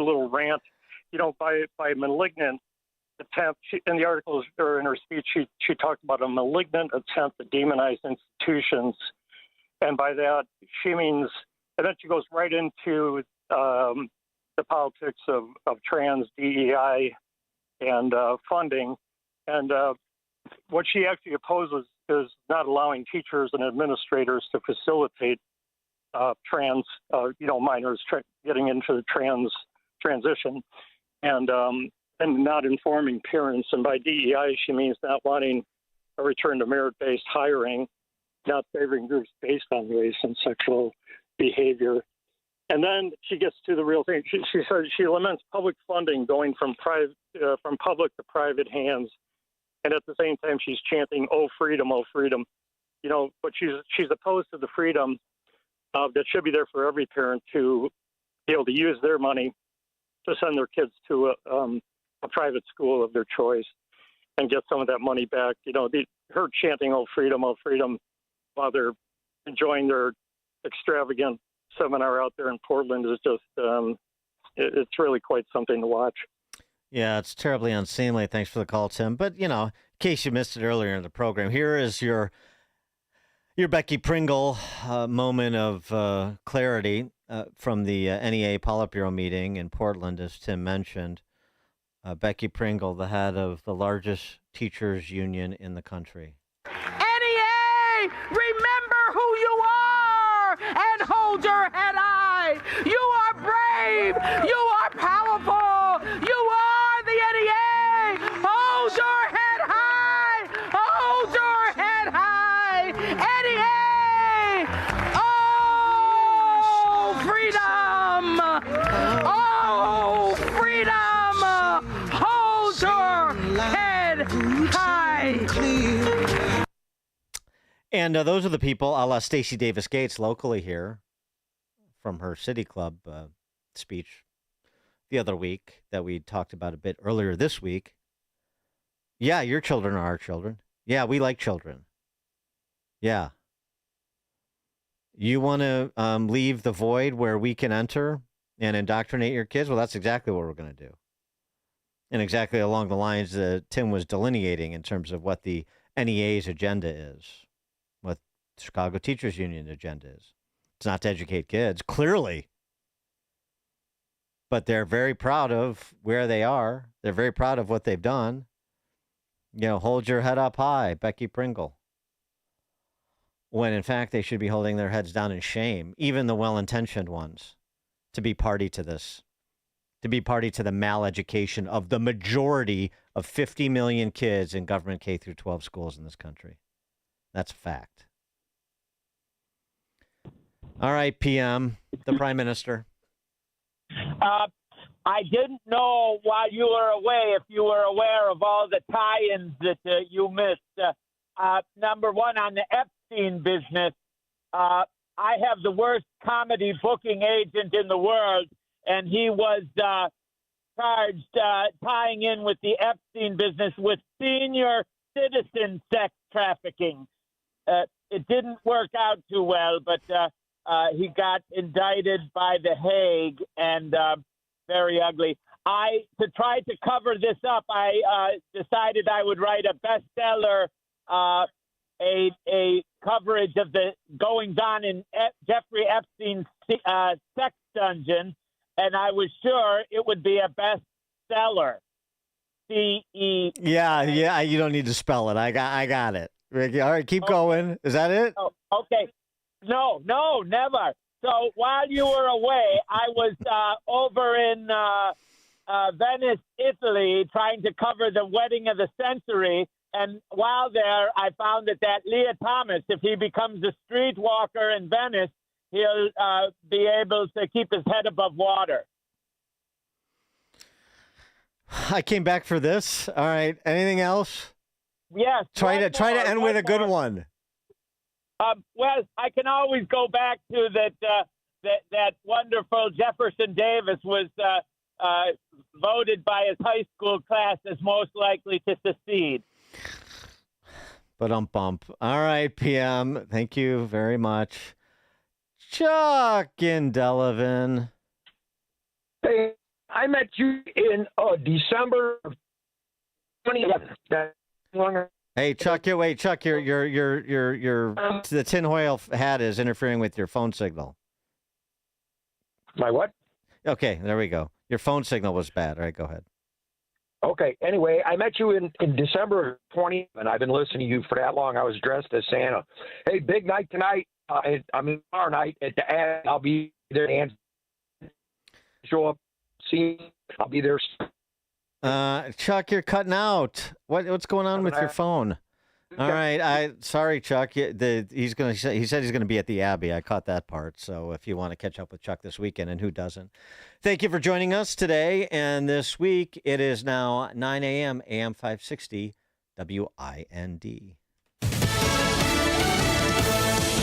little rant. By malignant attempt, in the articles or in her speech, she talked about a malignant attempt to demonize institutions. And by that, she means, and then she goes right into the politics of trans DEI and funding. And what she actually opposes is not allowing teachers and administrators to facilitate trans, minors getting into the transition, and not informing parents. And by DEI, she means not wanting a return to merit-based hiring, not favoring groups based on race and sexual behavior. And then she gets to the real thing. She says she laments public funding going from public to private hands, and at the same time she's chanting "Oh freedom, oh freedom," But she's opposed to the freedom that should be there for every parent to be able to use their money to send their kids to a private school of their choice and get some of that money back. Her chanting "Oh freedom, oh freedom," while they're enjoying their extravagant seminar out there in Portland is just, it's really quite something to watch. Yeah, it's terribly unseemly. Thanks for the call, Tim. But, in case you missed it earlier in the program, here is your Becky Pringle moment of clarity from the NEA Politburo meeting in Portland, as Tim mentioned. Becky Pringle, the head of the largest teachers union in the country. NEA, remember who you are and hold your head high. You are brave. You are powerful. You are the NEA. Hold your head high. Hold your head high. NEA. Oh, freedom. Oh, freedom. Hold your head high. And those are the people, a la Stacey Davis Gates locally here from her City Club speech the other week that we talked about a bit earlier this week. Yeah, your children are our children. Yeah, we like children. Yeah. You want to leave the void where we can enter and indoctrinate your kids? Well, that's exactly what we're going to do. And exactly along the lines that Tim was delineating in terms of what the NEA's agenda is. What the Chicago Teachers Union agenda is. It's not to educate kids, clearly. But they're very proud of where they are. They're very proud of what they've done. Hold your head up high, Becky Pringle. When in fact they should be holding their heads down in shame, even the well-intentioned ones, to be party to this. To be party to the maleducation of the majority of 50 million kids in government K through 12 schools in this country. That's a fact. All right, PM, the Prime Minister. I didn't know while you were away if you were aware of all the tie-ins that you missed. Number one, on the Epstein business, I have the worst comedy booking agent in the world, and he was charged tying in with the Epstein business with senior citizen sex trafficking. It didn't work out too well, but he got indicted by The Hague, and very ugly. to try to cover this up, I decided I would write a bestseller, a coverage of the goings on in Jeffrey Epstein's sex dungeon, and I was sure it would be a bestseller. C-E. Yeah. You don't need to spell it. I got it. Ricky, all right, keep going. Is that it? Oh, okay. No, never. So while you were away, I was over in Venice, Italy, trying to cover the wedding of the century. And while there, I found that Leah Thomas, if he becomes a streetwalker in Venice, he'll be able to keep his head above water. I came back for this. All right. Anything else? Yes. Try to end with a good one. Well, I can always go back to that wonderful Jefferson Davis was voted by his high school class as most likely to succeed. Bump. All right, PM. Thank you very much. Chuck in Delavan. Hey, I met you in December of 2011. Hey, Chuck. Wait, Chuck. Your the tinfoil hat is interfering with your phone signal. My what? Okay, there we go. Your phone signal was bad. All right, go ahead. Okay. Anyway, I met you in December of 20, and I've been listening to you for that long. I was dressed as Santa. Hey, big night tonight. Tomorrow night at the ad. I'll be there and show up. See, I'll be there. Chuck, you're cutting out. What's going on with your phone? All right, sorry, Chuck. He said he's gonna be at the Abbey. I caught that part. So if you want to catch up with Chuck this weekend, and who doesn't, thank you for joining us today and this week. It is now 9 a.m. AM 560 WIND.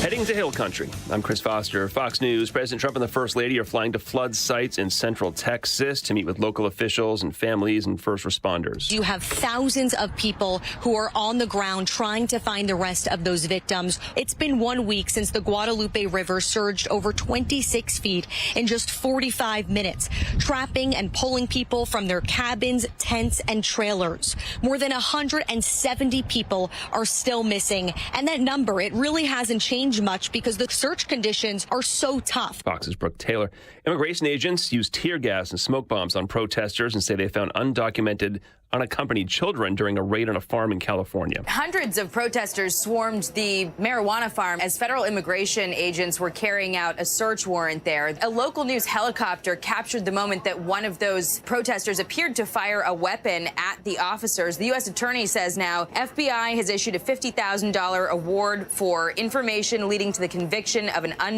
Heading to Hill Country. I'm Chris Foster. Fox News. President Trump and the First Lady are flying to flood sites in central Texas to meet with local officials and families and first responders. You have thousands of people who are on the ground trying to find the rest of those victims. It's been 1 week since the Guadalupe River surged over 26 feet in just 45 minutes, trapping and pulling people from their cabins, tents, and trailers. More than 170 people are still missing, and that number, it really hasn't changed much because the search conditions are so tough. Fox's Brooke Taylor. Immigration agents used tear gas and smoke bombs on protesters and say they found undocumented, unaccompanied children during a raid on a farm in California. Hundreds of protesters swarmed the marijuana farm as federal immigration agents were carrying out a search warrant there. A local news helicopter captured the moment that one of those protesters appeared to fire a weapon at the officers. The U.S. attorney says now FBI has issued a $50,000 award for information leading to the conviction of an unknown